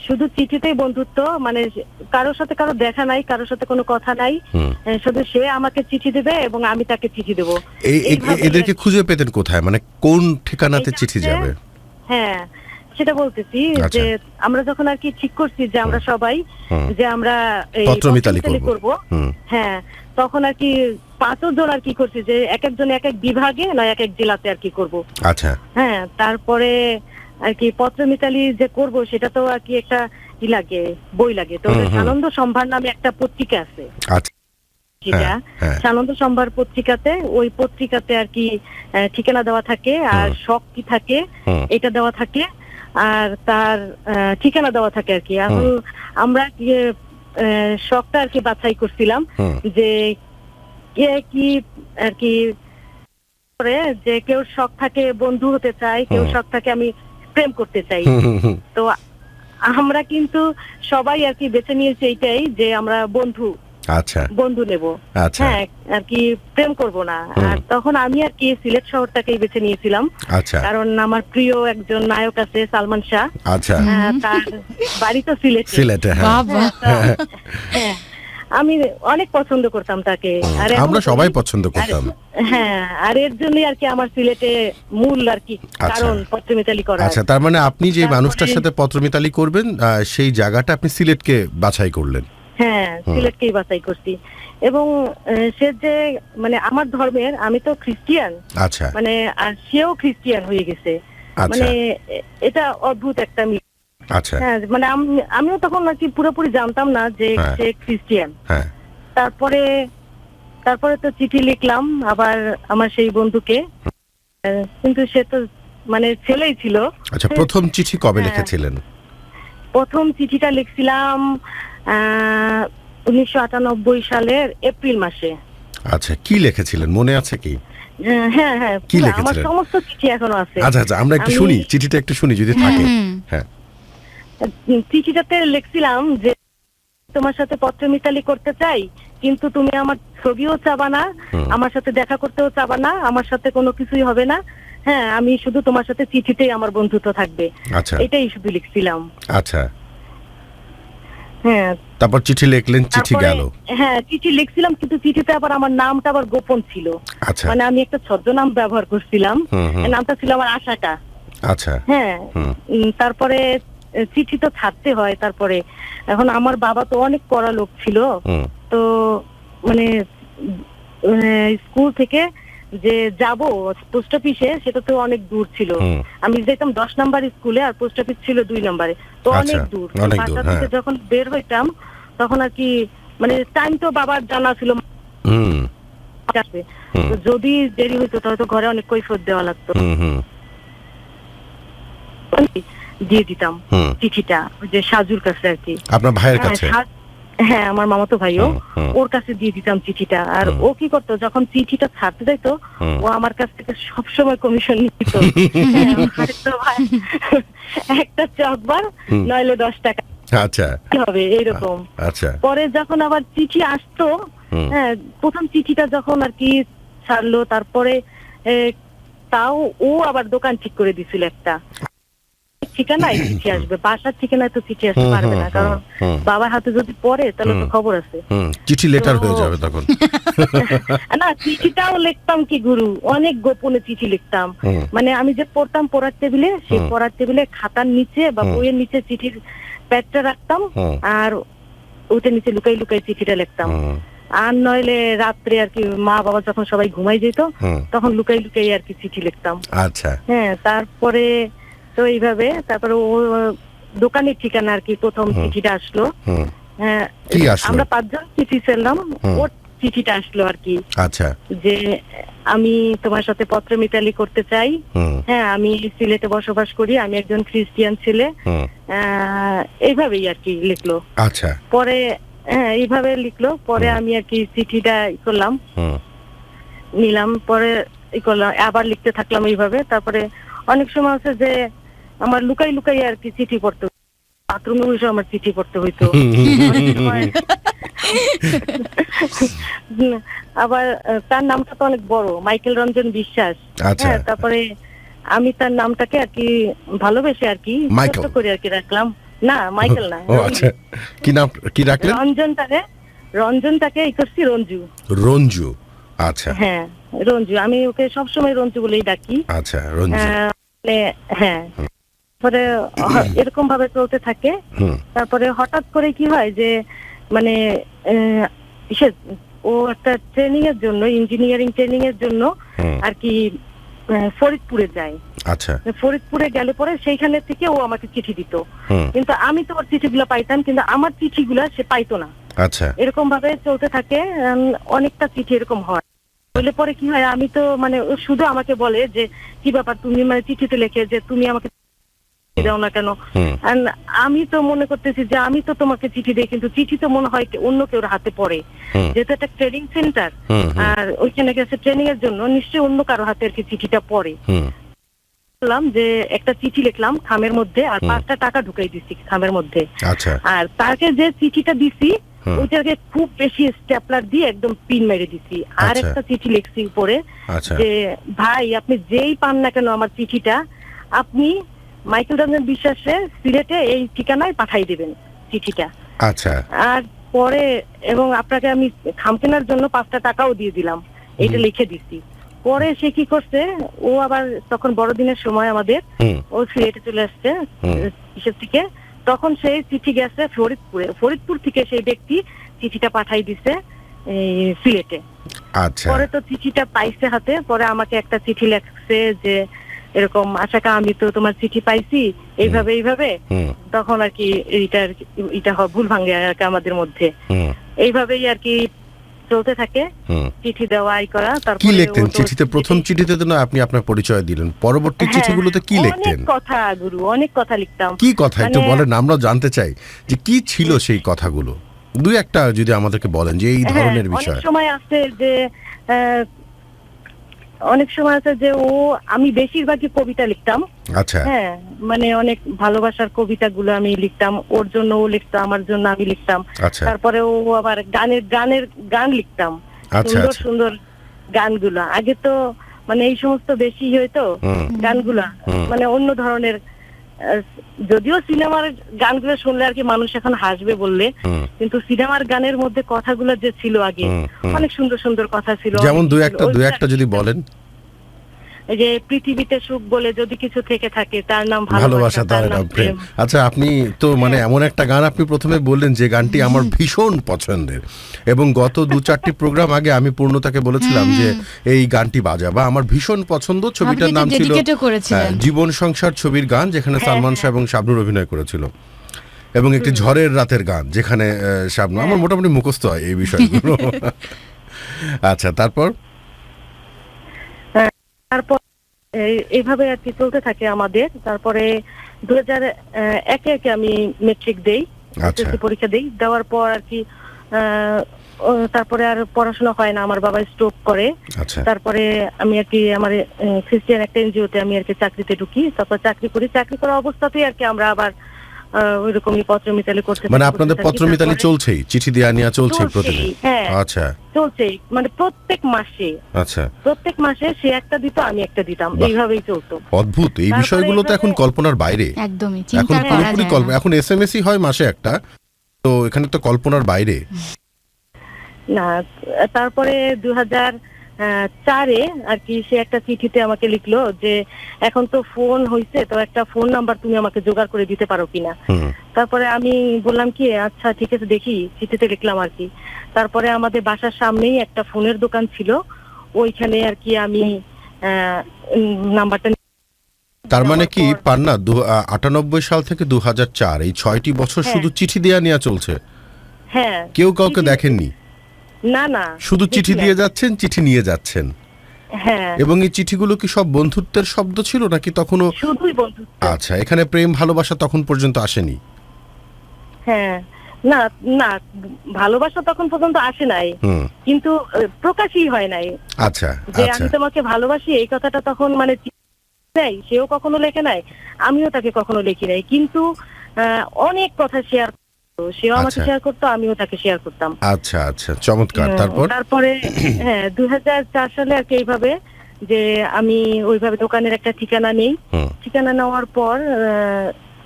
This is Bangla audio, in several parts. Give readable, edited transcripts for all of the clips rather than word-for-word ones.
শুধু চিঠিতেই বন্ধুত্ব, মানে কারোর সাথে কারো দেখা নাই, কারোর সাথে কোনো কথা নাই, শুধু সে আমাকে চিঠি দেবে এবং আমি তাকে চিঠি দেবো। এদেরকে খুঁজে পেতেন কোথায়, মানে কোন ঠিকানাতে চিঠি যাবে? হ্যাঁ সেটা বলতেছি যে আমরা যখন আর কি ঠিক করছি যে আমরা সবাই যে আমরা পত্রমিতালি করব, হ্যাঁ তখন আর কি 5 জন আর কি করছি যে এক একজন এক এক বিভাগে নয় এক এক জেলাতে আর কি করব। আচ্ছা হ্যাঁ তারপরে আর কি পত্রমিতালি যে করব সেটা তো আর কি একটা ই লাগে, বই লাগে। তো আনন্দ সম্ভার নামে একটা পত্রিকা আছে, আনন্দ সম্ভার পত্রিকাতে, ওই পত্রিকাতে আর কি ঠিকানা দেওয়া থাকে আর শখ কি থাকে এটা দেওয়া থাকে আর তার ঠিকানা দেওয়া থাকে আর কি। এখন আমরা শখটা আর কি বাছাই করছিলাম যে কে কি আর কি করে, যে কেউ শখ থাকে বন্ধু হতে চায়, কেউ শখ থাকে আমি প্রেম করতে চাই। তো আমরা কিন্তু সবাই আর কি বেছে নিয়েছি এইটাই যে আমরা বন্ধু, আচ্ছা বন্ধু নেব, হ্যাঁ আর কি প্রেম করব না। আর তখন আমি আর কি সিলেট শহরটাকেই বেছে নিয়েছিলাম, কারণ আমার প্রিয় একজন নায়ক আছে সালমান শাহ, তার বাড়ি তো সিলেটে। হ্যাঁ আমি অনেক পছন্দ করতাম তাকে, আর আমরা সবাই পছন্দ করতাম। হ্যাঁ আর এর জন্যই আর কি আমার সিলেটে মূল আর কি কারণ পত্রমিতালি করা। আচ্ছা তার মানে আপনি যে মানুষটার সাথে পত্রমিতালি করবেন সেই জায়গাটা আপনি সিলেটকে বাছাই করলেন? হ্যাঁ সিলেটকেই বাছাই করছি। এবং সে যে মানে আমার ধর্মের, আমি তো খ্রিস্টিয়ান, আচ্ছা মানে আর সেও খ্রিস্টিয়ান হয়ে গেছে, মানে এটা অদ্ভুত একটা মিল। আচ্ছা হ্যাঁ মানে আমিও তখন নাকি পুরোপুরি জানতাম না যে সে খ্রিস্টিয়ান। তারপরে তো চিঠি লিখলাম আবার আমার সেই বন্ধুকে, কিন্তু সে তো মানে ছেলেই ছিল। আচ্ছা প্রথম চিঠি কবে লিখেছিলেন? প্রথম চিঠিটা লিখছিলাম 1998 সালের এপ্রিল মাসে। আচ্ছা কি লিখেছিলেন মনে আছে কি? হ্যাঁ হ্যাঁ কি লিখেছিলেন? আমার সমস্ত চিঠি এখনো আছে। আচ্ছা আমরা একটু শুনি, চিঠিটা একটু শুনি যদি থাকে। হ্যাঁ চিঠিটাতে লিখছিলাম যে তোমার সাথে পত্রমিতালি করতে চাই, কিন্তু তুমি আমার ছবিও চাবা না, আমার সাথে দেখা করতেও চাবা না, আমার সাথে কোনো কিছুই হবে না, হ্যাঁ আমি শুধু তোমার সাথে চিঠিতেই আমার বন্ধুত্ব থাকবে, এটাই শুধু লিখছিলাম। আচ্ছা হ্যাঁ তারপর চিঠি লিখলেন, চিঠি গেল? হ্যাঁ চিঠি লিখছিলাম, কিন্তু চিঠিতে আবার আমার নামটা আবার গোপন ছিল, মানে আমি একটা ছদ্মনাম ব্যবহার করছিলাম, নামটা ছিল আমার আশাটা। আচ্ছা হ্যাঁ তারপরে চিঠি তো ছাড়তে হয়। তারপরে এখন আমার বাবা তো অনেক কড়া লোক ছিল, তো মানে স্কুল থেকে যে যাব পোস্ট অফিসে সেটা তো অনেক দূর ছিল, আমি যেতাম 10 নাম্বার স্কুলে আর পোস্ট অফিস ছিল 2 নম্বরে, তো অনেক দূর। বাসা থেকে যখন বের হইতাম তখন আর কি মানে টাইম তো বাবার জানা ছিল, যদি দেরি হইতো তাহলে তো ঘরে অনেক কৈফিয়ত দেওয়া লাগতো, দিয়ে দিতাম চিঠিটা যে সাজুর কাছে আর কি, আপনার ভাইয়ের কাছে? হ্যাঁ আমার মামাতো ভাইও, ওর কাছে দিয়ে দিতাম চিঠিটা। আর ও কি করতো, যখন চিঠিটা ছাড়তে যাইতো ও আমার কাছ থেকে সবসময় কমিশন নিত, একটা চকবার নইলে 10 টাকা আচ্ছা হবে এইরকম। আচ্ছা পরে যখন আবার চিঠি আসতো, হ্যাঁ প্রথম চিঠিটা যখন আর কি ছাড়লো, তারপরে তাও ও আবার দোকান ঠিক করে দিছিল একটা ঠিকানায় চিঠি আসবে, বাসার ঠিকানায় তো চিঠি আসতে পারবে না, কারণ বাবার হাতে যদি পড়ে তাহলে তো খবর আছে, চিঠি লেটার হয়ে যাবে তখন। না চিঠিটাও লিখতাম কি গুরু, অনেক গোপনে চিঠি লিখতাম, মানে আমি যে পড়তাম পড়ার টেবিলে, সেই পড়ার টেবিলে খাতার নিচে বা বইয়ের নিচে চিঠির প্যাডটা রাখতাম, আর ওইটা নিচে লুকাই লুকাই চিঠিটা লিখতাম। আর নইলে রাত্রে আর কি মা বাবা যখন সবাই ঘুমাই যেত তখন লুকাই লুকাই আর কি চিঠি লিখতাম। আচ্ছা হ্যাঁ তারপরে তো এইভাবে তারপরে ও দোকানের ঠিকানা আর কি প্রথম চিঠিটা আসলো। হ্যাঁ আমরা 5 জন চিঠি ছিলাম, ওর চিঠিটা আসলো আর কি, আচ্ছা যে আমি তোমার সাথে পত্রমিতালি করতে চাই, হ্যাঁ আমি সিলেটে বসবাস করি, আমি একজন খ্রিস্টিয়ান ছেলে, এইভাবেই আর কি লিখলো। আচ্ছা পরে হ্যাঁ এইভাবে লিখলো, পরে আমি আর কি চিঠিটা করলাম, নিলাম, পরে করলাম আবার লিখতে থাকলাম এইভাবে। তারপরে অনেক সময় আছে যে আমার লুকাই লুকাই আর কি চিঠি পড়তে, বাথরুমে বসে আমার চিঠি পড়তে হইতো। আবার তার নামটা তো অনেক বড়, মাইকেল রঞ্জন বিশ্বাস। হ্যাঁ তারপরে আমি তার নামটাকে আর কি ভালোবেসে আর কি ছোট করে আর কি রাখলাম না মাইকেল না, ও আচ্ছা, কি নাম কি রাখলেন? রঞ্জনটাকে এই করছি রঞ্জু। রঞ্জু, আচ্ছা হ্যাঁ রঞ্জু, আমি ওকে সবসময় রঞ্জু বলেই ডাকি। আচ্ছা রঞ্জু, মানে হ্যাঁ, পরে এরকম ভাবে চলতে থাকে। তারপরে হঠাৎ করে কি হয় যে মানে ও একটা ট্রেনিং এর জন্য, ইঞ্জিনিয়ারিং ট্রেনিং এর জন্য আর কি ফরিদপুরে যায়। আচ্ছা, ফরিদপুরে গেলে পরে সেইখানে থেকে ও আমাকে চিঠি দিত, কিন্তু আমি তো ওর চিঠিগুলো পাইতাম, কিন্তু আমার চিঠিগুলো সে পাইতো না। আচ্ছা, এরকম ভাবে চলতে থাকে, অনেকটা চিঠি এরকম হয়। বলে পরে কি হয়, আমি তো মানে ও শুধু আমাকে বলে যে কি ব্যাপার, তুমি মানে চিঠিতে লেখে যে তুমি আমাকে দাও না কেন। আমি তো মনে করতেছি যে আমি তো তোমাকে চিঠি দিই, কিন্তু চিঠি তো মনে হয় অন্য কেউ হাতে পড়ে, যেহেতু একটা ট্রেনিং সেন্টার আর ওইখানে গেছে ট্রেনিং এর জন্য, নিশ্চয়ই অন্য কারো হাতে আর কি চিঠিটা পড়ে। বললাম যে একটা চিঠি লিখলাম খামের মধ্যে, আর 5টা টাকা ঢুকাই দিছি খামের মধ্যে। আর তাকে যে চিঠিটা দিছি ওইটাকে খুব বেশি স্টেপলার দিয়ে একদম পিন মেরে দিছি। আর একটা চিঠি লিখছি উপরে যে ভাই আপনি যেই পান না কেন আমার চিঠিটা, আপনি মাইকেল রঞ্জন বিশ্বাসে সিলেটে এই ঠিকানায় পাঠাই দিবেন চিঠিটা। আচ্ছা, আর পরে এবং আপনাকে আমি খাম কেনার জন্য 5টা টাকাও দিয়ে দিলাম, এটা লিখে দিছি। পরে সে কি করছে, ও আবার তখন বড়দিনের সময় আমাদের, ও সিলেটে চলে আসছে কিসের থেকে, তখন সেই চিঠি গেছে ফরিদপুরে, ফরিদপুর থেকে সেই ব্যক্তি চিঠিটা পাঠাই দিছে সিলেটে। আচ্ছা, পরে তো চিঠিটা পাইছে হাতে, পরে আমাকে একটা চিঠি লেখছে যে এরকম আশাকা আমি তো তোমার চিঠি পাইছি এইভাবে এইভাবে। তখন আর কি এটা ভুল ভাঙে আর কি আমাদের মধ্যে, এইভাবেই আর কি চলতে থাকে, চিঠি দেওয়া এই করা। তারপর কি লিখতেন চিঠিতে? প্রথম চিঠিতে তো না আপনি আপনার পরিচয় দিলেন, পরবর্তী চিঠিগুলোতে কি লিখতেন? অনেক কথা গুরু, অনেক কথা লিখতাম। কি কথা একটু বলেন, আমরা জানতে চাই যে কি ছিল সেই কথাগুলো, দুই একটা যদি আমাদেরকে বলেন যে এই ধরনের বিষয়। অনেক সময় আছে যে আমি বেশিরভাগই কবিতা লিখতাম। আচ্ছা, হ্যাঁ মানে অনেক ভালোবাসার কবিতাগুলো আমি লিখতাম, ওর জন্য ও লিখতো, আমার জন্য আমি লিখতাম। তারপরে ও আবার গান লিখতাম, সুন্দর সুন্দর গানগুলো। আগে তো মানে এই সমস্ত বেশি হয়তো গানগুলা, মানে অন্য ধরনের, যদিও সিনেমার গানগুলো শুনলে আর কি মানুষ এখন হাসবে বললে, কিন্তু সিনেমার গানের মধ্যে কথাগুলো যে ছিল আগে অনেক সুন্দর সুন্দর কথা ছিল। যেমন দুই একটা যদি বলেন। যে পৃথিবীতে সুখ বলে যদি কিছু থেকে থাকে তার নাম ভালোবাসা, তার নাম প্রেম। আচ্ছা, আপনি তো মানে এমন একটা গান আপনি প্রথমে বললেন যে গানটি আমার ভীষণ পছন্দের, এবং গত 2-4টি প্রোগ্রাম আগে আমি পূর্ণতাকে বলেছিলাম যে এই গানটি বাজাবা, আমার ভীষণ পছন্দ। ছবিটার নাম ছিল জীবন সংসার, ছবির গান, যেখানে সালমান শাহ এবং শাবনূর অভিনয় করেছিল, এবং একটি ঝড়ের রাতের গান যেখানে শাবনূর। আমার মোটামুটি মুখস্থ হয় এই বিষয়গুলো। আচ্ছা, তারপর এইভাবে আর কি চলতে থাকে আমাদের। তারপরে 2001-এ আমি মেট্রিক দেই, পরীক্ষা দেই, দেওয়ার পর আর কি তারপরে আর পড়াশোনা হয় না, আমার বাবা স্ট্রোক করে। তারপরে আমি আর কি আমার খ্রিস্টিয়ান একটা এনজিওতে আমি আর কি চাকরিতে ঢুকি। তারপর চাকরি করা অবস্থাতেই আর কি আমরা আবার ওইরকমই পত্রমিতালি করতে। মানে আপনাদের পত্রমিতালি চলছেই, চিঠি দেয়া নেওয়া চলছে প্রতিদিন? হ্যাঁ, আচ্ছা, চলছেই, মানে প্রত্যেক মাসে। আচ্ছা, প্রত্যেক মাসে সে একটা দিত, আমি একটা দিতাম, এইভাবেই চলতো। অদ্ভুত, এই বিষয়গুলো তো এখন কল্পনার বাইরে, একদমই চিন্তা করা যায় না। এখন এসএমএসই হয় মাসে একটা, তো এখানে তো কল্পনার বাইরে না। তারপরে 2004-এ আর কি সে একটা চিঠিতে আমাকে লিখলো যে এখন তো ফোন হইছে, তো একটা ফোন নাম্বার তুমি আমাকে জোগাড় করে দিতে পারো কিনা। তারপরে আমি বললাম কি আচ্ছা ঠিক আছে দেখি, চিঠিতে লিখলাম আর কি। তারপরে আমাদের বাসার সামনেই একটা ফোনের দোকান ছিল, ওইখানে আর কি আমি নাম্বারটা। তার মানে কি পান্না 98 সাল থেকে 2004 এই 6টি বছর শুধু চিঠি দেয়া নেওয়া চলছে? হ্যাঁ, কেউ কাউকে দেখেননি? না না, শুধু চিঠি দিয়ে যাচ্ছেন, চিঠি নিয়ে যাচ্ছেন। হ্যাঁ, এবং এই চিঠিগুলো কি সব বন্ধুত্বের শব্দ ছিল নাকি তখনও শুধুই বন্ধুত্ব? আচ্ছা, এখানে প্রেম ভালোবাসা তখন পর্যন্ত আসেনি? হ্যাঁ, না না, ভালোবাসা তখন পর্যন্ত আসে নাই, কিন্তু প্রকাশই হয় নাই। আচ্ছা, যে আমি তোমাকে ভালোবাসি এই কথাটা তখন মানে নাই, সেও কখনো লেখে নাই, আমিও তাকে কখনো লিখি নাই, কিন্তু অনেক কথা শেয়ার, সেও আমাকে শেয়ার করতো, আমিও তাকে শেয়ার করতাম। আচ্ছা আচ্ছা, চমৎকার। তারপরে হ্যাঁ 2004 সালে আর কি এইভাবে যে আমি ওইভাবে দোকানের একটা ঠিকানা নেই। ঠিকানা নেওয়ার পর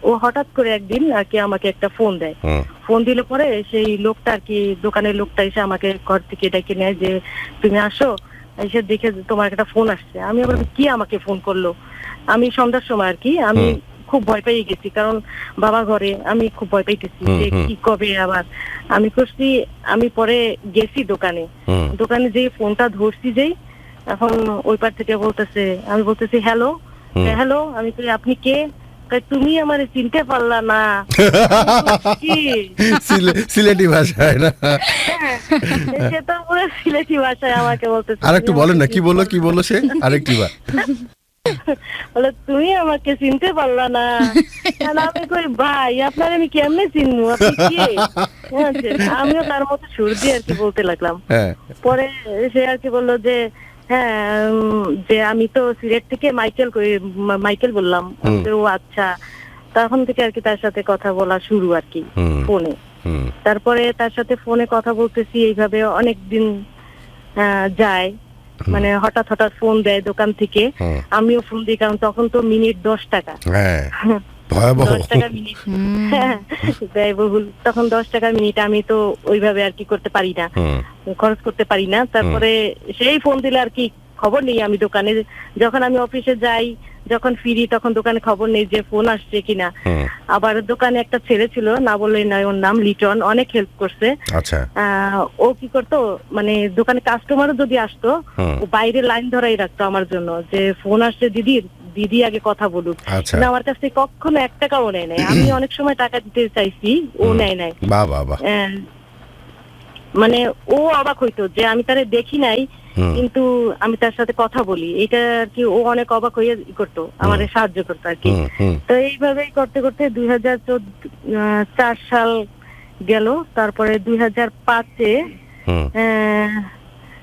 ও হঠাৎ করে একদিন আর কি আমাকে একটা ফোন দেয়। ফোন দিলে পরে সেই লোকটা আর কি, দোকানের লোকটা এসে আমাকে ঘর থেকে ডেকে নেয় যে তুমি আসো, এসে দেখে তোমার একটা ফোন আসছে। আমি আবার কি আমাকে ফোন করলো, আমি সন্ধ্যার সময় আর কি, আমি খুব ভয় পেয়ে গেছি, কারণ বাবা ঘরে, আমি খুব ভয় পাইতেছি যে কি কবে আবার। আমি করছি, আমি পরে গেছি দোকানে যেয়ে ফোনটা ধরছি, যেই এখন ওই পার থেকে বলতেছে, আমি বলতেছি হ্যালো হ্যালো, আমি কই আপনি কে? তুমি আমার চিনতে পারলা না? সিলেটি ভাষায় না, সে তো পুরো সিলেটি ভাষায় আমাকে বলতেছে। আরেকটু বলেন না, কি বললো সে আরেকটি বার? বলে তুমি আমাকে চিনতে পারলা না? আমি কই ভাই আপনার আমি কেমনে চিনবো, আপনি কে? আমিও তার মতো সুর দিয়ে আর কি বলতে লাগলাম। পরে সে আর কি বললো যে হ্যাঁ, যে আমি তো সিলেট থেকে মাইকেল বললাম। ও আচ্ছা। তখন থেকে আর কি তার সাথে কথা বলা শুরু আর কি ফোনে। তারপরে তার সাথে ফোনে কথা বলতেছি, এইভাবে অনেক দিন যায়। মানে হঠাৎ ফোন দেয় দোকান থেকে, আমিও ফোন দিই, কারণ তখন তো মিনিট 10 টাকা। 10 টাকা মিনিট, ব্যয়বহুল তখন। 10 টাকা মিনিট আমি তো ওইভাবে আর কি করতে পারি না, খরচ করতে পারি না। তারপরে সেই ফোন দিলে আর কি খবর নেই আমি দোকানে, যখন আমি অফিসে যাই, যখন ফিরি, তখন দোকানে খবর নেই যে ফোন আসছে কিনা। আবার দোকানে একটা ছেলে ছিল, না বললেই নয়, ওর নাম লিটন, অনেক হেল্প করছে। ও কি করতো, মানে দোকানে কাস্টমারও যদি আসতো, ও বাইরে লাইন ধরাই রাখতো আমার জন্য, যে ফোন আসছে দিদি আগে কথা বলুক। আমার কাছ থেকে কখনো 1 টাকাও নেয় নাই। আমি অনেক সময় টাকা দিতে চাইছি, ও নেয় নাই। মানে ও অবাক হইতো যে আমি তারে দেখি নাই, কিন্তু আমি তার সাথে কথা বলি, এটা আর কি ও অনেক অবাক হয়ে করতো, আমার সাহায্য করতো আর কি। তো এইভাবেই করতে করতে 2004 সাল গেল। তারপরে 2005-এ,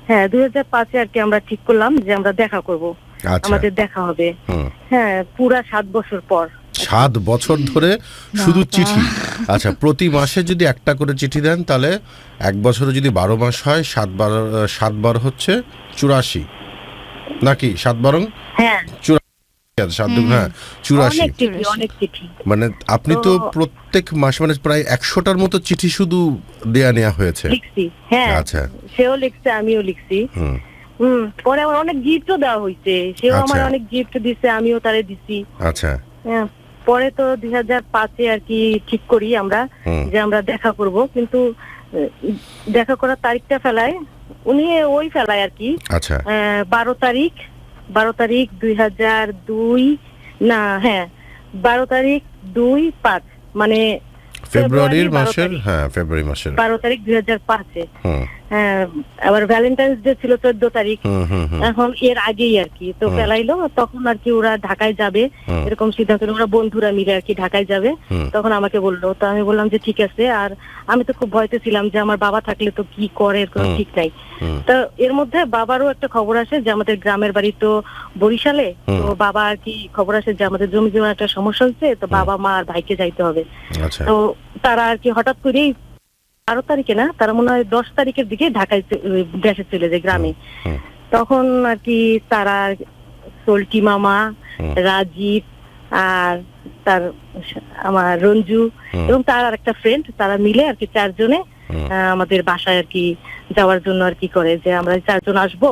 হ্যাঁ 2005-এ আর কি আমরা ঠিক করলাম যে আমরা দেখা করব, আমাদের দেখা হবে। হ্যাঁ, পুরা 7 বছর পর। 7 বছর ধরে শুধু চিঠি। আচ্ছা, প্রতি মাসে যদি একটা করে চিঠি দেন, তাহলে 1 বছরে যদি 12 মাস হয়, 7 বার হচ্ছে 84 নাকি 7 12? হ্যাঁ 84। মানে আপনি তো প্রত্যেক মাসে মানে প্রায় 100টার মতো চিঠি শুধু দেয়া নেওয়া হয়েছে। হ্যাঁ, আচ্ছা, সেও লিখছে, আমিও লিখছি। পরে আমার অনেক গিফটও দেওয়া হয়েছে, সেও আমার অনেক গিফট দিছে, আমিও তারে দিছি। আচ্ছা, পরে তো 2005-এ আর কি ঠিক করি আমরা যে আমরা দেখা করব, কিন্তু দেখা করার তারিখটা ফেলায় উনি, ওই ফেলায় আর কি। আচ্ছা, 12 তারিখ 2002, না হ্যাঁ 12 তারিখ 2/5, মানে ফেব্রুয়ারি মাসের 12 তারিখ 2005-এ। হ্যাঁ, আবার ভ্যালেন্টাইন্স ডে ছিল 14 তারিখ। এখন এর আগেই আর কি তো ফেলাইলো, তখন আর কি ওরা ঢাকায় যাবে এরকম সিদ্ধান্ত, ওরা বন্ধুরা মিলে আর কি ঢাকায় যাবে। তখন আমাকে বললো, তো আমি বললাম যে ঠিক আছে। আর আমি তো খুব ভয়তে ছিলাম যে আমার বাবা থাকলে তো কি করে, কোনো ঠিক নাই। তো এর মধ্যে বাবারও একটা খবর আসে যে আমাদের গ্রামের বাড়ি তো বরিশালে, তো বাবা আর কি খবর আসে যে আমাদের জমি জমা একটা সমস্যা হচ্ছে, তো বাবা মা আর ভাইকে যাইতে হবে। তো তারা আর কি হঠাৎ করেই 12 তারিখে না, তারা মনে হয় 10 তারিখের দিকে ঢাকায় দেশে চলে যায় গ্রামে। তখন আর কি তারা, সল্টি মামা, রাজীব, আর তার আমার রঞ্জু এবং তার আর একটা ফ্রেন্ড, তারা মিলে আর কি 4 জনে আমাদের বাসায় আর কি যাওয়ার জন্য আর কি করে যে আমরা 4 জন আসবো,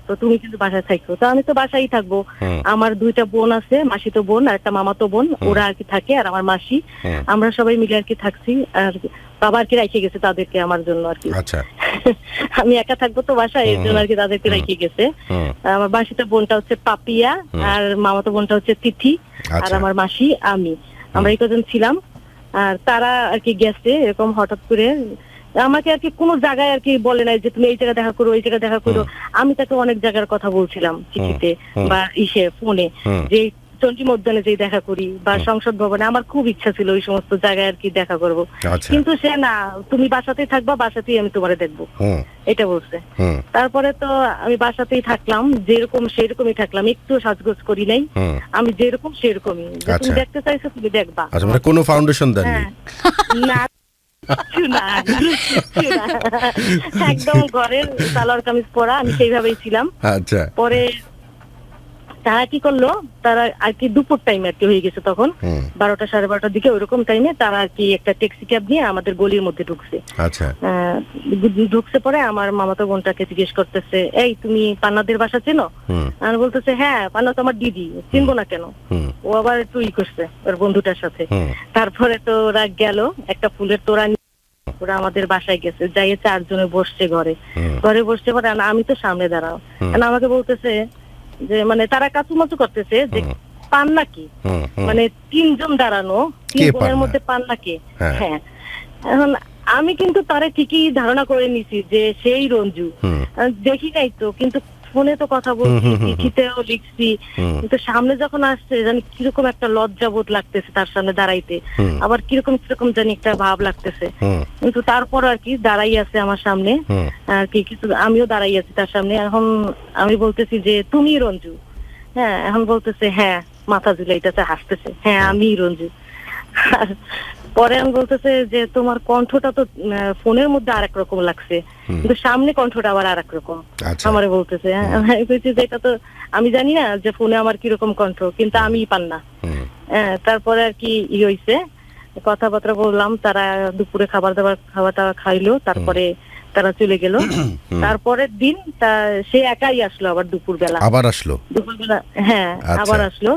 তো তুমি কিন্তু বাসায় থাকো। তো আমি তো বাসায় থাকবো, আমার 2টা বোন আছে, মাসিতো বোন আর একটা মামাতো বোন, ওরা আর কি থাকে, আর আমার মাসি, আমরা সবাই মিলে আর কি থাকছি। আর বাবা আর কি রেখে গেছে তাদেরকে আমার জন্য আর কি। আচ্ছা, আমি একা থাকবো তো বাসায়, এর জন্য আর কি তাদেরকে রেখে গেছে। আমার মাসিতো বোনটা হচ্ছে পাপিয়া, আর মামাতো বোনটা হচ্ছে তিথি, আর আমার মাসি, আমরা এই কজন ছিলাম। আর তারা আর কি গেছে এরকম হঠাৎ করে, আমাকে আর কি কোনো জায়গায় আর কি বলে নাই যে তুমি এই জায়গায় দেখা করো, এই জায়গায় দেখা করো। আমি তাকে অনেক জায়গার কথা বলছিলাম চিঠিতে বা ফোনে, যে চন্ডী মধ্যে যেই দেখা করি বা সংসদ ভবনে, আমার খুব ইচ্ছা ছিল ওই সমস্ত জায়গায় আর কি দেখা করবো। কিন্তু সে না, তুমি বাসাতেই থাকবা, বাসাতেই আমি তোমারে দেখবো, এটা বলছে। তারপরে তো আমি বাসাতেই থাকলাম, যেরকম সেরকমই থাকলাম, একটু সাজগোজ করি নাই, আমি যেরকম সেরকমই। তুমি দেখতে চাইছো তুমি দেখবা, কোনো ফাউন্ডেশন দেননি? না, একদম ঘরের সালোয়ার কামিজ পরা, আমি সেইভাবেই ছিলাম। আচ্ছা, পরে তারা কি করলো, তারা আর কি দুপুর টাইমে আর কি হয়ে গেছে তখন 12টা 12:30টার দিকে ওইরকম টাইমে তারা আর কি একটা ট্যাক্সি ক্যাব নিয়ে আমাদের গলির মধ্যে ঢুকছে। আচ্ছা। ঢুকছে পরে আমার মামাতো বোনটাকে জিজ্ঞেস করতেছে, এই তুমি পান্নাদের বাসা চেনো? আর বলতেছে হ্যাঁ, পান্না তো আমার দিদি, চিনবো না কেন? ও আবার একটু করছে ওর বন্ধুটার সাথে। তারপরে তো ওরা গেল একটা ফুলের তোড়া, ওরা আমাদের বাসায় গেছে, যাইয়ে 4 জনে বসছে ঘরে বসছে পরে আমি তো সামনে দাঁড়াও, আমাকে বলতেছে যে মানে তারা কাচুমাচু করতেছে যে পান নাকি, মানে 3 জন দাঁড়ানো, 3 জনের মধ্যে পান নাকি। হ্যাঁ, এখন আমি কিন্তু তারা ঠিকই ধারণা করে নিছি যে সেই রঞ্জু, দেখি নাই তো, কিন্তু ফোনে তো কথা বলছি, চিঠিতেও লিখছি, কিন্তু সামনে যখন আসছে জানি কিরকম একটা লজ্জাবোধ লাগতেছে তার সামনে দাঁড়াইতে, আবার কিরকম জানি একটা ভাব লাগতেছে, কিন্তু তারপর আর কি দাঁড়াই আছে আমার সামনে আর কি, কিছু আমিও দাঁড়াই আছি তার সামনে। এখন আমি বলতেছি যে তুমি রঞ্জু? হ্যাঁ। এখন বলতেছে হ্যাঁ, মাথা ঝুলাইতেছে, হাসতেছে, হ্যাঁ আমি রঞ্জু। পরে আমি বলতেছে যে তোমার কণ্ঠটা তো ফোনের মধ্যে আরেক রকম লাগছে, কিন্তু সামনে কণ্ঠটা আবার আরেক রকম। আমারে বলতেছে, এটা তো আমি জানি না যে ফোনে আমার কিরকম কণ্ঠ, কিন্তু আমি পান্না। তারপরে আর কি হইছে, কথাবার্তা বললাম, তারা দুপুরে খাবার দাবার খাইলো, তারপরে তারা চলে গেল। তারপরের দিন সে একাই আসলো, আবার দুপুরবেলা হ্যাঁ আবার আসলো।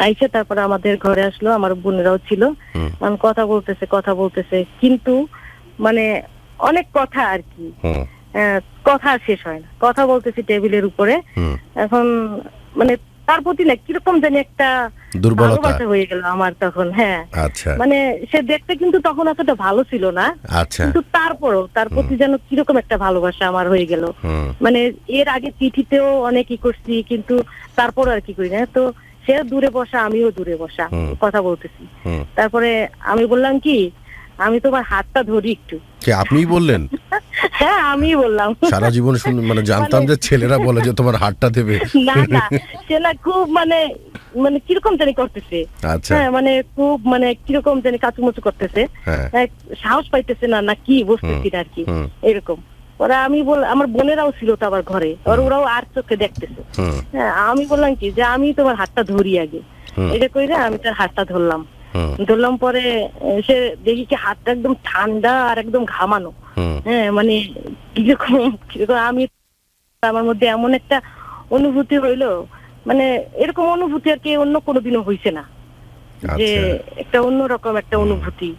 আইসে তারপরে আমাদের ঘরে আসলো, আমার বোনেরাও ছিল, কথা বলতেছে, কিন্তু মানে অনেক কথা আর কি, কথা শেষ হয় না, কথা বলতেছি টেবিলের উপরে। এখন মানে তার প্রতি না কিরকম জানি একটা দুর্বলতা হয়ে গেল আমার তখন। হ্যাঁ, মানে সে দেখতে কিন্তু তখন এতটা ভালো ছিল না, কিন্তু তারপরও তার প্রতি যেন কিরকম একটা ভালোবাসা আমার হয়ে গেল। মানে এর আগে চিঠিতেও অনেক করছি, কিন্তু তারপর আর কি করি না, তো সে দূরে বসা, আমিও দূরে বসা, কথা বলতেছি। তারপরে আমি বললাম কি, আমি তোমার হাতটা ধরি একটু। আপনি বললেন? হ্যাঁ আমি বললাম। সারা জীবন মানে জানতাম যে ছেলেরা বলে যে তোমার হাতটা দেবে। না না, সে না খুব মানে কিরকম জানি করতেছে। হ্যাঁ, মানে খুব মানে কিরকম জানি কাচুমুচু করতেছে, সাহস পাইতেছে না কি বুঝতেছি না আর কি, এরকম। ওরা আমি আমার বোনেরাও ছিল তো আবার ঘরে, ওরাও আর চোখে দেখতেছে। হ্যাঁ, আমি বললাম কি যে আমি তোমার হাতটা ধরি আগে, এটা কইরা আমি তার হাতটা ধরলাম। পরে সে দেখি কি হাতটা একদম ঠান্ডা আর একদম ঘামানো। হ্যাঁ, মানে কিরকম আমি, আমার মধ্যে এমন একটা অনুভূতি হইলো, মানে এরকম অনুভূতি আর কি অন্য কোনোদিনও হইছে না, যে একটা অন্যরকম একটা অনুভূতি।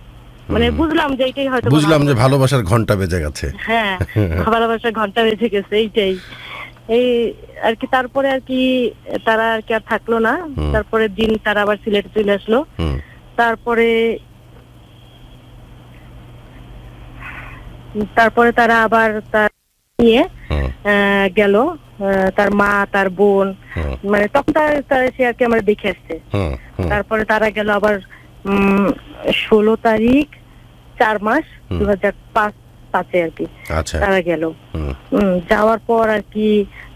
মানে বুঝলাম যে এইটাই হয়তো, বুঝলাম যে ভালোবাসার ঘন্টা বেজে গেছে। হ্যাঁ, ভালোবাসার ঘন্টা বেজে গেছে, এইটাই এই আর কি। তারপরে আর কি তারা আর কি আর থাকলো না, তারপরের দিন তারা আবার সিলেটে চলে আসলো। তারপরে তারা আবার তার নিয়ে গেল, তার মা, তার বোন, মানে তখন সে আর কি আমরা দেখে আসছে। তারপরে তারা গেল আবার 16 তারিখ 4 মাস 2005 আর কি তারা গেল। যাওয়ার পর আর কি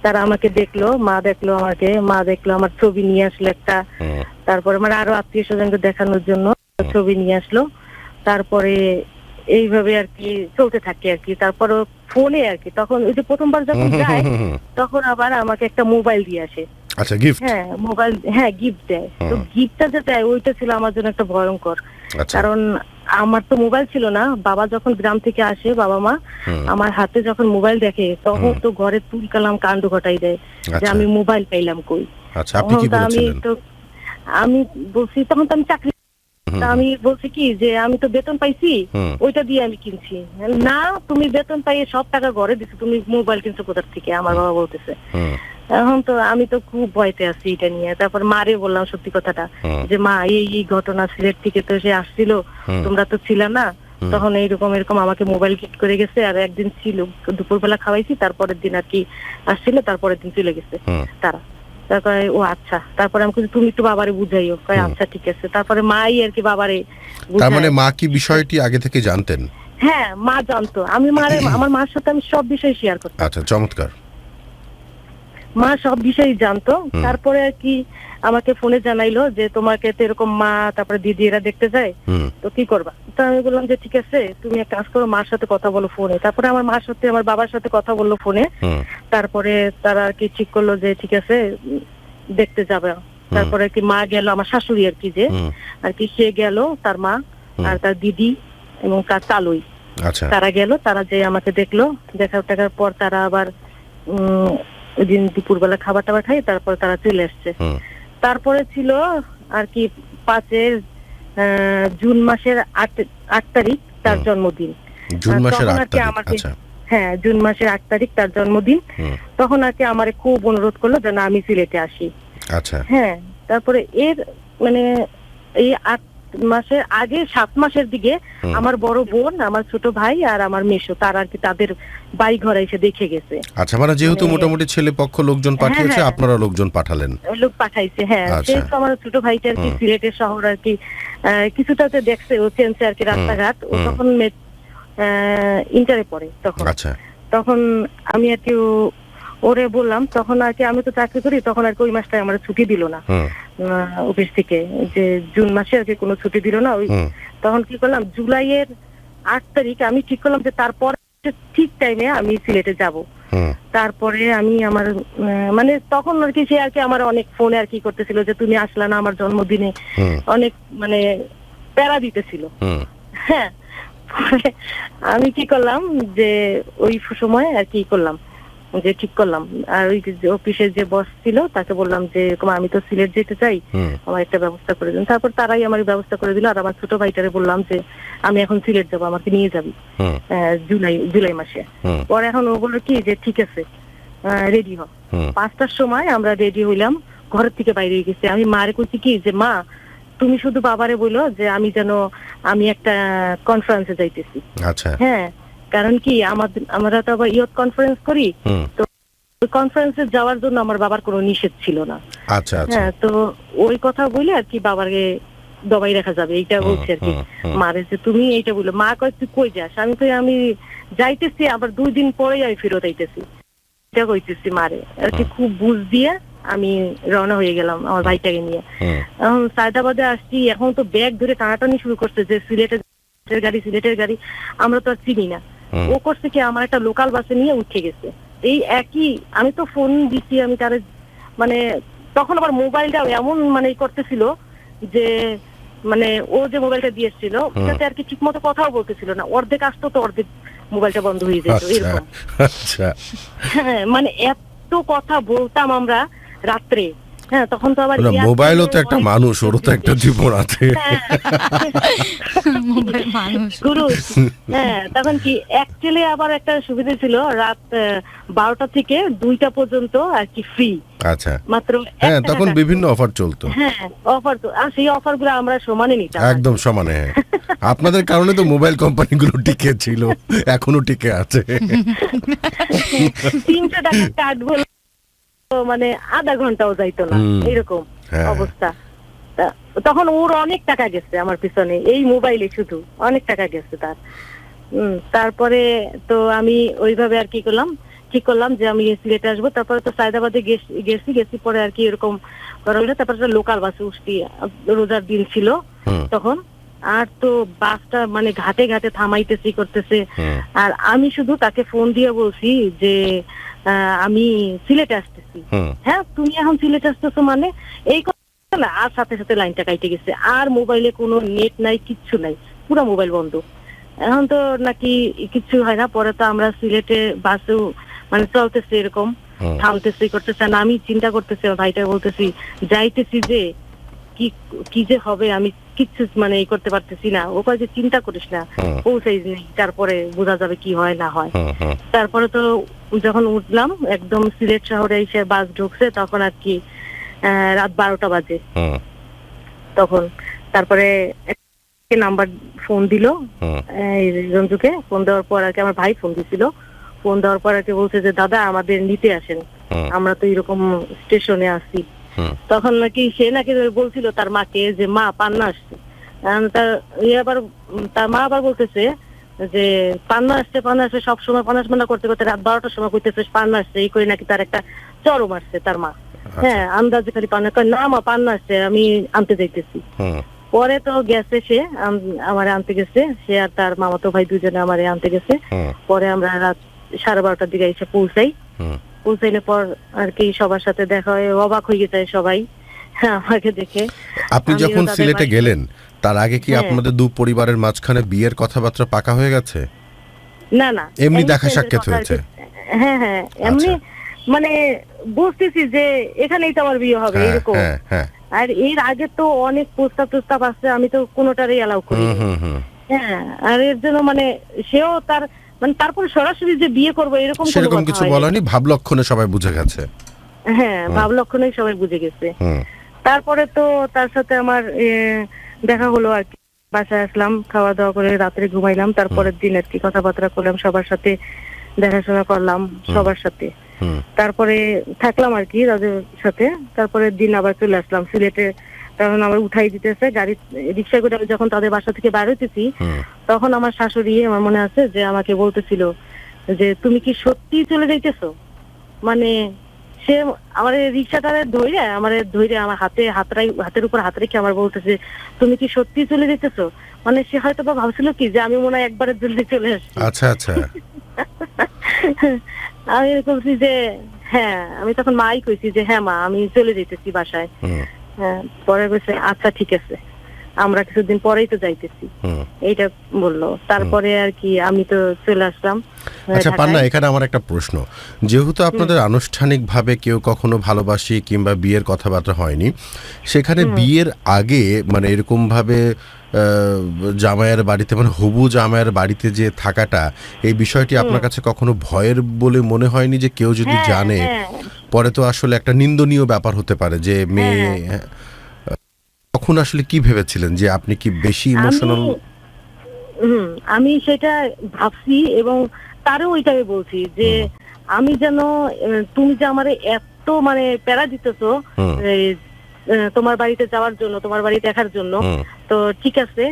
তারা আমাকে দেখলো, মা দেখলো আমার ছবি নিয়ে আসলো একটা। তারপরে মানে আরো আত্মীয় স্বজনকে দেখানোর জন্য ছবি নিয়ে আসলো। তারপরে এইভাবে আর কি চলতে থাকে আর কি। তারপরে ফোনে আর কি, তখন ওই যে প্রথমবার যখন যায় তখন আবার আমাকে একটা মোবাইল দিয়ে আসে। আচ্ছা, গিফট? হ্যাঁ, মোবাইল, হ্যাঁ গিফট দেয়। তো গিফটটা যে দেয় ওইটা ছিল আমার জন্য একটা ভয়ঙ্কর, কারণ আমার তো মোবাইল ছিল না। বাবা যখন গ্রাম থেকে আসে, বাবা মা আমার হাতে যখন মোবাইল দেখে তখন তো ঘরে তুল কালাম কাণ্ড ঘটাই দেয় যে আমি মোবাইল পাইলাম কই। আমি বলছি তখন তো আমি চাকরি, আমি বলছি কি যে আমি তো বেতন পাইছি, ওইটা দিয়ে আমি কিনছি। না, তুমি বেতন পাইয়ে সব টাকা ঘরে দিছো, তুমি মোবাইল কিনছো কোথার থেকে? আমার বাবা বলতেছে। এখন তো আমি তো খুব ভয়তে আছি এটা নিয়ে। তারপর মারে বললাম সত্যি কথাটা, যে মা এই ঘটনা, সিলেট থেকে তো সে আসছিল, তোমরা তো ছিল না তখন, এরকম আমাকে মোবাইল গিফট করে গেছে। আর একদিন ছিল, দুপুরবেলা খাওয়াইছি, তারপরের দিন আর কি আসছিল, তারপরের দিন চলে গেছে তারা। তারপরে ও আচ্ছা, তারপরে আমি কিছু তুমি একটু বাবারে বুঝাইও, আচ্ছা ঠিক আছে। তারপরে মাই আর কি বাবারে, তার মানে মা কি বিষয়টি আগে থেকে জানতেন? হ্যাঁ, মা জানতো। আমি আমার মার সাথে আমি সব বিষয় শেয়ার করতাম। আচ্ছা, চমৎকার। মা সব বিষয়ই জানতো। তারপরে আর কি আমাকে ফোনে জানাইলো যে তোমাকে তো এরকম মা, তারপরে দিদি এরা দেখতে যায়, তো কি করবা? তো আমি বললাম যে ঠিক আছে, তুমি এক কাজ করো, মার সাথে কথা বলো ফোনে। তারপরে আমার মার সাথে, আমার বাবার সাথে কথা বললো ফোনে। তারপরে তারা আর কি ঠিক করলো যে ঠিক আছে দেখতে যাবে। তারপরে কি মা গেল, আমার শাশুড়ি আর কি, যে আর কি সে গেল, তার মা আর তার দিদি এবং তার চালুই, তারা গেল, তারা যে আমাকে দেখলো, দেখার পর তারা আবার ওই দিন দুপুরবেলা খাবার টাবার খাই, তারপর তারা চলে আসছে। তারপরে ছিল আর কি 5 জুন মাসের 8 তারিখ তার জন্মদিন। জুন মাসের 8 তারিখ, আচ্ছা হ্যাঁ, জুন মাসের 8 তারিখ তার জন্মদিন। তখন আর কি আমারে খুব অনুরোধ করলো যেন আমি সিলেটে আসি। আচ্ছা হ্যাঁ, তারপরে এর মানে এই 8 মাসের আগে 7 মাসের দিকে আমার বড় বোন, আমার ছোট ভাই আর আমার মেশো, তারা আর কি তাদের বাড়ি ঘরে এসে দেখে গেছে। আচ্ছা, মানে যেহেতু মোটামুটি ছেলে পক্ষ লোকজন পাঠিয়েছে, আপনারা লোকজন পাঠালেন? লোক পাঠাইছে, হ্যাঁ। সেহেতু আমার ছোট ভাইটা আর কি সিলেটের শহর আর কি কিছুটা তো দেখছে, ও চেনছে আর কি রাস্তাঘাট। ও তখন ইন্টারে পড়ে তখন। আচ্ছা, তখন আমি আর কি ওরে বললাম, তখন আর কি আমি তো চাকরি করি, তখন আর কি ওই মাসটায় আমার ছুটি দিল না অফিস থেকে, যে জুন মাসে আর কি কোনো ছুটি দিল না। ওই তখন কি করলাম, জুলাইয়ের 8 তারিখ আমি ঠিক করলাম যে তারপর ঠিক টাইমে আমি সিলেটে যাব। তারপরে আমি আমার মানে তখন আর কি সে আর কি আমার অনেক ফোনে আর কি করতেছিল যে তুমি আসলা না আমার জন্মদিনে, অনেক মানে প্যারা দিতেছিল। হ্যাঁ, আমি কি করলাম যে ওই সময় আর কি করলাম যে ঠিক করলাম, আর ওই অফিসের যে বস ছিল তাকে বললাম যে আমি তো সিলেট যেতে চাই, আমার একটা ব্যবস্থা করে দিন। তারপর তারাই আমার ব্যবস্থা করে দিল। আর আমার ছোট ভাইটারে বললাম যে আমি এখন সিলেট যাবো, আমাকে নিয়ে যাবি জুলাই মাসে। পরে এখন ও বললো কি যে ঠিক আছে, রেডি হ। 5টার সময় আমরা রেডি হইলাম, ঘরের থেকে বাইরে গেছি। আমি মারে কইছি কি যে মা তুমি শুধু বাবারে বলো যে আমি একটা কনফারেন্সে যাইতেছি। আচ্ছা, হ্যাঁ, কারণ কি আমরা তো আবার ইয়ুথ কনফারেন্স করি, তো ওই কনফারেন্সে যাওয়ার জন্য আমার বাবার কোনো নিষেধ ছিল না। আচ্ছা, হ্যাঁ, তো ওই কথা বলে আর কি বাবাকে দবাই রাখা যাবে, এইটা বলছে আর কি মারে, যে তুমি এইটা বলো। মা কয় তুই কই যাস? আমি কই আমি যাইতেছি, আবার 2 দিন পরে আমি ফেরত আইতেছি, এটা কইতেছি মারে আর কি। খুব বুঝ দিয়ে আমি রওনা হয়ে গেলাম আমার ভাইটাকে নিয়ে। এখন সায়দাবাদে আসছি, এখন তো ব্যাগ ধরে টানাটানি শুরু করছে যে সিলেটের গাড়ি আমরা তো আর চিনি না। ও করছে কি আমার একটা লোকাল বাসে নিয়ে উঠে গেছে। এই একই আমি তো ফোন দিচ্ছি, আমি তার মানে তখন আবার মোবাইলটাও এমন মানে করতেছিল যে মানে ও যে মোবাইলটা দিয়েছিল ওটাতে আর কি ঠিক মতো কথাও বলতেছিল না, অর্ধেক আসতো তো অর্ধেক মোবাইলটা বন্ধ হয়ে যেত, এরকম। হ্যাঁ, মানে এত কথা বলতাম আমরা রাত্রে। হ্যাঁ, তখন তো আবার মোবাইলও তো একটা মানুষ, ওরও তো একটা জীবন আছে। গুরু, হ্যাঁ, তখন কি অ্যাকচুয়ালি আবার একটা সুবিধা ছিল, রাত 12টা থেকে 2টা পর্যন্ত আর কি ফ্রি। আচ্ছা, মাত্র হ্যাঁ, তখন বিভিন্ন অফার চলতো। হ্যাঁ, অফার তো, আর সেই অফার গুলো আমরা সমানে নিতাম, একদম সমানে। আপনাদের কারণে তো মোবাইল কোম্পানিগুলো টিকে ছিল, এখনো টিকে আছে। 300 টাকা কার্ড বলে মানে আধা ঘন্টাও যাইতো না, এরকম অবস্থা। তখন ওর অনেক টাকা গেছে আমার পিছনে, এই মোবাইলে শুধু অনেক টাকা গেছে তার। তারপরে তো আমি ওইভাবে আর কি করলাম, ঠিক করলাম যে আমি সিলেটে আসবো। তারপরে তো সায়দাবাদে গেছি পরে আর কি এরকম করা হলো। তারপরে লোকাল বাসে উঠছি, রোজার দিন ছিল তখন। আর তো বাসটা মানে ঘাটে ঘাটে থামাইতেছি করতেছে। আর আমি শুধু তাকে ফোন দিয়ে বলছি যে আমি সিলেটে আসতেছি। হ্যাঁ, তুমি এখন সিলেটে আসতেছো মানে এই কথা না। আর সাথে সাথে লাইনটা কাইটে গেছে, আর মোবাইলে কোনো নেট নাই, কিচ্ছু নাই, পুরো মোবাইল বন্ধ। এখন তো নাকি কিচ্ছু হয় না। পরে তো আমরা সিলেটে বাসেও মানে চলতেছে এরকম, থামতেছি করতেছে না। আমি চিন্তা করতেছি, ভাইটা বলতেছি যাইতেছি যে কি যে হবে আমি কিচ্ছু মানে এই করতে পারতেছি না। ও কয় যে চিন্তা করিস না, পৌঁছাই নেই, তারপরে বোঝা যাবে কি হয় না হয়। তারপরে তো যখন উঠলাম একদম সিলেট শহরে এসে বাস ঢুকছে, তখন আর কি রাত 12টা বাজে তখন। তারপরে নাম্বার ফোন দিল রঞ্জুকে, ফোন দেওয়ার পর আর কি আমার ভাই ফোন দিছিল। ফোন দেওয়ার পর আর কি বলছে যে দাদা আমাদের নিতে আসেন, আমরা তো এরকম স্টেশনে আছি। তখন নাকি সে নাকি বলছিল তার মাকে যে মা পান্না আসছে। তার মা আবার বলতেছে যে পান্না আসছে সবসময় পান্নাস মান্না করতে করতে রাত 12টার সময় কইতেছে পান্না আসছে, এই করে নাকি তার একটা চরম আসছে তার মা। হ্যাঁ, আন্দাজে খালি পান্না কয়, না মা পান্না আসছে, আমি আনতে যাইতেছি। পরে তো গেছে সে আমারে আনতে গেছে, সে আর তার মামাতো ভাই দুজনে আমারে আনতে গেছে। পরে আমরা রাত 12:30টার দিকে এসে পৌঁছাই। পৌঁছাইলে পর আর কি সবার সাথে দেখা হয়, অবাক হয়ে যায় সবাই আমাকে দেখে। আপনি আমিও যখন তাদের সিলেটে বাড়িতে- গেলেন তার আগে কি হ্যাঁ। আপনাদের দু পরিবারের মাঝখানে বিয়ের কথাবার্তা পাকা হয়ে গেছে? না না, এমনি দেখা engagement-এর সাক্ষাৎ কথা আর হয়েছে? কি- হ্যাঁ হ্যাঁ, এমনি মানে বুঝতেছি যে এখানেই তো আমার বিয়ে হবে হ্যাঁ এরকম। হ্যাঁ হ্যাঁ। আর এর আগে তো অনেক প্রস্তাব টস্তাব আছে, আমি তো কোনোটারই অ্যালাউ করি। হুম। হ্যাঁ, আর এর জন্য মানে সেও তার মানে তারপর সরাসরি যে বিয়ে করবো এরকম কোনো সেরকম কথা কিছু হয়নি। বলেনি, ভাব লক্ষণে সবাই বুঝে গেছে। হ্যাঁ, ভাব লক্ষণেই সবাই বুঝে গেছে। হুম তারপরে তো তার সাথে আমার দেখা হলো আর কি, বাসায় আসলাম, খাওয়া দাওয়া করে রাত্রে ঘুমাইলাম, তারপরের দিন আর কি কথাবার্তা করলাম, সবার সাথে দেখাশোনা করলাম সবার সাথে। হুম তারপরে থাকলাম আর কি রাজুর সাথে, তারপরের দিন আবার চলে আসলাম সিলেটে। তখন আমার উঠাই দিতেছে গাড়ি, রিক্সা করে আমি যখন তাদের বাসা থেকে বাইর হইতেছি, হুম তখন আমার শাশুড়ি, আমার মনে আছে যে আমাকে বলতেছিল যে তুমি কি সত্যি চলে যাইতেছো। মানে সে আমার রিক্সাটারে ধরে আমার হাতের উপর হাত রেখে আমার বলতেছে তুমি কি সত্যি চলে যেতেছো। মানে সে হয়তো বা ভাবছিল কি যে আমি মনে হয় একবারের জন্য চলে আসছি। আচ্ছা আচ্ছা। আমি বলছি যে হ্যাঁ, আমি তখন মাই কইছি যে হ্যাঁ মা, আমি চলে যেতেছি বাসায়। হুম হ্যাঁ, পরে বলছে আচ্ছা ঠিক আছে, আমরা কিছুদিন পরেই তো যাইতেছি, হুম। এইটা বললো। তারপরে আর কি আমি তো চলে আসলাম আচ্ছা ঢাকায়। পান্না, এখানে আমার একটা প্রশ্ন। যেহেতু আপনাদের আনুষ্ঠানিকভাবে কেউ কখনো ভালোবাসি কিংবা বিয়ের কথাবার্তা হয়নি, সেখানে বিয়ের আগে মানে এরকম ভাবে জামাইয়ের বাড়িতে মানে হবু জামাইয়ের বাড়িতে যে থাকাটা, এই বিষয়টি আপনার কাছে কখনো ভয়ের বলে মনে হয়নি যে কেউ যদি হ্যাঁ, জানে হ্যাঁ, পরে তো আসলে একটা নিন্দনীয় ব্যাপার হতে পারে যে মেয়ে, তখন আসলে কি ভেবেছিলেন যে আপনি কি বেশি ইমোশনাল? আমি সেটা ভাবছি এবং তারও ওইটাই বলছি যে আমি যেন তুমি যে আমারে এত মানে প্যারা দিতেছো এই, তোমার বাড়িতে যাওয়ার জন্য, তোমার বাড়ি দেখার জন্য, তো ঠিক আছে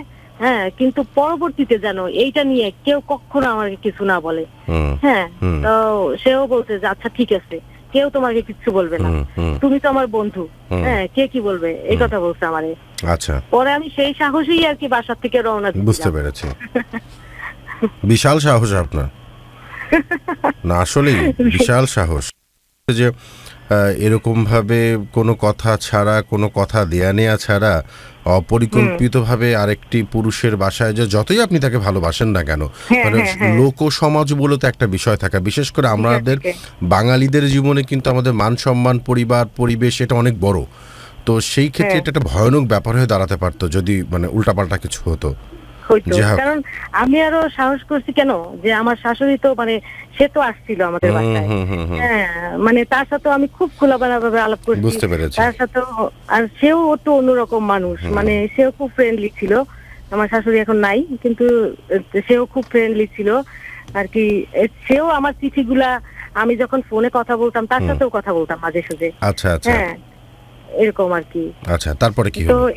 হ্যাঁ, কিন্তু পরবর্তীতে যেন এইটা নিয়ে কেউ কখনো আমাকে কিছু না বলে। হ্যাঁ, তো সেও বলছে যে আচ্ছা ঠিক আছে, কেউ তোমাকে কিচ্ছু বলবে না, তুমি তো আমার বন্ধু, হ্যাঁ কে কি বলবে, এই কথা বলছে আমারে। আচ্ছা, পরে আমি সেই সাহসেই আর কি বাসার থেকে রওনা দিলাম। বুঝতে পেরেছি। বিশাল সাহস আপনার, না আসলেই বিশাল সাহস যে এরকম ভাবে কোনো কথা ছাড়া, কোনো কথা দেয়া নেয়া ছাড়া অপরিকল্পিতভাবে আরেকটি পুরুষের বাসায় যে যতই আপনি তাকে ভালোবাসেন না কেন, মানে লোক সমাজ বলে তো একটা বিষয় থাকে, বিশেষ করে আমাদের বাঙালিদের জীবনে কিন্তু আমাদের মান সম্মান, পরিবার, পরিবেশ এটা অনেক বড়। তো সেই ক্ষেত্রে এটা একটা ভয়ানক ব্যাপার হয়ে দাঁড়াতে পারতো যদি মানে উল্টাপাল্টা কিছু হতো। কারণ আমি আরো সাহস করছি কেন, যে আমার শাশুড়ি তো মানে সে তো আসছিল আমাদের বাসায়, হ্যাঁ মানে তার সাথে আমি খুব খোলামেলা ভাবে আলাপ করছি, বুঝতে পেরেছি। তার সাথে, আর সেও একটু অন্যরকম মানুষ, মানে সেও খুব ফ্রেন্ডলি ছিল। আমার শাশুড়ি এখন নাই, কিন্তু সেও খুব ফ্রেন্ডলি ছিল আর কি। সেও আমার চিঠিগুলা আমি যখন ফোনে কথা বলতাম তার সাথেও কথা বলতাম মাঝে সাঝে। আচ্ছা আচ্ছা, হ্যাঁ এরকম আর কি। আচ্ছা, তারপরে কি তো হলো?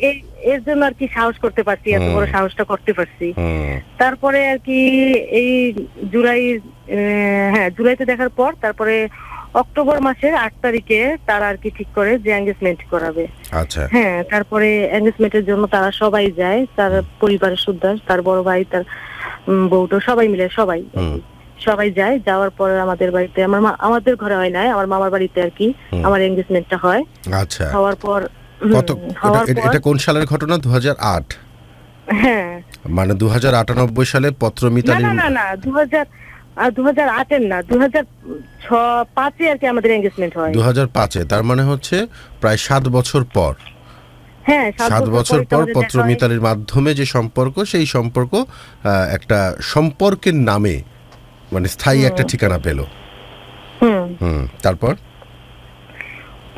এর জন্য আর কি সাহস করতে পারছি, এত বড় সাহসটা করতে পারছি। তারপরে আর কি এই জুলাইতে দেখার পর তারপরে অক্টোবর মাসের 8 তারিখে তারা আর কি ঠিক করে যে এঙ্গেজমেন্ট করাবে। আচ্ছা, হ্যাঁ, তারপরে এঙ্গেজমেন্টের জন্য তারা সবাই যায়, তার পরিবারের সুদ্ধা, তার বড় ভাই, তার বউটো, সবাই মিলে সবাই যায়। যাওয়ার পরে আমাদের বাড়িতে, আমাদের ঘরে হয় নাই, আমার মামার বাড়িতে আর কি আমার এঙ্গেজমেন্টটা হয়। আচ্ছা, হওয়ার পর এটা কোন সালের ঘটনা? 2008? হ্যাঁ, মানে 2098 সালে পত্র মিতালি? না 2008-এর না, 2005-এ আর কি আমাদের এঙ্গেজমেন্ট হয়। 2005-এ, তার মানে হচ্ছে প্রায় 7 বছর পর। হ্যাঁ, 7 বছর পর পত্র মিতালির মাধ্যমে যে সম্পর্ক, সেই সম্পর্ক একটা সম্পর্কের নামে মানে স্থায়ী একটা ঠিকানা পেল। তারপর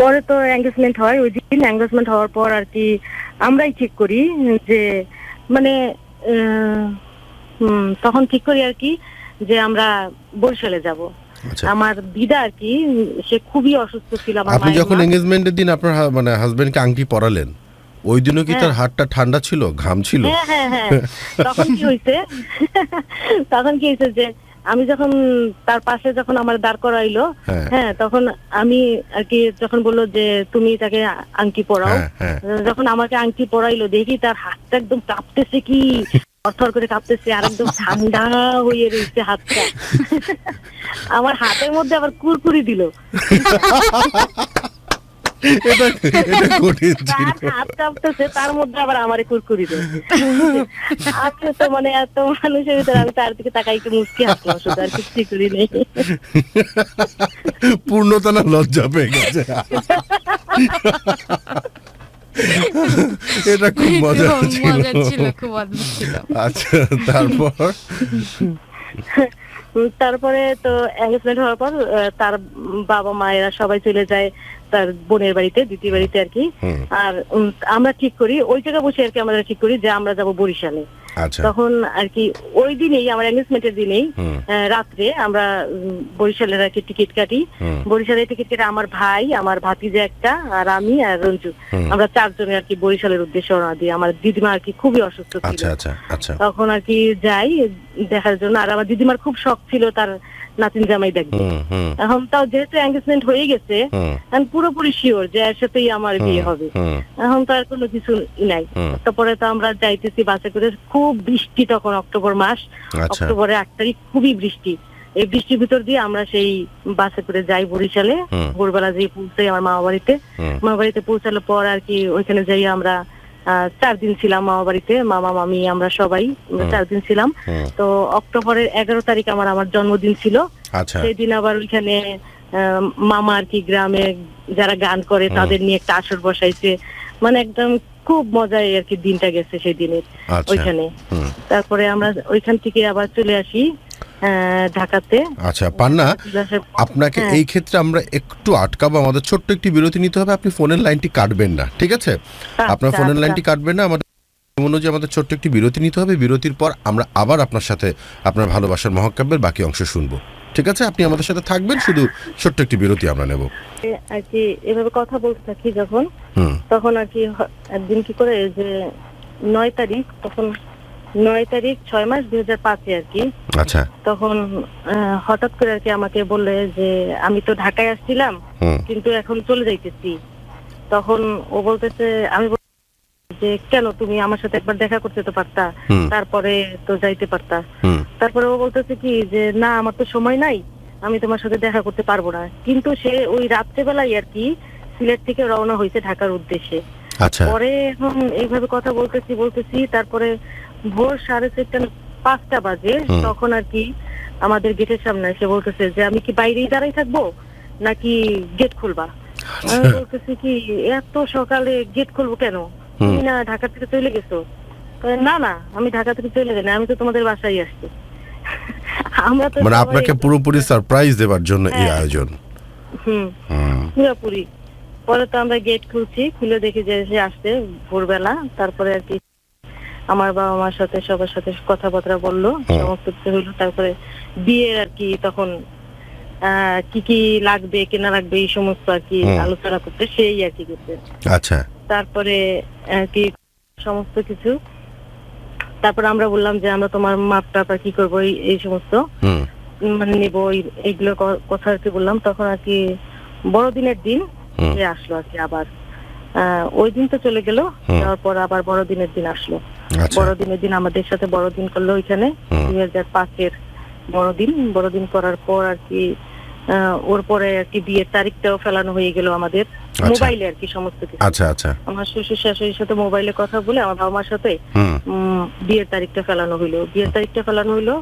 পরে তো এঙ্গেজমেন্ট হয়। ওই দিন এঙ্গেজমেন্ট হওয়ার পর আর কি আমরাই ঠিক করি যে মানে তখন ঠিক করি আর কি যে আমরা বরিশালে যাব। আমার দিদা আর কি, সে খুবই অসুস্থ ছিল। আপনি যখন এঙ্গেজমেন্টের দিন আপনার মানে হাজবেন্ডকে আংটি পরালেন, ওই দিনও কি তার হাতটা ঠান্ডা ছিল, ঘাম ছিল? হ্যাঁ, তখন কি হয়েছে যে আমি যখন তার পাশে যখন আমার দাঁড় করাইলো, হ্যাঁ তখন আমি আর কি যখন বললো যে তুমি তাকে আংটি পরাও, যখন আমাকে আংটি পরাইলো দেখি তার হাতটা একদম কাঁপতেছে কি থরথর করে কাঁপতেছে, আর একদম ঠান্ডা হয়ে রয়েছে হাতটা। আমার হাতের মধ্যে আবার কুরকুরি দিল। এটা কঠিন ছিল। তার হাত কাঁপতেছে, তার মধ্যে আবার আমারে কুরকুরি দিল। আমি তো মানে এত মানুষের ভিতরে আমি তার দিকে তাকাই একটু মুচকি হাসলাম, শুধু আর কিছুই করি নেই। পূর্ণতা না লজ্জা পেয়ে গেছে। এটা খুব মজা ছিল। খুব অদ্ভুত ছিল। আচ্ছা, তারপর তারপরে তো এঙ্গেজমেন্ট হওয়ার পর তার বাবা মায়েরা সবাই চলে যায় তার বোনের বাড়িতে, দ্বিতীয় বাড়িতে আর কি। আর আমরা ঠিক করি ওই জায়গায় বসে আর কি, আমরা ঠিক করি যে আমরা যাব বরিশালে। আচ্ছা, তখন আর কি ওই দিনেই আমার এঙ্গেজমেন্টের দিনেই রাত্রে আমরা বরিশালের আর কি টিকিট কাটি। বরিশালের টিকিট কেটে আমার ভাই, আমার ভাতিজা একটা, আর আমি আর রঞ্জু, আমরা 4 জনে আর কি বরিশালের উদ্দেশ্যে রওনা দিই। আমার দিদিমা আর কি খুবই অসুস্থ ছিল। আচ্ছা, আচ্ছা, আচ্ছা। তখন আর কি যাই দেখার জন্য। আর আমার দিদিমার খুব শখ ছিল তার নাতিন জামাই দেখবে। এখন তাও যেহেতু এঙ্গেজমেন্ট হয়ে গেছে, আমি পুরোপুরি শিওর যে এর সাথেই আমার বিয়ে হবে। এখন তো আর কোনো কিছু নাই। তারপরে তো আমরা যাইতেছি বাসে করে, খুব বৃষ্টি তখন, অক্টোবর মাস, অক্টোবরের 8 তারিখ, খুবই বৃষ্টি। এই বৃষ্টির ভিতর দিয়ে আমরা সেই বাসে করে যাই বরিশালে। ভোরবেলা যেয়ে পৌঁছাই আমার মামা বাড়িতে। মামা বাড়িতে পৌঁছানোর পর আর কি ওইখানে যাই আমরা 4 দিন ছিলাম মামা বাড়িতে, মামা মামি আমরা সবাই 4 দিন ছিলাম। তো অক্টোবরের 11 তারিখ আমার জন্মদিন ছিল। সেদিন আবার ওইখানে মামা আর কি গ্রামে যারা গান করে তাদের নিয়ে একটা আসর বসাইছে, মানে একদম খুব মজায় আর কি দিনটা গেছে সেই দিনের ওইখানে। তারপরে আমরা ওইখান থেকে আবার চলে আসি ঢাকাতে। আচ্ছা পান্না, আপনাকে এই ক্ষেত্রে আমরা একটু আটকাবো, আমাদের ছোট্ট একটি বিরতি নিতে হবে। আপনি ফোনের লাইনটি কাটবেন না, ঠিক আছে? আপনার ফোনের লাইনটি কাটবেন না, আমাদের অনুযায়ী আমাদের ছোট্ট একটি বিরতি নিতে হবে। বিরতির পর আমরা আবার আপনার সাথে আপনার ভালোবাসার মহাকাব্যের বাকি অংশ শুনবো, ঠিক আছে? আপনি আমাদের সাথে থাকবেন, শুধু ছোট্ট একটি বিরতি আমরা নেব আর কি। এভাবে কথা বলতে থাকি যখন, তখন আর কি একদিন কি করে যে 9 তারিখ, তখন 9 তারিখ 6 মাস 2005 আর কি। আচ্ছা, তখন হঠাৎ করে আর কি আমাকে বললে যে আমি তো ঢাকায় আসছিলাম কিন্তু এখন চলে যাইতেছি। তখন ও বলতেছে, আমি যে কেন, তুমি আমার সাথে একবার দেখা করতে তো পারতা, তারপরে তো যাইতে পারতা। তারপরে ও বলতেছে কি যে না, আমার তো সময় নাই, আমি তোমার সাথে দেখা করতে পারবো না। কিন্তু সে ওই রাত্রেবেলায় আর কি সিলেট থেকে রওনা হয়েছে ঢাকার উদ্দেশ্যে। পরে এখন এইভাবে কথা বলতেছি, তারপরে ভোর 4:30 5টা বাজে, তখন আর কি আমাদের গেটের সামনে এসে বলতেছে যে আমি কি বাইরেই দাঁড়াই থাকবো নাকি গেট খুলবা? আমি বলতেছি কি এত সকালে গেট খুলবো কেন, তুমি না ঢাকা থেকে চলে গেছো? না না, আমি ঢাকা থেকে চলে যাই না, আমি তো তোমাদের বাসায় আসছি। আমরা তো মানে আপনাকে পুরোপুরি সারপ্রাইজ দেওয়ার জন্য এই আয়োজন। পুরোপুরি। পরে তো আমরা গেট খুলছি, খুলে দেখি যে সে আসছে ভোরবেলা। তারপরে আর কি আমার বাবা মার সাথে সবার সাথে কথাবার্তা বললো, সমস্ত কিছু হইলো। তারপরে বিয়ের আর কি তখন কি কি লাগবে কেনা লাগবে এই সমস্ত আর কি আলোচনা করতে, সেই আর কি করতে। আচ্ছা, তারপরে আর কি সমস্ত কিছু। তারপর আমরা বললাম যে আমরা তোমার মাপটা কি করবো, এই সমস্ত মানে নেবো, এইগুলো কথা আর কি বললাম। তখন আর কি বড়দিনের দিন সে আসলো আর কি আবার। ওই দিন তো চলে গেল, যাওয়ার পর আবার বড়দিনের দিন আসলো। বড়দিনের দিন আমাদের সাথে বড়দিন করলো ওইখানে, 2005-এর বড়দিন করার পর আর কি ওর পরে আর কি বিয়ের তারিখটাও ফেলানো হয়ে গেল আমাদের মোবাইলে আর কি সমস্ত কিছু। আচ্ছা আচ্ছা, আমার শ্বশুর শাশুড়ির সাথে মোবাইলে কথা বলে আমার বাবা মার সাথে বিয়ের তারিখটা ফেলানো হইলো।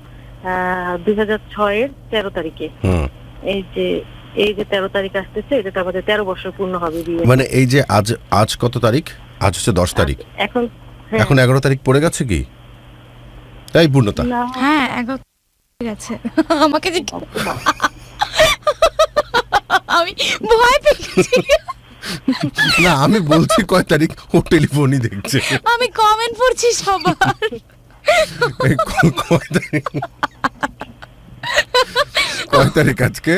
2006-এর 13 তারিখে। এই যে 13 তারিখ আসতেছে, এটা আমাদের 13 বছর পূর্ণ হবে বিয়ে। মানে এই যে আজ কত তারিখ? আজ হচ্ছে 10 তারিখ। এখন 11 তারিখ পড়ে গেছে কি তাই পূর্ণতা? হ্যাঁ 11 গেছে। আমাকে যে আমি ভয় পেয়ে গেছি। না আমি বলছি কয় তারিখ, ও টেলিফোনই দেখছে। আমি কমেন্ট পড়ছি সবার। কয় তারিখ আজকে?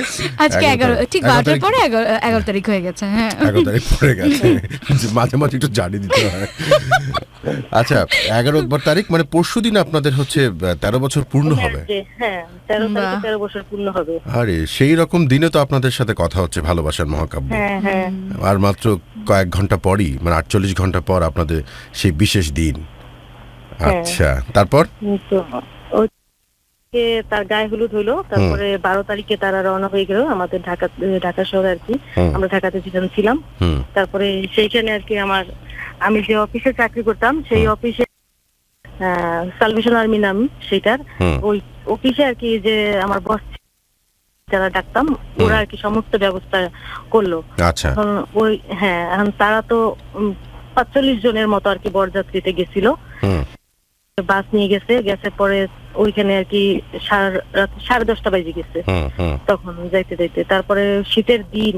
আজকে 11, ঠিক 12টার পরে 11 তারিখ হয়ে গেছে। হ্যাঁ 11 তারিখ পড়ে গেছে, মাঝে মাঝে একটু জানিয়ে দিতে হয়। আচ্ছা 11 তারিখ মানে পরশুদিন আপনাদের হচ্ছে 13 বছর পূর্ণ হবে। হ্যাঁ 13 বছর পূর্ণ হবে। আরে সেই রকম দিনে তো আপনাদের সাথে কথা হচ্ছে ভালোবাসার মহাকাব্য। আর মাত্র কয়েক ঘন্টা পরই, মানে 48 ঘন্টা পর আপনাদের সেই বিশেষ দিন। আচ্ছা, তারপর তো ওইকে তার গায়ে হলুদ হইলো, তারপরে 12 তারিখে তারা রওনা হয়ে গেল আমাদের ঢাকা শহরে আর কি। আমরা ঢাকাতে যেখানে ছিলাম, তারপরে সেইখানে আর কি আমি যে অফিসে চাকরি করতাম সেই অফিসে সালভেশন আর্মি নাম সেটার, ওই অফিসে আর কি যে আমার বস যারা ডাকতাম ওরা আর কি সমস্ত ব্যবস্থা করলো। আচ্ছা, এখন এখন তারা তো 45 জনের মতো আর কি বরযাত্রীতে গেছিল, বাস নিয়ে গেছে পরে ওইখানে আর কি 10:30 বাজে গেছে তখন যাইতে যাইতে। তারপরে শীতের দিন,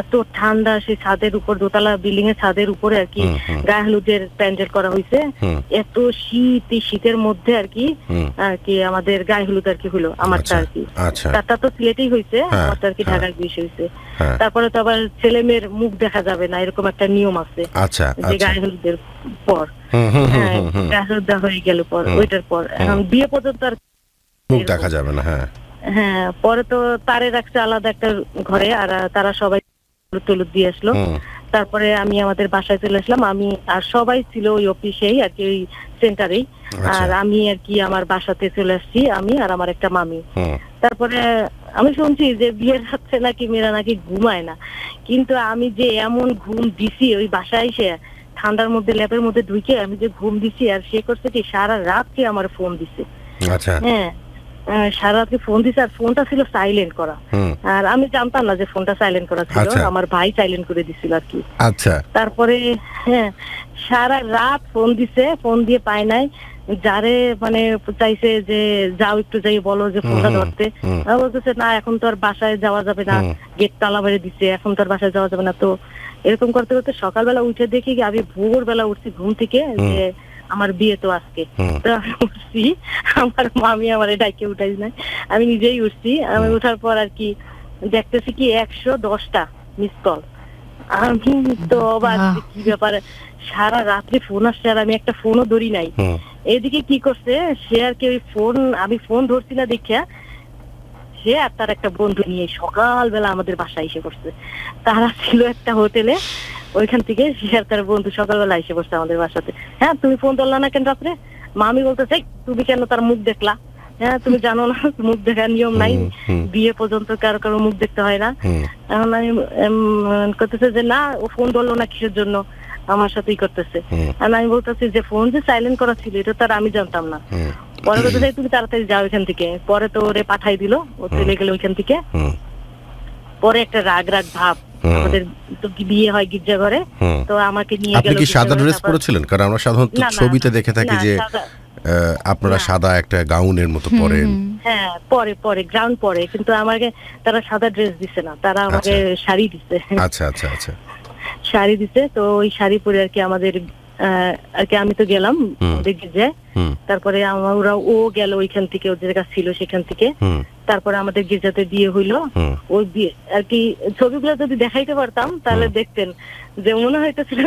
এত ঠান্ডা, সেই ছাদের উপর, দোতলা বিল্ডিং এর ছাদের উপরে আর কি গায়ে হলুদের প্যান্ডেল করা হয়েছে। এত শীত, এই শীতের মধ্যে আর কি আমাদের গায়ে হলুদ আর কি হলো আমারটা আর কি। তারটা তো সিলেটেই হয়েছে, আমারটা আর কি ঢাকায় বিয়ে হয়েছে। তারপরে তো আবার ছেলে মেয়ের মুখ দেখা যাবে না, এরকম একটা নিয়ম আছে যে গায়ে হলুদের পর গায়ে হলুদ হয়ে গেল পর ওইটার পর এখন বিয়ে পর্যন্ত আর মুখ দেখা যাবে না। পরে তো তারে রাখছে আলাদা একটা ঘরে, আর তারা সবাই হলুদ দিয়ে আসলো। তারপরে আমি আমাদের বাসায় চলে আসলাম, আমি আর সবাই ছিল ওই অফিসেই আর কি, ওই সেন্টারেই। আর আমি আর কি আমার বাসাতে চলে আসছি, আমি আর আমার একটা মামি। তারপরে আমি শুনছি যে বিয়ের রাত্রে নাকি মেয়েরা নাকি ঘুমায় না, কিন্তু আমি যে এমন ঘুম দিছি ওই বাসায় এসে, ঠান্ডার মধ্যে ল্যাপের মধ্যে ঢুকে আমি যে ঘুম দিছি, আর সে করছে কি সারা রাত্রি আমার ফোন দিছে। সারা রাত্রি ফোন দিছে, আর ফোনটা ছিল সাইলেন্ট করা, আর আমি জানতাম না যে ফোনটা সাইলেন্ট করা ছিল, আমার ভাই সাইলেন্ট করে দিছিল আর কি। তারপরে সারা রাত ফোন দিছে, ফোন দিয়ে পায় নাই। যারে মানে চাইছে যে যাও একটু যাই বলো যে ফোনটা ধরতে, বলতেছে না এখন তো আর বাসায় যাওয়া যাবে না, গেট তালা মেরে দিছে, এখন তো আর বাসায় যাওয়া যাবে না। তো এরকম করতে করতে সকালবেলা উঠে দেখি আমি ভোরবেলা উঠছি ঘুম থেকে যে আমার বিয়ে তো আজকে। তো আমি উঠছি, আমার মামি আমার ডাইকে উঠাই নাই, আমি নিজেই উঠছি। আমি উঠার পর আর কি দেখতেছি কি 110টা মিস কল। আমি তো অবাক, কি ব্যাপার, সারা রাত্রি ফোন আসছে আর আমি একটা ফোনও ধরি নাই। এদিকে কি করছে সে আর কি, ওই ফোন আমি ফোন ধরছি না দেখিয়া সে আর তার একটা বন্ধু নিয়ে সকালবেলা আমাদের বাসায় এসে পড়ছে। তারা ছিল একটা হোটেলে, ওইখান থেকে সে আর তার বন্ধু সকালবেলা এসে পড়ছে আমাদের বাসাতে। তুমি ফোন ধরলা না কেন রাত্রে? মামি বলতেছে তুমি কেন তার মুখ দেখলা? তুমি জানো না মুখ দেখার নিয়ম নাই, বিয়ে পর্যন্ত কারো কারো মুখ দেখতে হয় না। এখন আমি করতেছে যে না ও ফোন ধরলো না কিসের জন্য, আমার সাথেই করতেছে। আর আমি বলতেছি যে ফোন যে সাইলেন্ট করা ছিল এটা তার আমি জানতাম না। পরে বলতেছে তুমি তাড়াতাড়ি যাও এখান থেকে। পরে তো ওরে পাঠাই দিল, ও চলে গেল ওইখান থেকে। পরে একটা রাগ ভাব, আমাদের তো বিয়ে হয় গির্জা ঘরে, তো আমাকে নিয়ে গেল। আপনি কি সাদা ড্রেস পরেছিলেন? কারণ আমরা সাধারণত ছবিতে দেখে থাকি যে আপনারা সাদা একটা গাউনের মতো পরেন। পরে গ্রাউন্ড পরে, কিন্তু আমাকে তারা সাদা ড্রেস দিছে না, তারা আমাকে শাড়ি দিছে। আচ্ছা, শাড়ি দিছে। তো ওই শাড়ি পরে আর কি আমাদের আর কি আমি তো গেলাম গির্জায়। তারপরে ও গেল ওইখান থেকে, ওর জায়গা ছিল সেখান থেকে। তারপরে আমাদের গির্জাতে বিয়ে হইলো। ওই বিয়ে আর কি ছবিগুলো যদি দেখাইতে পারতাম তাহলে দেখতেন যে মনে হইতেছিল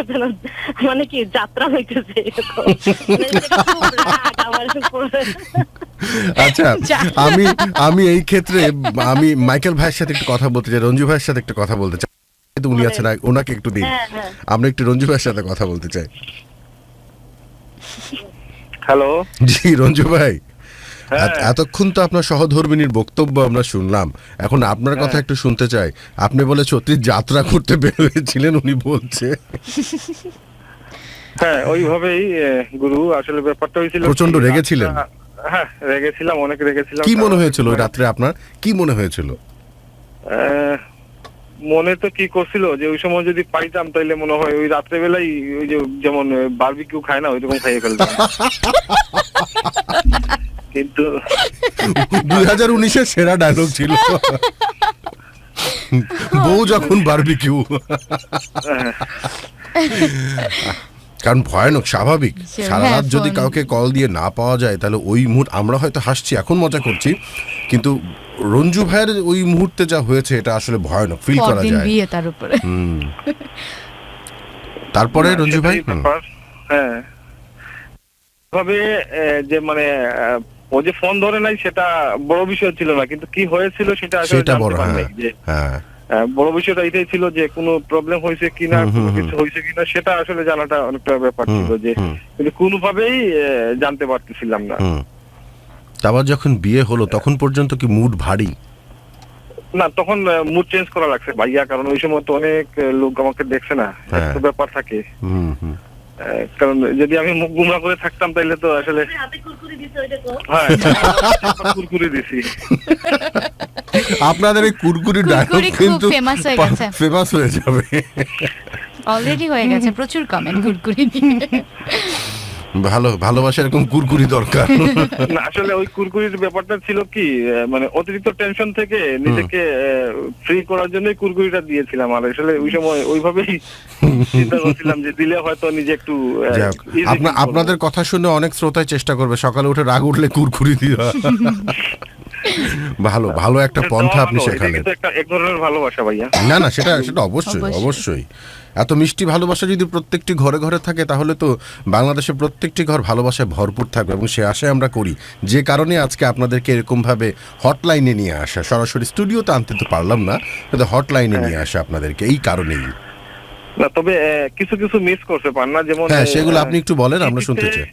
মানে কি যাত্রা হইতেছে। আচ্ছা, আমি এই ক্ষেত্রে আমি মাইকেল ভাইয়ের সাথে একটু কথা বলতে চাই, রঞ্জু ভাইয়ের সাথে একটু কথা বলতে চাই। উনি আছেন, ওনাকে একটু দিন, আমরা একটু রঞ্জু ভাইয়ের সাথে কথা বলতে চাই। হ্যালো, জি রঞ্জু ভাই, এতক্ষণ তো আপনার সহধর্মিনীর বক্তব্য আমরা শুনলাম, এখন আপনার কথা একটু শুনতে চাই। আপনি বলে ছত্রিশ যাত্রা করতে বের হয়েছিলেন, উনি বলছে। ওইভাবেই গুরু, আসলে ব্যাপারটা হয়েছিল প্রচন্ড রেগেছিলেন? রেগেছিলাম, অনেক রেগেছিলাম। কি মনে হয়েছিল ওই রাত্রে আপনার, কি মনে হয়েছিল? মনে তো কি করছিল যে ওই সময় যদি পাইতাম তাইলে মনে হয় ওই রাত্রে বেলায় ওই যে যেমন বারবিকিউ খায় না ওইরকম খাইয়ে ফেলতাম। কিন্তু 2019-এর সেরা ডায়লগ ছিল, বউ যখন বারবিকিউ। কারণ ভয়ানক, স্বাভাবিক, সারা রাত যদি কাউকে কল দিয়ে না পাওয়া যায় তাহলে ওই মুহূর্তে আমরা হয়তো হাসছি, এখন মজা করছি, কিন্তু রঞ্জু ভাইয়ের ওই মুহূর্তে যা হয়েছে এটা আসলে ভয়ানক, ফিল করা যায়। তারপরে রঞ্জু ভাই ভাবে যে মানে ও যে ফোন ধরে নাই সেটা বড় বিষয় ছিল না, কিন্তু কি হয়েছিল সেটা আসলে বড়। বড় বিষয়টা এটাই ছিল যে কোনো প্রবলেম হয়েছে কিনা, কোনো কিছু হয়েছে কিনা সেটা আসলে জানাটা অনেকটা ব্যাপার ছিল, যে কিন্তু কোনোভাবেই জানতে পারতেছিলাম না। তারপর যখন বিয়ে হলো তখন পর্যন্ত কি মুড ভারী? না, তখন মুড চেঞ্জ করা লাগছে ভাইয়া, কারণ ওই সময় তো অনেক লোক আমাকে দেখছে না, একটা ব্যাপার থাকে। কারণ যদি আমি মুখ গুমরা করে থাকতাম তাইলে তো আসলে হ্যাঁ কুরকুরি দিছি। আপনাদের এই কুরকুরি ডায়লগ কিন্তু ফেমাস হয়ে গেছে, ফেমাস হয়ে যাবে, অলরেডি হয়ে গেছে, প্রচুর কমেন্ট কুরকুরি নিয়ে। ভালো, ভালোবাসা এরকম কুরকুরি দরকার। না আসলে ওই কুরকুরির ব্যাপারটা ছিল কি, মানে অতিরিক্ত টেনশন থেকে নিজেকে ফ্রি করার জন্যই কুরকুরিটা দিয়েছিলাম, আর আসলে ওই সময় ওইভাবেই চিন্তা করছিলাম যে দিলে হয়তো নিজে একটু আপনাদের কথা শুনে অনেক শ্রোতাই চেষ্টা করবে সকালে উঠে রাগ উঠলে কুরকুরি দিয়া। ভালো ভালো একটা পন্থা আপনি শেখালেন। এক ধরনের ভালোবাসা ভাইয়া। না না, সেটা অবশ্যই অবশ্যই। এত মিষ্টি ভালোবাসা যদি প্রত্যেকটি ঘরে ঘরে থাকে তাহলে তো বাংলাদেশে প্রত্যেকটি ঘর ভালোবাসায় ভরপুর থাকবে, এবং সে আশায় আমরা করি। যে কারণে আজকে আপনাদেরকে এরকমভাবে হটলাইনে নিয়ে আসা, সরাসরি স্টুডিওতে আনতে তো পারলাম না, কিন্তু হটলাইনে নিয়ে আসা আপনাদেরকে এই কারণেই। না তবে কিছু কিছু মিস করতে পার না, যেমন হ্যাঁ সেগুলো আপনি একটু বলেন, আমরা শুনতে চাই।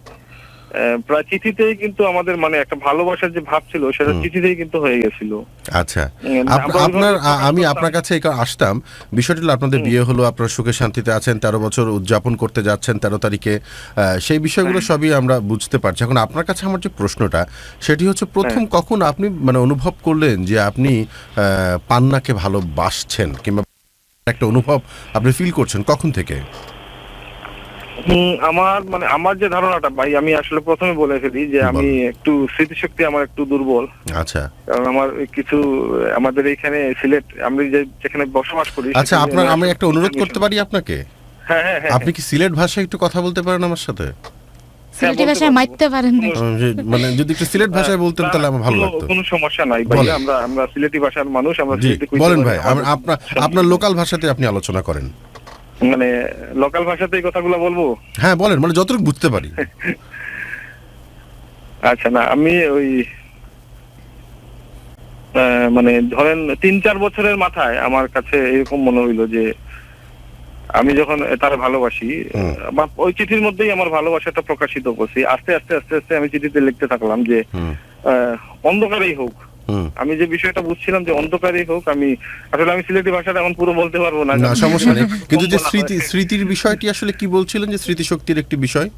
প্রায় চিঠিতেই কিন্তু আমাদের মানে একটা ভালোবাসার যে ভাব ছিল সেটা চিঠিতেই কিন্তু হয়ে গেছিল। আচ্ছা, আমি আপনার কাছে আসতাম, বিষয়টি হলো আপনাদের বিয়ে হলো, আপনার সুখে শান্তিতে আছেন, 13 বছর উদযাপন করতে যাচ্ছেন 13 তারিখে, সেই বিষয়গুলো সবই আমরা বুঝতে পারছি। এখন আপনার কাছে আমার যে প্রশ্নটা সেটি হচ্ছে, প্রথম কখন আপনি মানে অনুভব করলেন যে আপনি পান্নাকে ভালোবাসছেন, কিংবা একটা অনুভব আপনি ফিল করছেন কখন থেকে? আমার যে ধারণাটা ভাই, আমি আসলে প্রথমে বলে ফেলি যে আমি একটু স্মৃতিশক্তি আমার একটু দুর্বল। আচ্ছা, কারণ আমার কিছু আমাদের এখানে সিলেট, আমি যেখানে বসবাস করি। আচ্ছা, আমি একটা অনুরোধ করতে পারি আপনাকে? হ্যাঁ হ্যাঁ হ্যাঁ। আপনি কি সিলেট ভাষায় একটু কথা বলতে পারেন আমার সাথে? সিলেটি ভাষায় মাইতে পারেন না? মানে যদি একটু সিলেট ভাষায় বলতেন তাহলে আমার ভালো লাগতো। কোনো সমস্যা নাই ভাই, আমরা সিলেটি ভাষার মানুষ, আমরা সিলেটি কইতে বলেন ভাই, আপনার লোকাল ভাষাতে আপনি আলোচনা করেন। মানে লোকাল ভাষাতেই কথাগুলো বলবো? হ্যাঁ বলেন, মানে যতটুকু বুঝতে পারি। আচ্ছা, না আমি ওই মানে ধরেন 3-4 বছরের মাথায় আমার কাছে এরকম মনে হইলো যে আমি যখন তারা ভালোবাসি, ওই চিঠির মধ্যেই আমার ভালোবাসাটা প্রকাশিত করছি। আস্তে আস্তে আস্তে আস্তে আমি চিঠিতে লিখতে থাকলাম যে অন্ধকারেই হোক, আমি যে বিষয়টা বুঝছিলাম যে অন্ধকারেই হোক, আমি সিলেটি ভাষাটা এখন পুরো বলতে পারবো না, সমস্যা নেই, কিন্তু যে স্মৃতির বিষয়টি আসলে কি বলছিলেন, যে স্মৃতিশক্তির একটি বিষয়।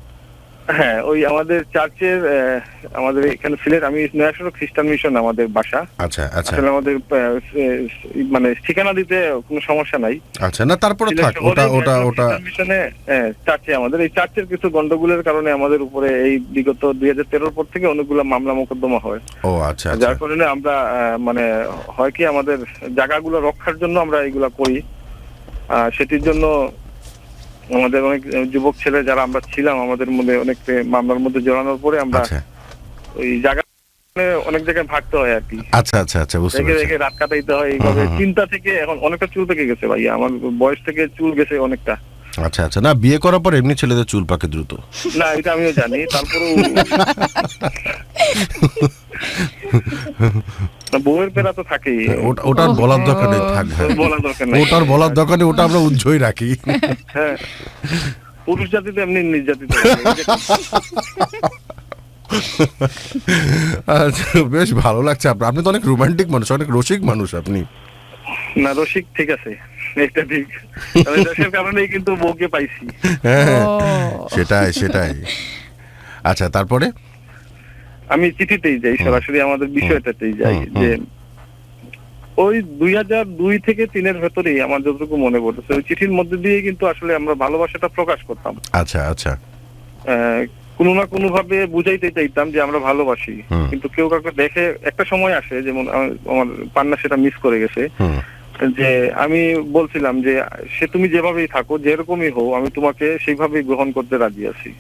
হ্যাঁ, ওই আমাদের চার্চের, আমাদের এখানে সিলেট, আমি নয়াসড়ক খ্রিস্টান মিশন আমাদের বাসা। আচ্ছা আচ্ছা, আসলে আমাদের মানে ঠিকানা দিতে কোনো সমস্যা নাই। আচ্ছা, না তারপরে থাক, ওটা মিশনে চার্চে, আমাদের এই চার্চের কিছু গন্ডগোলের কারণে আমাদের উপরে এই বিগত 2013 পর থেকে অনেকগুলো মামলা মোকদ্দমা হয়। ও আচ্ছা, যার কারণে আমরা মানে হয় কি আমাদের জায়গাগুলো রক্ষার জন্য আমরা এইগুলা করি, সেটির জন্য আমাদের অনেক যুবক ছেলে যারা আমরা ছিলাম, আমাদের মধ্যে অনেক মামলার মধ্যে জড়ানোর পরে আমরা ওই জায়গা অনেক জায়গায় ভাগতে হয় আর কি। আচ্ছা আচ্ছা আচ্ছা, বুঝতে পেরেছি। রাত কাটাইতে হয় এইভাবে। চিন্তা থেকে এখন অনেকটা চুল পেকে গেছে ভাই, আমার বয়স থেকে চুল গেছে অনেকটা। আচ্ছা আচ্ছা, না বিয়ে করার পর এমনি ছেলেদের চুল পাকে দ্রুত। না এটা আমিও জানি, তারপরেও বউয়ের পেরা তো থাকেই, ওটার বলার দরকার নেই, থাকবে ওটার বলার দরকার নেই, ওটা আমরা উজ্জ্বল রাখি। হ্যাঁ, পুরুষ জাতি তো এমনি নির্যাতিত। আচ্ছা, বেশ ভালো লাগছে। আপনি তো অনেক রোমান্টিক মানুষ, অনেক রসিক মানুষ আপনি। না রসিক ঠিক আছে, এটা ঠিক, দেশের কারণেই কিন্তু বউকে পাইছি। হ্যাঁ সেটাই। আচ্ছা, তারপরে আমি চিঠিতেই যাই, সরাসরি আমাদের বিষয়টাতেই যাই, যে ওই 2002 থেকে 3-এর ভেতরেই আমার যতটুকু মনে পড়তেছে, ওই চিঠির মধ্যে দিয়ে কিন্তু আসলে আমরা ভালোবাসাটা প্রকাশ করতাম। আচ্ছা আচ্ছা, কোনো না কোনো ভাবে বুঝাইতে চাইতাম যে আমরা ভালোবাসি, কিন্তু কেউ কাউকে দেখে একটা সময় আসে, যেমন আমার পান্না সেটা মিস করে গেছে, যে আমি বলছিলাম যে সে তুমি যেভাবেই থাকো, যেরকমই হও, আমি তোমাকে সেইভাবেই গ্রহণ করতে রাজি আছি।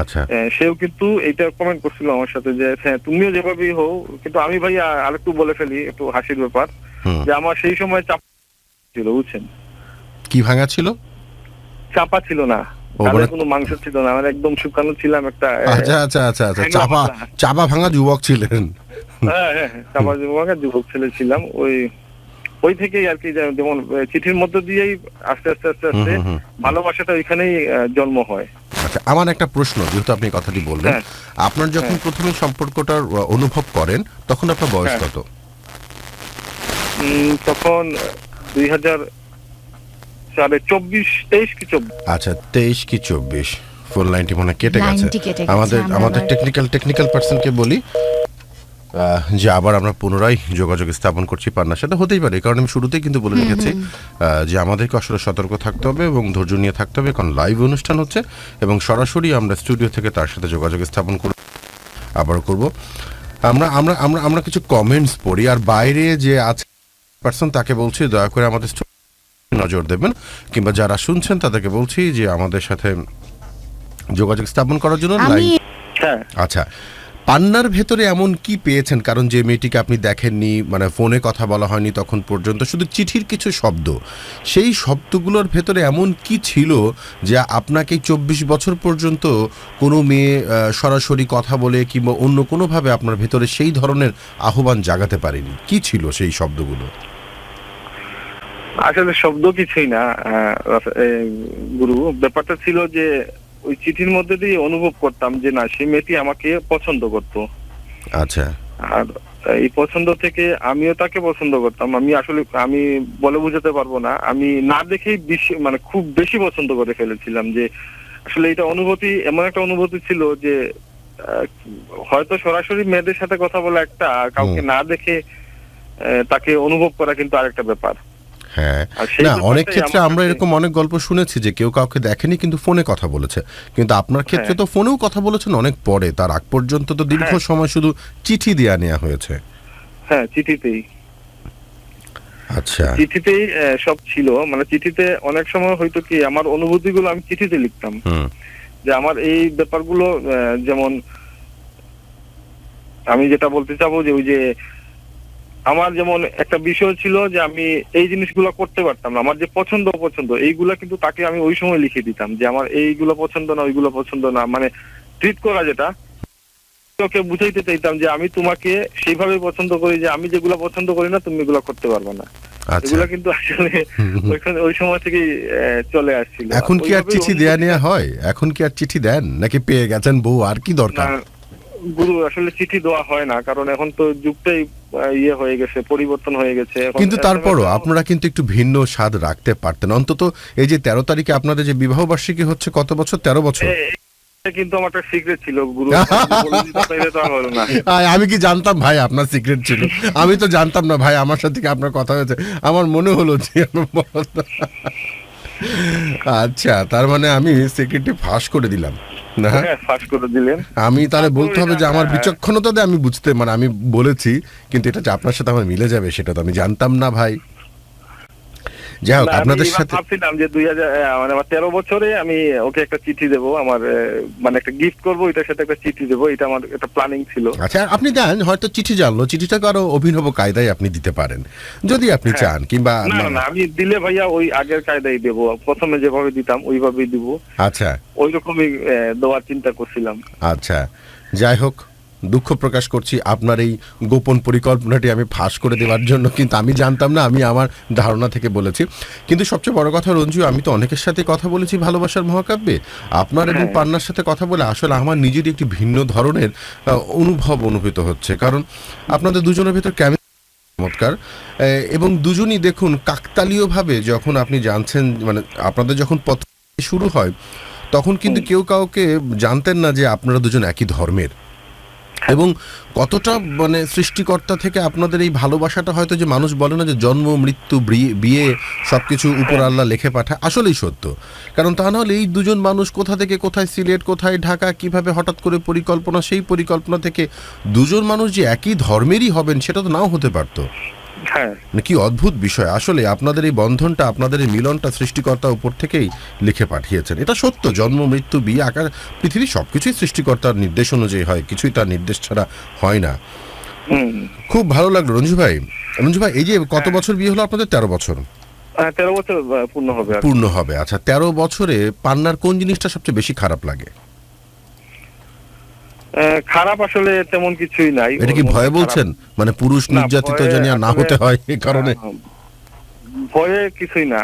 আচ্ছা, সেও কিন্তু এইটা কমেন্ট করছিল আমার সাথে যে হ্যাঁ তুমিও যেভাবেই হও, কিন্তু আমি ভাই আরেকটু বলে ফেলি, একটু হাসির ব্যাপার, যে আমার সেই সময় চাপা ছিল, বুঝছেন? কি ভাঙা ছিল? চাপা ছিল না, কোনো মাংস ছিল না, আমার একদম শুকানো ছিলাম একটা। আচ্ছা আচ্ছা আচ্ছা আচ্ছা, চাপা ভাঙা যুবক ছিলেন। হ্যাঁ হ্যাঁ, চাপা যুবক ছেলে ছিলাম। ওই ওই থেকেই আর কি, যেমন চিঠির মধ্য দিয়েই আস্তে আস্তে আস্তে আস্তে ভালোবাসাটা ওইখানেই জন্ম হয়। আচ্ছা, আমার একটা প্রশ্ন, যেহেতু আপনি কথাটি বললেন, আপনার যখন প্রথমে সম্পর্কটার অনুভব করেন তখন আপনার বয়স কত? তখন 2024-23 কি 24। আচ্ছা, 23 কি 24। ফোন লাইনটি মনে কেটে গেছে। আমাদের টেকনিক্যাল পার্সনকে বলি যে আবার আমরা পুনরায় যোগাযোগ স্থাপন করছি পান্নার সাথে। হতেই পারে, কারণ আমি শুরুতেই কিন্তু বলে রেখেছি যে আমাদেরকে আসলে সতর্ক থাকতে হবে এবং ধৈর্য নিয়ে থাকতে হবে, কারণ লাইভ অনুষ্ঠান হচ্ছে এবং সরাসরি আমরা স্টুডিও থেকে তার সাথে যোগাযোগ স্থাপন আবার করব। আমরা কিছু কমেন্টস পড়ি, আর বাইরে যে আছে পার্সন তাকে বলছি দয়া করে আমাদের নজর দেবেন, কিংবা যারা শুনছেন তাদেরকে বলছি যে আমাদের সাথে যোগাযোগ স্থাপন করার জন্য। আচ্ছা, পান্নার ভেতরে এমন কি পেয়েছেন? কারণ যে মেয়েটিকে আপনি দেখেননি, মানে ফোনে কথা বলা হয়নি তখন পর্যন্ত, শুধু চিঠির কিছু শব্দ, সেই শব্দগুলোর ভেতরে এমন কি ছিল যা আপনাকে 24 বছর পর্যন্ত কোনো মেয়ে সরাসরি কথা বলে কিংবা অন্য কোনোভাবে আপনার ভেতরে সেই ধরনের আহ্বান জাগাতে পারেনি? কি ছিল সেই শব্দগুলো? আসলে শব্দ কিছুই না গুরু, ব্যাপারটা ছিল যে ওই চিঠির মধ্যে দিয়ে অনুভব করতাম যে না, সেই মেয়েটি আমাকে পছন্দ করত। আচ্ছা, আর এই পছন্দ থেকে আমিও তাকে পছন্দ করতাম। আমি বলে বুঝাতে পারবো না, আমি না দেখেই বেশি, মানে খুব বেশি পছন্দ করে ফেলেছিলাম। যে আসলে এটা অনুভূতি, এমন একটা অনুভূতি ছিল যে হয়তো সরাসরি মেয়েদের সাথে কথা বলা একটা, আর কাউকে না দেখে তাকে অনুভব করা কিন্তু আরেকটা ব্যাপার। হ্যাঁ, না, অনেক ক্ষেত্রে আমরা এরকম অনেক গল্প শুনেছি যে কেউ কাউকে দেখেনি কিন্তু ফোনে কথা বলেছে, কিন্তু আপনার ক্ষেত্রে তো ফোনেও কথা বলেছেন অনেক পরে, তার আগ পর্যন্ত তো দীর্ঘ সময় শুধু চিঠি দেয়া নেওয়া হয়েছে। হ্যাঁ, চিঠিতেই। আচ্ছা, চিঠিতেই সব ছিল, মানে চিঠিতে অনেক সময় হয়তো কি আমার অনুভূতিগুলো আমি চিঠিতে লিখতাম, যে আমার এই ব্যাপারগুলো, যেমন আমি যেটা বলতে চাবো যে ওই যে আমার যেমন একটা বিষয় ছিল যে আমি এই জিনিসগুলো করতে পারতাম না, আমার যে পছন্দ অপছন্দ এইগুলা কিন্তু তাকে আমি ওই সময় লিখে দিতাম যে আমার এইগুলো পছন্দ না, ওইগুলো পছন্দ না, মানে ট্রিট করা, যেটা ওকে বুঝাইতে চাইতাম যে আমি তোমাকে সেইভাবে পছন্দ করি যে আমি যেগুলো পছন্দ করি না তুমি এগুলো করতে পারবে না। এগুলা কিন্তু আসলে ওই সময় থেকেই চলে আসছিল। এখন কি আর চিঠি দেয়া নেওয়া হয়? এখন কি আর চিঠি দেন, নাকি পেয়ে গেছেন বউ, আর কি দরকার? গুরু, আসলে চিঠি দেওয়া হয় না, কারণ এখন তো যুগটাই হয়ে গেছে, পরিবর্তন হয়ে গেছে। কিন্তু তারপরও আপনারা কিন্তু একটু ভিন্ন স্বাদ রাখতে পারতেন অন্তত। এই যে 13 তারিখে আপনাদের যে বিবাহ বার্ষিকী হচ্ছে, কত বছর? 13 বছর। কিন্তু আমার একটা সিক্রেট ছিল গুরু, আমি কি জানতাম ভাই আপনার সিক্রেট ছিল? আমি তো জানতাম না ভাই, আমার সাথে কি আপনার কথা হয়েছে, আমার মনে হলো যে। আচ্ছা, তার মানে আমি সিক্রেটটি ফাঁস করে দিলাম না? ফাঁস করে দিলেন। আমি তাহলে বলতে হবে যে আমার বিচক্ষণতাতে আমি বুঝতে, মানে আমি বলেছি, কিন্তু এটা যে আপনার সাথে আমার মিলে যাবে সেটা তো আমি জানতাম না ভাই। যাই হোক, আপনাদের সাথে ভাবছিলাম যে 13 বছরে আমি ওকে একটা চিঠি দেবো, আমার মানে একটা গিফট করবো, এটার সাথে একটা চিঠি দেবো, এটা আমার একটা প্ল্যানিং ছিল। আচ্ছা, আপনি দেন, হয়তো চিঠি জানলো, চিঠিটাকে আরো অভিনব কায়দায় আপনি দিতে পারেন যদি আপনি চান, কিংবা না আমি দিলে ভাইয়া ওই আগের কায়দায় দেবো, প্রথমে যেভাবে দিতাম ওইভাবেই দিব। আচ্ছা, ওই রকমই দেওয়ার চিন্তা করছিলাম। আচ্ছা, যাই হোক, দুঃখ প্রকাশ করছি আপনার এই গোপন পরিকল্পনাটি আমি ফাঁস করে দেওয়ার জন্য, কিন্তু আমি জানতাম না, আমি আমার ধারণা থেকে বলেছি। কিন্তু সবচেয়ে বড় কথা রঞ্জু, আমি তো অনেকের সাথে কথা বলেছি ভালোবাসার মহাকাব্যে, আপনার এবং পান্নার সাথে কথা বলে আসলে আমার নিজেরই একটি ভিন্ন ধরনের অনুভূত হচ্ছে, কারণ আপনাদের দুজনের ভেতর চমৎকার, এবং দুজনই দেখুন কাকতালীয়ভাবে যখন আপনি জানছেন, মানে আপনাদের যখন পথ শুরু হয় তখন কিন্তু কেউ কাউকে জানতেন না যে আপনারা দুজন একই ধর্মের, এবং কতটা মানে সৃষ্টিকর্তা থেকে আপনাদের এই ভালোবাসাটা, হয়তো যে মানুষ বলে না যে জন্ম মৃত্যু বিয়ে সবকিছু উপর আল্লাহ লিখে পাঠায়, আসলেই সত্য। কারণ তা নাহলে এই দুজন মানুষ কোথা থেকে কোথায়, সিলেট কোথায় ঢাকা, কিভাবে হঠাৎ করে পরিকল্পনা, সেই পরিকল্পনা থেকে দুজন মানুষ যে একই ধর্মেরই হবেন সেটা তো নাও হতে পারতো। কি অদ্ভুত বিষয় আসলে, আপনাদের এই বন্ধনটা, আপনাদের এই মিলনটা সৃষ্টিকর্তা উপর থেকেই লিখে পাঠিয়েছেন, এটা সত্য। জন্ম মৃত্যু বিয়ে আকার পৃথিবীর সবকিছুই সৃষ্টিকর্তার নির্দেশ অনুযায়ী হয়, কিছুই তার নির্দেশ ছাড়া হয় না। খুব ভালো লাগলো রঞ্জু ভাই। এই যে কত বছর বিয়ে হলো আপনাদের? 13 বছর। 13 বছর পূর্ণ হবে। আচ্ছা, 13 বছরে পান্নার কোন জিনিসটা সবচেয়ে বেশি খারাপ লাগে? খারাপ আসলে তেমন কিছুই নাই। এটা কি ভয় বলছেন, মানে পুরুষ নির্যাতিত যেন না হতে হয় এই কারণে? ভয়ে কিছুই না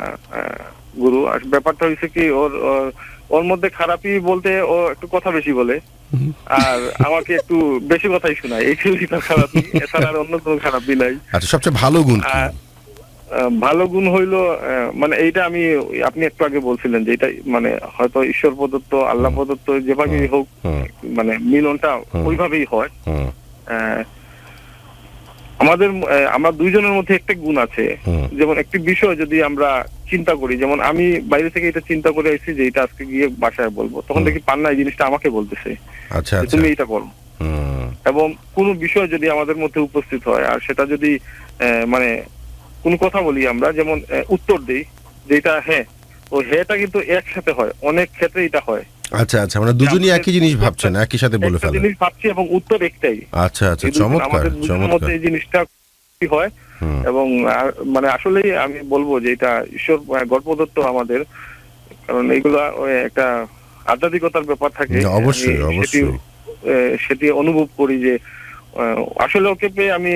গুরু। আর ব্যাপারটা হয়েছে কি, ওর মধ্যে খারাপই বলতে ও একটু কথা বেশি বলে, আর আমাকে একটু বেশি কথাই শোনায়, এই ছিল তার খারাপই, এছাড়া আর অন্য কোনো খারাপই নাই। আচ্ছা, সবচেয়ে ভালো গুণ কি? ভালো গুণ হইলো মানে এইটা আপনি একটু আগে বলছিলেন যে এটা মানে হয়তো ঈশ্বর প্রদত্ত, আল্লাহ প্রদত্ত, যেভাবেই হোক মানে মিলনটা ওইভাবেই হয়। আমরা দুইজনের মধ্যে একটা গুণ আছে, যেমন একটি বিষয় যদি আমরা চিন্তা করি, যেমন আমি বাইরে থেকে এটা চিন্তা করে আসছি যে এটা আজকে গিয়ে বাসায় বলবো, তখন দেখি পান্না এই জিনিসটা আমাকে বলতেছে তুমি এটা করো। এবং কোন বিষয় যদি আমাদের মধ্যে উপস্থিত হয় আর সেটা যদি মানে কোন কথা বলি আমরা, যেমন উত্তর দেই যেটা হ্যাঁ, ও হ্যাঁটা কিন্তু একসাথে হয়, অনেক ক্ষেত্রে এটা হয়। আচ্ছা আচ্ছা, মানে দুজনই একই জিনিস ভাবছেন, একই সাথে বলে ফেলেন। জিনিস ভাবছি এবং উত্তর একটাই। আচ্ছা আচ্ছা, চমৎকার চমৎকার। এই জিনিসটা কি হয় এবং মানে আসলেই আমি বলবো যে এটা ঈশ্বর গল্পদত্ত আমাদের, কারণ এইগুলা একটা আধ্যাত্মিকতার ব্যাপার থাকে। অবশ্যই অবশ্যই সেটি অনুভব করি যে আসলে ওকে পেয়ে আমি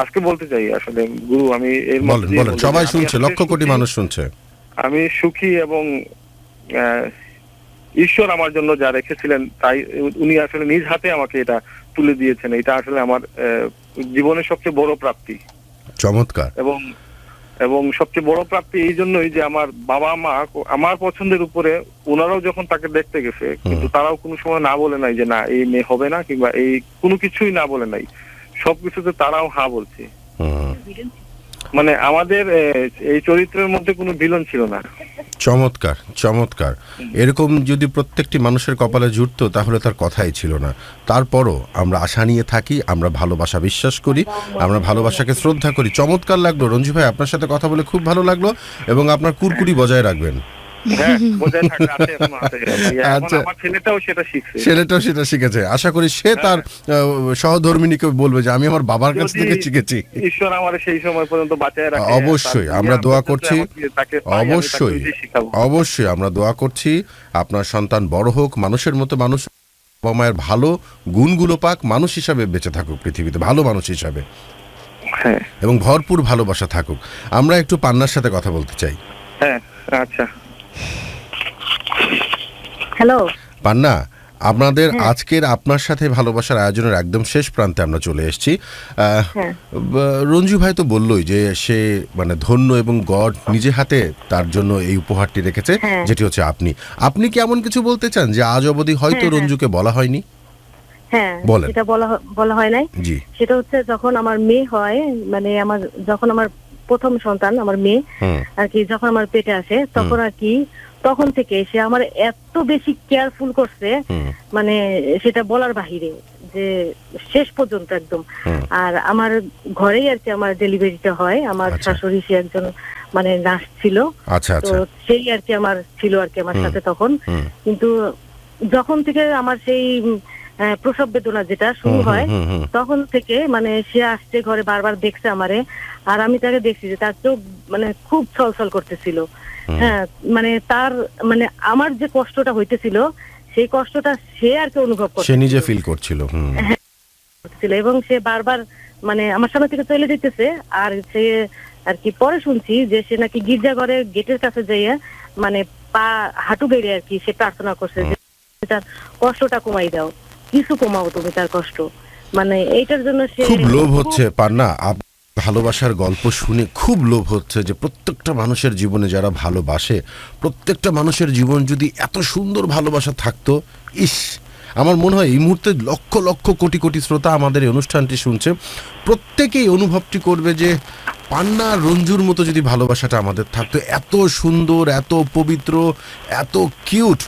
আজকে বলতে চাই আসলে গুরু, আমি এর মধ্যে বলেন, সবাই শুনছে, লক্ষ কোটি মানুষ শুনছে। আমি সুখী এবং ঈশ্বর আমার জন্য যা রেখেছিলেন তাই উনি আসলে নিজ হাতে আমাকে এটা তুলে দিয়েছেন। এটা আসলে আমার জীবনের সবচেয়ে বড় প্রাপ্তি। চমৎকার। এবং সবচেয়ে বড় প্রাপ্তি এই জন্যই যে আমার বাবা মা আমার পছন্দের উপরে ওনারাও যখন তাকে দেখতে গেছে, কিন্তু তারাও কোনো সময় না বলে নাই যে না এই মেয়ে হবে না, কিংবা এই কোনো কিছুই না বলে নাই, সবকিছুতে তারাও হ্যাঁ বলছে। মানে আমাদের এই চরিত্রের মধ্যে কোনো ভিলেন ছিল না। চমৎকার চমৎকার। এরকম যদি প্রত্যেকটি মানুষের কপালে জুটতো তাহলে তার কথাই ছিল না। তারপরও আমরা আশা নিয়ে থাকি, আমরা ভালোবাসা বিশ্বাস করি, আমরা ভালোবাসাকে শ্রদ্ধা করি। চমৎকার লাগলো রঞ্জু ভাই, আপনার সাথে কথা বলে খুব ভালো লাগলো, এবং আপনার কুরকুরি বজায় রাখবেন। ছেলেটাও সেটা শিখেছে। আশা করি সে তার সহধর্মিনীকে বলবে যে আমি আমার বাবার কাছ থেকে শিখেছি। ঈশ্বর আমার সেই সময় পর্যন্ত বাঁচায় রাখে। অবশ্যই আমরা দোয়া করছি, অবশ্যই অবশ্যই আমরা দোয়া করছি আপনার সন্তান বড় হোক, মানুষের মতো মানুষ, বাবা মায়ের ভালো গুণগুলো পাক, মানুষ হিসাবে বেঁচে থাকুক পৃথিবীতে, ভালো মানুষ হিসাবে, এবং ভরপুর ভালোবাসা থাকুক। আমরা একটু পান্নার সাথে কথা বলতে চাই। হ্যাঁ আচ্ছা। হ্যালো পান্না, আপনাদের আজকের আপনার সাথে ভালোবাসার আয়োজনের একদম শেষ প্রান্তে আমরা চলে এসেছি। রঞ্জু ভাই তো বললই যে সে মানে ধন্য এবং গড নিজে হাতে তার জন্য এই উপহারটি রেখেছে, যেটি হচ্ছে আপনি কি এমন কিছু বলতে চান যে আজ অবধি হয়তো রঞ্জুকে বলা হয়নি? হ্যাঁ, সেটা বলা হয় নাই। সেটা হচ্ছে যখন আমার মেয়ে হয়, মানে যখন আমার প্রথম সন্তান আমার মেয়ে আর কি, যখন আমার পেটে আসে, তখন আর কি তখন থেকে সে আমার এত বেশি কেয়ারফুল করছে, মানে সেটা বলার বাহিরে, যে শেষ পর্যন্ত একদম। আর আমার ঘরেই আর কি আমার ডেলিভারিটা হয়। আমার শাশুড়ি সে একজন মানে নার্স ছিল, তো সেই আর কি আমার ছিল আর কি আমার সাথে তখন। কিন্তু যখন থেকে আমার সেই প্রসব বেদনা যেটা শুরু হয়, তখন থেকে মানে সে আসছে ঘরে, বারবার দেখছে আমারে, আর আমি তাকে দেখছি যে তার চোখ মানে খুব ছলছল করতেছিল। হ্যাঁ, মানে তার মানে আমার যে কষ্টটা হইতেছিল সেই কষ্টটা সে আর কি অনুভব করছে, সে নিজে ফিল করছিল। এবং সে বারবার মানে আমার সামনে থেকে চলে যেতেছে। আর সে আর কি পরে শুনছি যে সে নাকি গির্জা ঘরের গেটের কাছে যাইয়া মানে পা হাঁটু বেড়ে আর কি সে প্রার্থনা করছে যে তার কষ্টটা কমাই দাও, কিছু কমাও তুমি তার কষ্ট। মানে এইটার জন্য সে খুব লোভ হচ্ছে পান্না, ভালোবাসার গল্প শুনে খুব লোভ হচ্ছে যে প্রত্যেকটা মানুষের জীবনে যারা ভালোবাসে, প্রত্যেকটা মানুষের জীবন যদি এত সুন্দর ভালোবাসা থাকতো। ইস, আমার মনে হয় এই মুহূর্তে লক্ষ লক্ষ কোটি কোটি শ্রোতা আমাদের এই অনুষ্ঠানটি শুনছে, প্রত্যেকেই অনুভবটি করবে যে পান্না রঞ্জুর মতো যদি ভালোবাসাটা আমাদের থাকতো, এত সুন্দর, এত পবিত্র, এত কিউট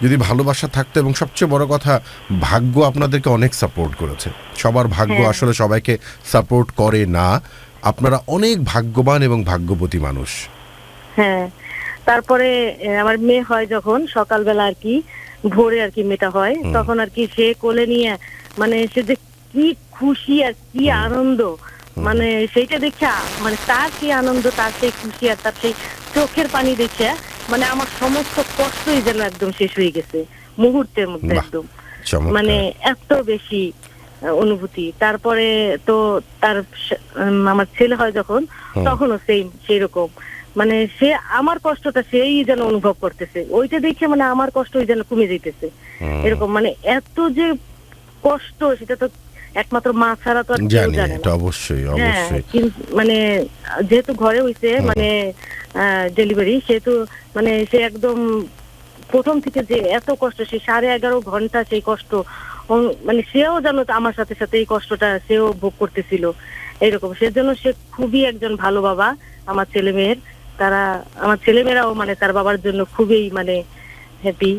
যদি ভালোবাসা থাকতো। এবং সবচেয়ে বড় কথা, ভাগ্য আপনাদেরকে অনেক সাপোর্ট করেছে। সবার ভাগ্য আসলে সবাইকে সাপোর্ট করে না। আপনারা অনেক ভাগ্যবান এবং ভাগ্যবতী মানুষ। হ্যাঁ, তারপরে আমার মেয়ে হয় যখন সকালবেলা আর কি ভোরে আর কি মেয়েটা হয়, তখন আর কি সে কোলে নিয়ে মানে সে যে কি খুশি আর কি আনন্দ, মানে সেইটা দেখে মানে তার কি আনন্দ, তার সেই খুশি আর তার সেই চোখের পানি দেখে মানে আমার সমস্ত কষ্টই যেন একদম শেষ হয়ে গেছে মুহূর্তের মধ্যে, একদম মানে এত বেশি অনুভূতি। তারপরে তো তার আমার ছেলে হয় যখন, তখনও সেই রকম মানে সে আমার কষ্টটা সেই যেন অনুভব করতেছে, ওইটা দেখে মানে আমার কষ্ট যেন কমে যাইতেছে এরকম। মানে এত যে কষ্ট সেটা তো একমাত্র মা ছাড়া তো আর কেউ জানে না। অবশ্যই মানে যেহেতু ঘরে হইছে মানে ডেলিভারি, সেহেতু মানে সে একদম প্রথম থেকে যে এত কষ্ট, সে 11.5 ঘন্টা সেই কষ্ট মানে সেও জানো আমার সাথে সাথে এই কষ্টটা সেও ভোগ করতেছিল এইরকম। সেজন্য সে খুবই একজন ভালো বাবা। আমার ছেলে মেয়ের আমার ছেলেমেয়েরাও মানে তার বাবার জন্য খুবই মানে হ্যাপি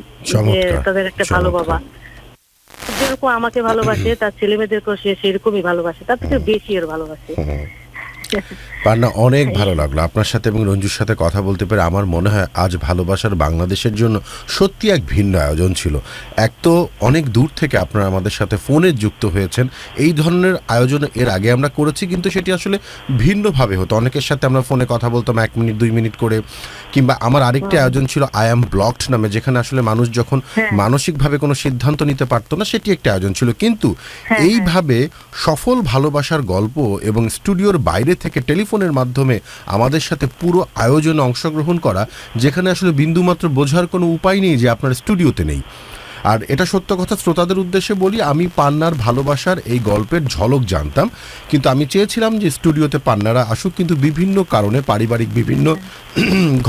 যে তাদের একটা ভালো বাবা। যেরকম আমাকে ভালোবাসে তার ছেলে মেয়েদেরকেও সে সেরকমই ভালোবাসে, তার থেকে বেশি এর ভালোবাসে। পান্না, অনেক ভালো লাগলো আপনার সাথে এবং রঞ্জুর সাথে কথা বলতে পেরে। আমার মনে হয় আজ ভালোবাসার বাংলাদেশের জন্য সত্যি এক ভিন্ন আয়োজন ছিল। এক তো অনেক দূর থেকে আপনারা আমাদের সাথে ফোনে যুক্ত হয়েছেন। এই ধরনের আয়োজন এর আগে আমরা করেছি, কিন্তু সেটি আসলে ভিন্নভাবে হতো। অনেকের সাথে আমরা ফোনে কথা বলতাম 1 মিনিট 2 মিনিট করে, কিংবা আমার আরেকটি আয়োজন ছিল আই অ্যাম ব্লকড নামে, যেখানে আসলে মানুষ যখন মানসিকভাবে কোনো সিদ্ধান্ত নিতে পারতো না, সেটি একটি আয়োজন ছিল। কিন্তু এইভাবে সফল ভালোবাসার গল্প এবং স্টুডিওর বাইরে থেকে টেলিফোনের মাধ্যমে আমাদের সাথে পুরো আয়োজনে অংশগ্রহণ করা, যেখানে আসলে বিন্দুমাত্র বোঝার কোনো উপায় নেই যে আপনার স্টুডিওতে নেই। আর এটা সত্য কথা, শ্রোতাদের উদ্দেশ্যে বলি, আমি পান্নার ভালোবাসার এই গল্পের ঝলক জানতাম, কিন্তু আমি চেয়েছিলাম যে স্টুডিওতে পান্নারা আসুক, কিন্তু বিভিন্ন কারণে, পারিবারিক বিভিন্ন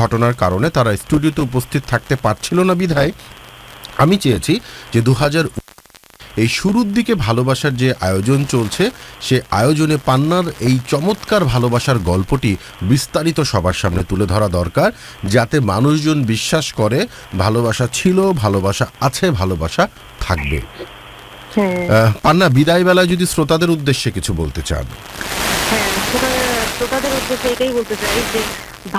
ঘটনার কারণে তারা স্টুডিওতে উপস্থিত থাকতে পারছিল না। বিধায় আমি চেয়েছি যে 2000 এই শুরুর দিকে ভালোবাসার যে আয়োজন চলছে, সে আয়োজনে পান্নার এই চমৎকার ভালোবাসার গল্পটি বিস্তারিত সবার সামনে তুলে ধরা দরকার, যাতে মানুষজন বিশ্বাস করে ভালোবাসা ছিল, ভালোবাসা আছে, ভালোবাসা থাকবে। পান্না, বিদায় বেলায় যদি শ্রোতাদের উদ্দেশ্যে কিছু বলতে চান। শ্রোতাদের উদ্দেশ্যে এটাই বলতে চাই যে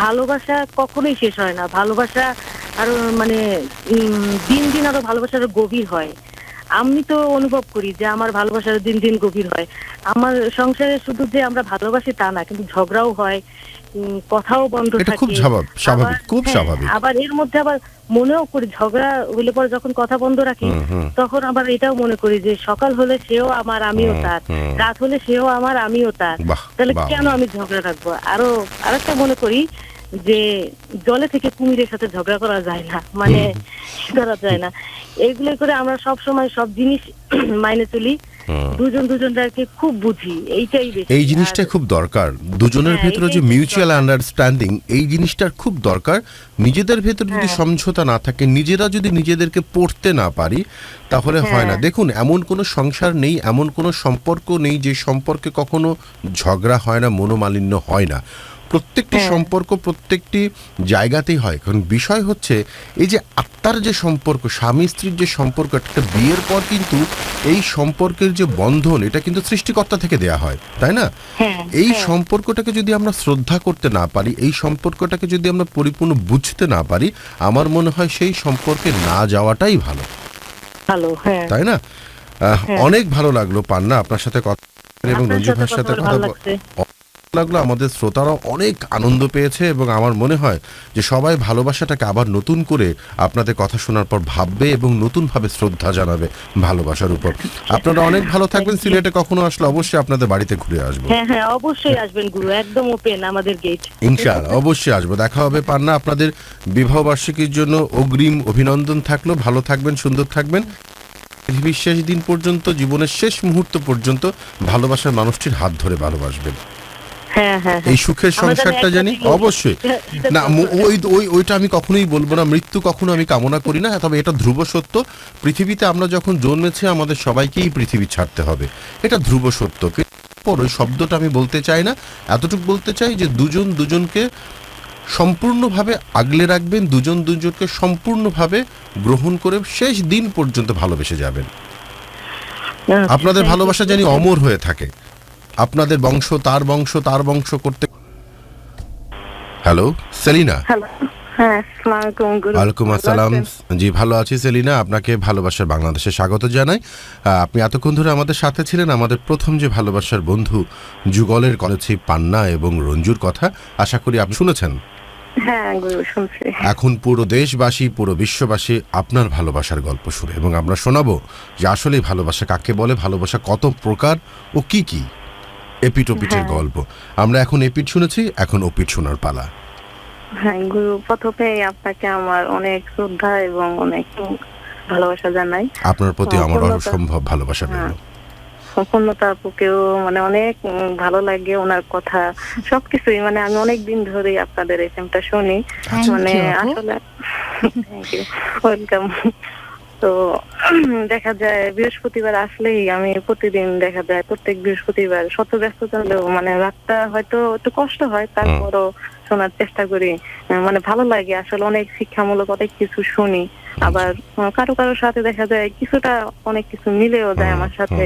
ভালোবাসা কখনোই শেষ হয় না। ভালোবাসা আরো মানে দিন দিন আরো ভালোবাসার গভীর হয়। আমি তো অনুভব করি যে আমার ভালোবাসার দিন দিন গভীর হয়। আমার সংসারে শুধু যে আমরা ভালোবাসি তা না, কিন্তু ঝগড়াও হয়, কথাও বন্ধ থাকে। খুব স্বাভাবিক, খুব স্বাভাবিক। আবার এর মধ্যে আবার মনেও করি ঝগড়া হলে পরে যখন কথা বন্ধ রাখি, তখন আবার এটাও মনে করি যে সকাল হলে সেও আমার আমিও তার, রাত হলে সেও আমার আমিও তার, তাহলে কেন আমি ঝগড়া রাখবো। আরেকটা মনে করি যে জলে থেকে কুমিরের সাথে ঝগড়া করা যায় না, মানে করা যায় না। এইগুলো করে আমরা সব সময় সব জিনিস মাইনে চলি, দুজনকে খুব বুঝি, এইটাই বেশি। এই জিনিসটা খুব দরকার, দুজনের ভেতরে যে মিউচুয়াল আন্ডারস্ট্যান্ডিং, এই জিনিসটার খুব দরকার। নিজেদের ভেতরে যদি সমঝোতা না থাকে, নিজেরা যদি নিজেদেরকে পড়তে না পারি, তাহলে হয় না। দেখুন, এমন কোনো সংসার নেই, এমন কোনো সম্পর্ক নেই যে সম্পর্কে কখনো ঝগড়া হয় না, মনোমালিন্য হয় না। প্রত্যেকটি সম্পর্ক প্রত্যেকটি জায়গাতেই হয়। কারণ বিষয় হচ্ছে এই যে আত্মার যে সম্পর্ক, স্বামী স্ত্রীর যে সম্পর্ক, একটা বিয়ের পর কিন্তু এই সম্পর্কের যে বন্ধন, এটা কিন্তু সৃষ্টিকর্তা থেকে দেয়া হয়, তাই না? এই সম্পর্কটাকে যদি আমরা শ্রদ্ধা করতে না পারি, এই সম্পর্কটাকে যদি আমরা পরিপূর্ণ বুঝতে না পারি, আমার মনে হয় সেই সম্পর্কে না যাওয়াটাই ভালো, তাই না? অনেক ভালো লাগলো পান্না আপনার সাথে কথা এবং রঞ্জু ভাইয়ের সাথে কথা লাগলো। আমাদের শ্রোতারাও অনেক আনন্দ পেয়েছে এবং আমার মনে হয় যে সবাই ভালোবাসাটাকে আবার নতুন করে আপনাদের কথা শোনার পর ভাববে এবং নতুনভাবে শ্রদ্ধা জানাবে ভালোবাসার উপর। আপনারা অনেক ভালো থাকবেন। সিলেটে কখনো আসলে অবশ্যই আপনাদের বাড়িতে ঘুরে আসবো। হ্যাঁ, অবশ্যই আসবেন গুরু, একদম ওপেন আমাদের গেট। ইনশাআল্লাহ অবশ্যই আসবো, দেখা হবে। পান্না, আপনাদের বিবাহ বার্ষিকীর জন্য অগ্রিম অভিনন্দন থাকলো। ভালো থাকবেন, সুন্দর থাকবেন। পৃথিবীর শেষ দিন পর্যন্ত, জীবনের শেষ মুহূর্ত পর্যন্ত ভালোবাসার মানুষটির হাত ধরে ভালোবাসবেন। এই সুখের সংসারটা জানি অবশ্যই না, ওইটা আমি কখনোই বলবো না। মৃত্যু কখনো আমি কামনা করি না, তবে এটা ধ্রুব সত্য। পৃথিবীতে আমরা যখন জন্মেছি, আমাদের সবাইকেই পৃথিবী ছাড়তে হবে, এটা ধ্রুব সত্য। ওই শব্দটা আমি বলতে চাই না, এতটুকু বলতে চাই যে দুজন দুজনকে সম্পূর্ণভাবে আগলে রাখবেন, দুজন দুজনকে সম্পূর্ণভাবে গ্রহণ করে শেষ দিন পর্যন্ত ভালোবেসে যাবেন। আপনাদের ভালোবাসা জানি অমর হয়ে থাকে, আপনাদের বংশ তার বংশ তার বংশ করতে। হ্যালো সেলিনা। ওয়ালাইকুম আসসালাম। জি, ভালো আছি সেলিনা, আপনাকে ভালোবাসার বাংলাদেশে স্বাগত জানাই। আপনি এতক্ষণ ধরে আমাদের সাথে ছিলেন। আমাদের প্রথম যে ভালোবাসার বন্ধু যুগলের করেছি পান্না এবং রঞ্জুর কথা, আশা করি আপনি শুনেছেন। এখন পুরো দেশবাসী, পুরো বিশ্ববাসী আপনার ভালোবাসার গল্প শুনে, এবং আমরা শোনাবো যে আসলে ভালোবাসা কাকে বলে, ভালোবাসা কত প্রকার ও কি কি, এপিট ওপিটের গল্প। আমরা এখন এপিট শুনেছি, এখন ওপিট শোনার পালা। হ্যাঁ গুরু, প্রথমে আপনাকে আমার অনেক শ্রদ্ধা এবং অনেক ভালোবাসা জানাই। আপনার প্রতি আমার অসম্ভব ভালোবাসা রইল। পূর্ণতা আপুকেও মানে অনেক ভালো লাগে ওনার কথা সবকিছুই, মানে আমি অনেক দিন ধরে আপনাদের এফএমটা শুনি, মানে আসলে থ্যাংক ইউ, ওয়েলকাম। তো দেখা যায় বৃহস্পতিবার আসলেই আমি প্রতিদিন দেখা যায় প্রত্যেক বৃহস্পতিবার শত ব্যস্ততা হলেও মানে রাতটা হয়তো একটু কষ্ট হয়, তারপরও শোনার চেষ্টা করি, মানে ভালো লাগে আসলে। অনেক শিক্ষামূলক অনেক কিছু শুনি, আবার কারো কারোর সাথে দেখা যায় কিছুটা অনেক কিছু মিলেও যায় আমার সাথে।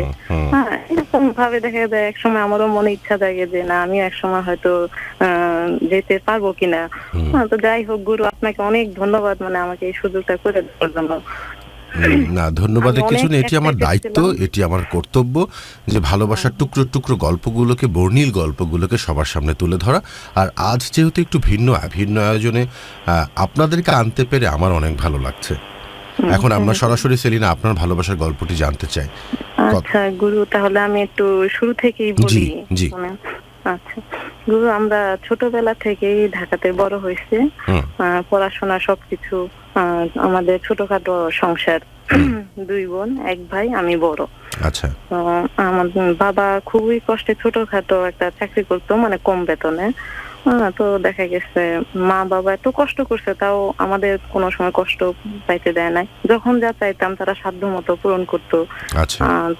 হ্যাঁ, এরকম ভাবে দেখা যায় এক সময় আমারও মনে ইচ্ছা জাগে যে না আমি এক সময় হয়তো যেতে পারবো কিনা। তো যাই হোক গুরু, আপনাকে অনেক ধন্যবাদ মানে আমাকে এই সুযোগটা করে দেওয়ার জন্য। না, ধন্যবাদের কিছু নেই, এটি আমার দায়িত্ব, এটি আমার কর্তব্য যে ভালোবাসার টুকরো টুকরো গল্পগুলোকে, বর্ণিল গল্পগুলোকে সবার সামনে তুলে ধরা। আর আজ যেহেতু একটু ভিন্ন আয়োজনে আপনাদেরকে আনতে পেরে আমার অনেক ভালো লাগছে। এখন আমরা সরাসরি সেলিনা আপনার ভালোবাসার গল্পটি জানতে চাই। আচ্ছা গুরু, তাহলে আমি একটু শুরু থেকেই বলি। জি। আচ্ছা গুরু, আমরা ছোটবেলা থেকেই ঢাকাতে বড় হয়েছে, পড়াশোনা সবকিছু, আমাদের ছোটখাটো সংসার, 2 বোন 1 ভাই, আমি বড়। আচ্ছা। আমার বাবা খুবই কষ্টে ছোটখাটো একটা চাকরি করতো, মানে কম বেতনে। তো দেখা গেছে মা বাবা এত কষ্ট করছে, তাও আমাদের কোনো সময় কষ্ট পাইতে দেয় নাই। যখন যা চাইতাম তারা সাধ্য মতো পূরণ করতো।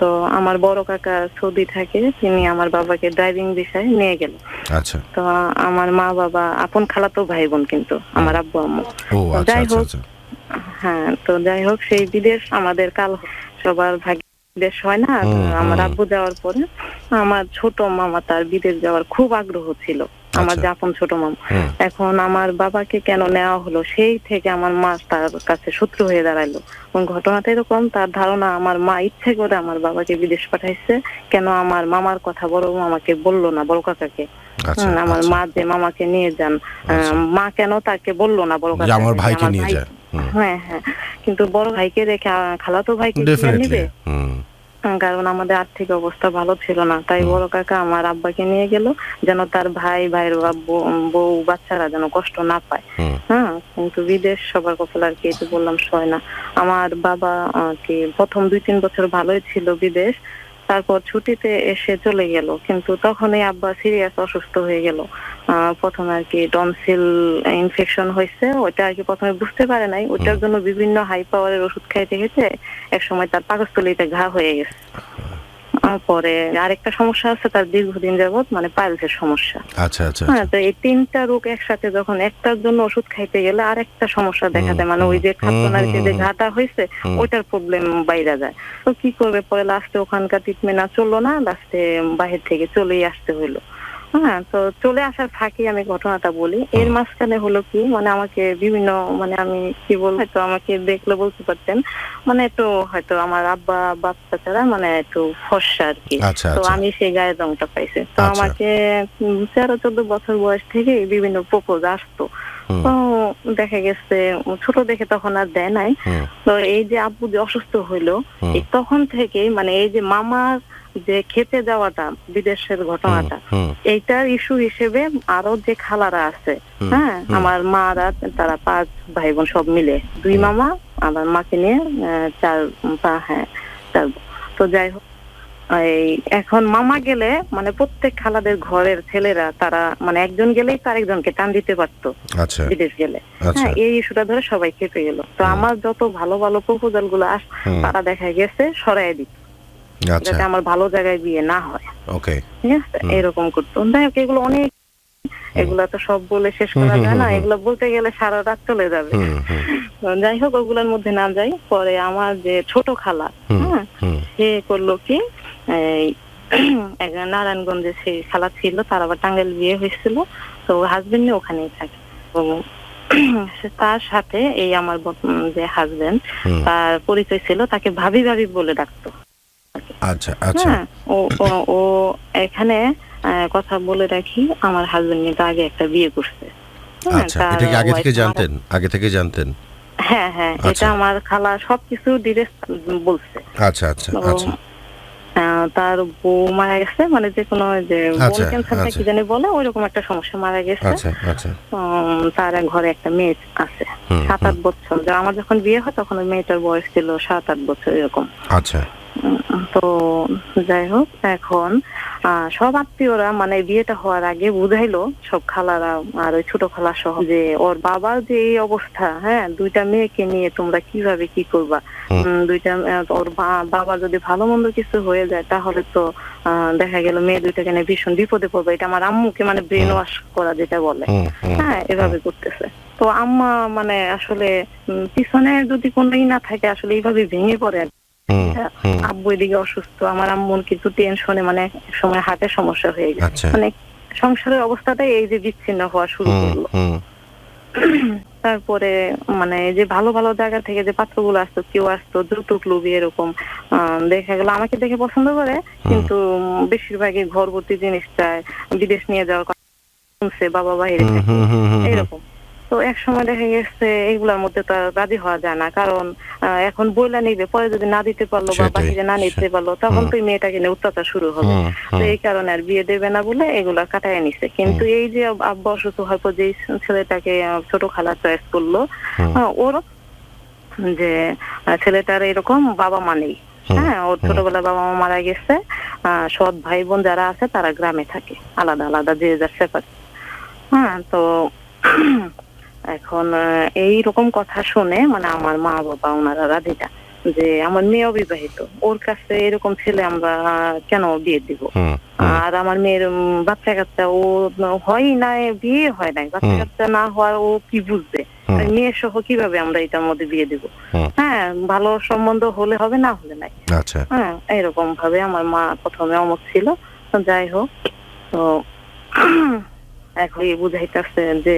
তো আমার বড় কাকা সৌদি থাকে, তিনি আমার বাবাকে ড্রাইভিং ভিসায় নিয়ে গেল। আচ্ছা। তো আমার মা বাবা আপন খালাতো ভাই বোন কিন্তু আমার আব্বু আম্মু। যাই হোক, হ্যাঁ, তো যাই হোক সেই বিদেশ আমাদের কাল সবার ভাগ্যে বিদেশ হয় না। আমার আব্বু যাওয়ার পরে আমার ছোট মামা তার বিদেশ যাওয়ার খুব আগ্রহ ছিল, আমার যে আপন ছোট মামা। এখন আমার বাবাকে কেন নেওয়া হলো, সেই থেকে আমার মা তার কাছে শত্রু হয়ে দাঁড়ালো। এবং ঘটনাটা এরকম, তার ধারণা আমার মা ইচ্ছে করে আমার বাবাকে বিদেশ পাঠাইছে, কেন আমার মামার কথা বড় মামাকে বললো না, বড় কাকাকে। আমার মা যে মামাকে নিয়ে যান, মা কেন তাকে বললো না বড় কাকা, আমার ভাইকে নিয়ে যায়। হ্যাঁ হ্যাঁ, কিন্তু বড় ভাইকে রেখে খালাতো ভাইকে নিবে, কারণ আমাদের আর্থিক অবস্থা ভালো ছিল না। তাই বড় কাকা আমার আব্বাকে নিয়ে গেল, যেন তার ভাইয়ের বউ বাচ্চারা যেন কষ্ট না পায়। হ্যাঁ, কিন্তু বিদেশ সবার কপাল আর কি, এই তো বললাম সয় না। আমার বাবা কি প্রথম 2-3 বছর ভালোই ছিল বিদেশ, তারপর ছুটিতে এসে চলে গেল। কিন্তু তখনই আব্বা সিরিয়াস অসুস্থ হয়ে গেল। প্রথমে আর কি টনসিল ইনফেকশন হয়েছে, ওইটা আর কি প্রথমে বুঝতে পারে নাই। ওইটার জন্য বিভিন্ন হাই পাওয়ারের ওষুধ খাইতে গেছে, এক সময় তার পাকস্থলীতে ঘা হয়ে গেছে। পরে আরেকটা সমস্যা আছে তার দীর্ঘদিন যাবত, মানে পাইলসের সমস্যা। আচ্ছা আচ্ছা। হ্যাঁ, তো এই 3টা রোগ একসাথে যখন একটার জন্য ওষুধ খাইতে গেলে আরেকটা সমস্যা দেখা দেয়, মানে ওই যে খাদ্যনালীতে যে ঘাটা হয়েছে ওইটার প্রবলেম বাইরে যায়। তো কি করবে, পরে লাস্টে ওখানকার ট্রিটমেন্ট আর চললো না, লাস্টে বাহির থেকে চলেই আসতে হইলো। হ্যাঁ, তো চলে আসার ফাঁকে আমি ঘটনাটা বলি। এর মাঝখানে হলো কি, মানে আমাকে বিভিন্ন, মানে আমি কি বলবো, হয়তো আমাকে দেখলে বলতে পারতেন, মানে একটু হয়তো আমার আব্বা বাচ্চারা মানে একটু ফর্সা আর কি। তো আমি সেই গায়ের রংটা পাইছি। তো আমাকে 13-14 বছর বয়স থেকে বিভিন্ন প্রপোজ আসতো। তো দেখা গেছে ছোট দেখে তখন আর দেয় নাই। তো এই যে আব্বু যে অসুস্থ হইলো, তখন থেকেই মানে এই যে মামার যে খেতে যাওয়াটা, বিদেশের ঘটনাটা, এইটার ইস্যু হিসেবে আরো যে খালারা আছে, হ্যাঁ, আমার মারা, তারা 5 ভাই বোন সব মিলে 2 মামা, আমার মাকে নিয়ে 4, হ্যাঁ 4। তো যাই হোক, এখন মামা গেলে মানে প্রত্যেক খালাদের ঘরের ছেলেরা তারা মানে একজন গেলেই তো আরেকজনকে টান দিতে পারতো বিদেশ গেলে। হ্যাঁ, এই ইস্যুটা ধরে সবাই খেপে গেল। তো আমার যত ভালো ভালো প্রপোজাল গুলো তারা দেখা গেছে সরাই দিত, যাতে আমার ভালো জায়গায় বিয়ে না হয়। ঠিক আছে, এরকম করতো। যাই হোক, এগুলো অনেক, এগুলা তো সব বলে শেষ করা যায় না, এগুলো বলতে গেলে সারা রাত চলে যাবে। যাই হোক, ওগুলোর মধ্যে না যাই। পরে আমার যে ছোট খালা, হ্যাঁ, সে করলো কি, নারায়ণগঞ্জে সেই খালা ছিল, তার আবার টাঙ্গাইল বিয়ে হয়েছিল। তো হাজবেন্ড ওখানেই থাকে। তার সাথে এই আমার যে হাজবেন্ড, তার পরিচয় ছিল, তাকে ভাবি ভাবি বলে ডাকতো। আচ্ছা আচ্ছা। হ্যাঁ, ও এখানে কথা বলে রাখি, আমার হাজবেন্ড কিন্তু আগে একটা বিয়ে করছে। আচ্ছা, এটা কি আগে থেকে জানতেন? হ্যাঁ হ্যাঁ, এটা আমার খালা সবকিছু ডিটেইলস বলছে। আচ্ছা আচ্ছা আচ্ছা। তার বউ মারা গেছে, মানে যে কোনো যে বোন ক্যান্সার আচ্ছা। কি জানি বলে ওইরকম একটা সমস্যা, মারা গেছে। আচ্ছা আচ্ছা। তার ঘরে একটা মেয়ে আছে 7-8 বছর। আমার যখন বিয়ে হয় তখন ওই মেয়েটার বয়স ছিল 7-8 বছর এরকম। আচ্ছা। তো যাই হোক, এখন সব আত্মীয়রা মানে বিয়েটা হওয়ার আগে বুঝাইলো, সব খালারা আর ওই ছোট খালা সহ, যে ওর বাবার যে এই অবস্থা, হ্যাঁ 2টা মেয়েকে নিয়ে তোমরা কিভাবে কি করবা, ওর বাবা যদি ভালো মন্দ কিছু হয়ে যায় তাহলে তো দেখা গেল মেয়ে 2টাকে নিয়ে ভীষণ বিপদে পড়বে। এটা আমার আম্মুকে মানে ব্রেন ওয়াশ করা যেটা বলে, হ্যাঁ এভাবে করতেছে। তো আম্মা মানে আসলে পিছনে যদি কোনোই না থাকে আসলে এইভাবে ভেঙে পড়ে। আব্বু এদিকে অসুস্থ, আমার আম্মুর কিন্তু টেনশনে মানে এক সময় হার্টের সমস্যা হয়ে গেছে। মানে সংসারের অবস্থাটাই এই যে বিচ্ছিন্ন হওয়া শুরু করলো। তারপরে মানে যে ভালো ভালো জায়গা থেকে যে পাত্রগুলো আসতো, কেউ আসতো যৌতুক লোভী এরকম, দেখা গেল আমাকে দেখে পছন্দ করে, কিন্তু বেশিরভাগই ঘরবর্তী জিনিস চায়, বিদেশ নিয়ে যাওয়ার কথা শুনছে, বাবা বাইরে থাকে এরকম। তো এক সময় দেখা গেছে এইগুলোর মধ্যে তো রাজি হওয়া যায় না, কারণ এখন বইলা নিবে, পরে যদি না দিতে পারলো বা বাহিরে না নিতে পারলো তখন তো মেয়েটাকে নিয়ে অত্যাচার শুরু হবে। তো এই কারণে আর বিয়ে দেবে না বলে এগুলা কাটায় নিছে। কিন্তু এই যে আব্বা অসুস্থ হওয়ার পর যে ছেলেটাকে ছোট খালা চয়েস করলো, ওর যে ছেলেটার এরকম বাবা মা নেই, হ্যাঁ ওর ছোটবেলায় বাবা মা মারা গেছে, সৎ ভাই বোন যারা আছে তারা গ্রামে থাকে আলাদা আলাদা, যে যার সেপারেট। হ্যাঁ তো এখন এই রকম কথা শুনে মানে আমার মা বাবা ওনারা রাধিকা, যে আমার মেয়ে অবিবাহিত, ওর কাছে এরকম ছেলে আমরা কেন বিয়ে দিব, আর আমার মেয়ের বাচ্চা কাচ্চা ও হয় নাই, বিয়ে হয় নাই, বাচ্চা কাচ্চা না হওয়ার ও কি বুঝবে, মেয়ে সহ কিভাবে আমরা এটার মধ্যে বিয়ে দিব। হ্যাঁ ভালো সম্বন্ধ হলে হবে, না হলে নাই। হ্যাঁ এরকম ভাবে আমার মা প্রথমে অমত ছিল। যাই হোক, তো এখন বুঝাইতেছে যে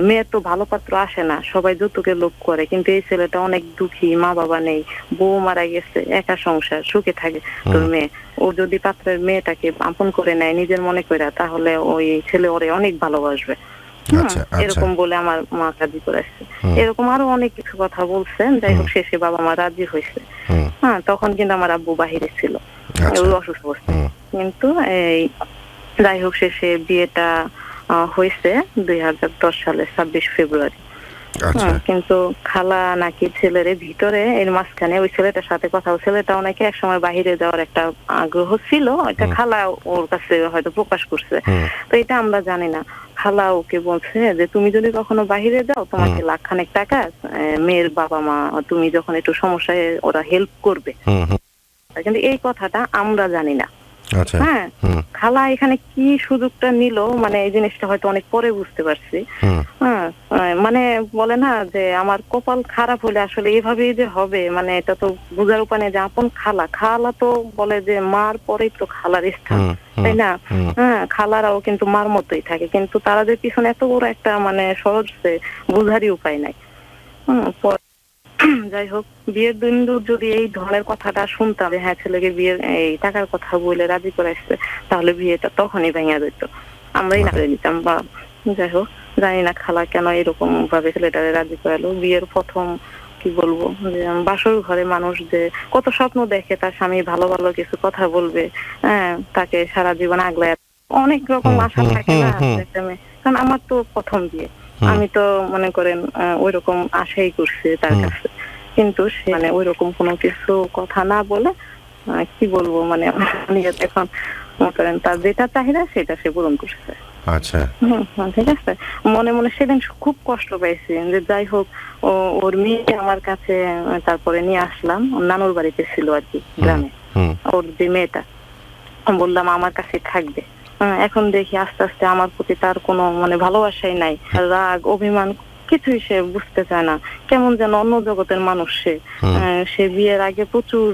মেয়ের তো ভালো পাত্র আসে না, সবাই যৌতুকের লোভ করে, কিন্তু এই ছেলেটা অনেক দুঃখী, মা বাবা নেই, বউ মারা গেছে, একা সংসার, সুখে থাকে তোর মেয়ে, ও যদি পাত্রের মেয়েটাকে আপন করে নেয় নিজের মনে করে, তাহলে ওই ছেলে ওরে অনেক ভালোবাসবে। এরকম বলে আমার মা রাজি করেছে। এরকম আরো অনেক কিছু কথা বলছেন। যাই হোক শেষে বাবা মা রাজি হয়েছে। হ্যাঁ তখন কিন্তু আমার আব্বু বাহিরে ছিল, অসুস্থ অবস্থায়। কিন্তু এই যাই হোক শেষে বিয়েটা হয়েছে 2010 সালের 26 ফেব্রুয়ারি। কিন্তু খালা নাকি ছেলের ভিতরে এর মাঝখানে ওই ছেলেটার সাথে কথা, ছেলেটাও নাকি একসময় বাহিরে যাওয়ার একটা আগ্রহ ছিল, এটা খালা ওর কাছে হয়তো প্রকাশ করছে, তো এটা আমরা জানি না। খালা ওকে বলছে যে তুমি যদি কখনো বাহিরে যাও তোমাকে লাখখানেক টাকা মেয়ের বাবা মা, তুমি যখন একটু সমস্যায় ওরা হেল্প করবে। কিন্তু এই কথাটা আমরা জানি না। হ্যাঁ খালা এখানে কি সুযোগটা নিল, মানে এই জিনিসটা হয়তো অনেক পরে বুঝতে পারছি। হ্যাঁ মানে বলে না যে আমার কপাল খারাপ হলে আসলে এভাবেই যে হবে, মানে এটা তো বুঝার উপায় নেই যে আপন খালা, খালা তো বলে যে মার পরেই তো খালার স্থান, তাই না? হ্যাঁ খালারাও কিন্তু মার মতোই থাকে, কিন্তু তারা যে পিছনে এত বড় একটা মানে সহজে বুঝারই উপায় নাই। যাই হোক বিয়ের দিন যদি এই ধরনের কথাটা শুনতাম যে হ্যাঁ ছেলেকে বিয়ের এই টাকার কথা বলে রাজি করাইছে, তাহলে বিয়েটা তখনই ভেঙে যেত, আমরাই না করে দিতাম। বা যাই হোক জানি না খালা কেন এরকম ভাবে ছেলেটারে রাজি করালো। বিয়ের প্রথম কি বলবো, যে বাসর ঘরে মানুষ যে কত স্বপ্ন দেখে তার স্বামী ভালো ভালো কিছু কথা বলবে, হ্যাঁ তাকে সারা জীবন আগলায়, অনেক রকম আশা থাকে না। কারণ আমার তো প্রথম বিয়ে, আমি তো মনে করেন ওই রকম আশাই করছি তার কাছে, কিন্তু সে মানে ওই রকম কোনো কিছু কথা না বলে কি বলবো মানে এখন মনে করেন তার যেটা চাহিদা সেটা সে পূরণ করছে। আচ্ছা ঠিক আছে, মনে মনে সেদিন খুব কষ্ট পাইছি যে যাই হোক ওর মেয়ে আমার কাছে, তারপরে নিয়ে আসলাম, নানুর বাড়িতে ছিল আর কি গ্রামে, ওর যে মেয়েটা বললাম আমার কাছে থাকবে। এখন দেখি আস্তে আস্তে আমার প্রতি তার কোনো মানে ভালোবাসাই নাই, রাগ অভিমান কিছুই সে বুঝতে চায় না, কেমন যেন অন্য জগতের মানুষ সে বিয়ের আগে প্রচুর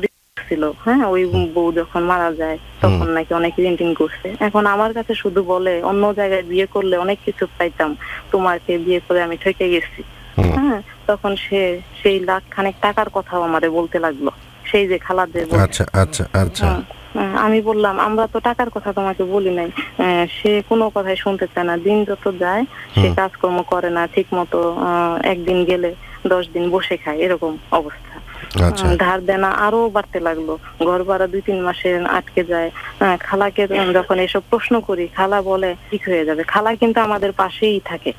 ছিল। হ্যাঁ ওই বউ যখন মারা যায় তখন নাকি অনেক ঋণ করছে, এখন আমার কাছে শুধু বলে অন্য জায়গায় বিয়ে করলে অনেক কিছু পাইতাম, তোমাকে বিয়ে করে আমি ঠকে গেছি। হ্যাঁ তখন সে সেই লাখখানেক টাকার কথাও আমাদের বলতে লাগলো, সেই যে খালাদের। আচ্ছা আচ্ছা আচ্ছা আমি বললাম আমরা তো টাকার কথা তোমাকে বলি নাই। সে কোনো কথাই শুনতে চায় না, দিন যত যায় সে কাজকর্ম করে না ঠিক মতো, একদিন গেলে 10 দিন বসে খায়, এরকম অবস্থা। ধার দেনা আরো বাড়তে লাগলো, ঘর ভাড়া 2-3 মাসে আটকে যায়। খালাকে যখন এসব প্রশ্ন করি, খালা বলে ঠিক হয়ে যাবে। খালা কিন্তু আমাদের পাশেই থাকে,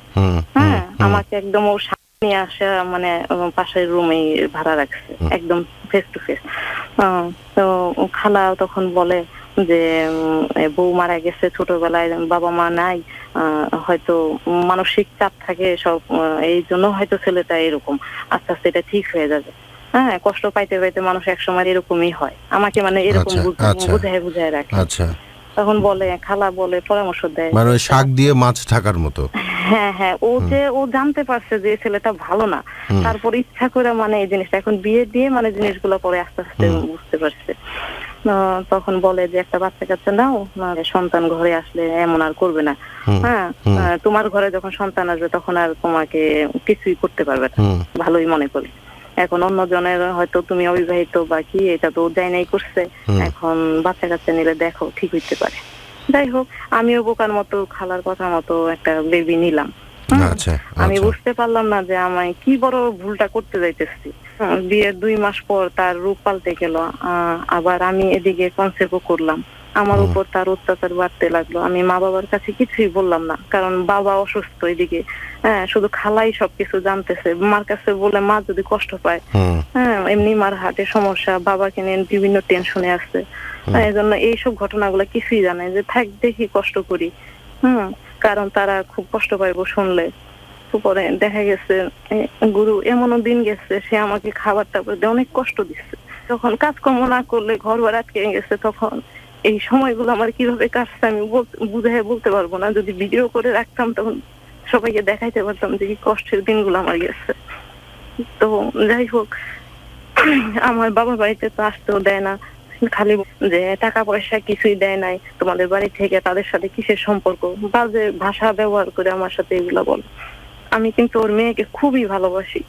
আমাকে একদম ওর নিয়ে আসা, মানে পাশের রুমেই ভাড়া রাখছে, একদম ফেস টু ফেস। তো খালা তখন বলে যে বউ মারা গেছে ছোটবেলায়, বাবা মা নাই, হয়তো মানসিক চাপ থাকে সব, এই জন্য হয়তো ছেলেটা এরকম, আস্তে আস্তে এটা ঠিক হয়ে যাবে। কষ্ট পাইতে পাইতে মানুষ একসময় এরকমই হয়। আমাকে মানে এরকম বুঝায় রাখে। তখন বলে, খালা বলে, পরামর্শ দেয়, মানে শাক দিয়ে মাছ ঢাকার মতো। হ্যাঁ, ও জানতে পারছে যে ছেলেটা ভালো না, তারপর ইচ্ছা করে মানে এই জিনিসটা এখন বিয়ে দিয়ে মানে জিনিসগুলো পরে আস্তে আস্তে বুঝতে পারছে। তখন বলে যে একটা বাচ্চা কাচ্চা নাও, সন্তান ঘরে আসলে এমন আর করবে না। তোমার ঘরে যখন সন্তান আসবে তখন আর তোমাকে কিছুই করতে পারবে না, ভালোই মনে করি। এখন অন্য জনের হয়তো তুমি অবিবাহিত বা কি, এটা তো যাই নাই করছে, এখন বাচ্চা কাচ্চা নিলে দেখো ঠিক হইতে পারে। যাই হোক, আমিও বোকার মতো খালার কথা মতো একটা বেবি নিলাম। আমি বুঝতে পারলাম না যে আমি কি বড় ভুলটা করতে যাইতেছি। বিয়ের 2 মাস পর তার রূপ পাল্টে গেল, আবার আমি এদিকে কনসেপ্টও করলাম, আমার উপর তার অত্যাচার বাড়তে লাগলো। আমি মা বাবার কাছে কিছুই বললাম না, কারণ বাবা অসুস্থ এদিকে। শুধু খালাই সবকিছু জানতেছে। মার কাছে বলে মা যদি কষ্ট পায়, এমনি মার হার্টের সমস্যা, বাবাকে নিয়ে বিভিন্ন টেনশনে আছে, এই জন্য এইসব ঘটনাগুলো কিছুই জানে, যে থাক দেখি কষ্ট করি, কারণ তারা খুব কষ্ট পাইবো শুনলে। পরে দেখা গেছে গুরু এমনও দিন গেছে, সে আমাকে খাবার টাবার দিয়ে অনেক কষ্ট দিচ্ছে। যখন কাজকর্ম না করলে ঘর ভাড়া আটকে গেছে, তখন এই সময়গুলো আমার কিভাবে কাটছে আমি বুঝাই বলতে পারবো না। যদি ভিডিও করে রাখতাম তখন সবাইকে দেখাইতে পারতাম যে কি কষ্টের দিনগুলো আমার গেছে। তো যাই হোক, আমার বাবা বাড়িতে তো আসতেও দেয় না, খালি যে টাকা পয়সা কিছুই দেয় নাই, তোমাদের বাড়ি থেকে তাদের সাথে কিসের সম্পর্ক, বাজে ভাষা ব্যবহার করে আমার সাথে এগুলা বলে। আমি কিন্তু ওর মেয়েকে খুবই ভালোবাসি।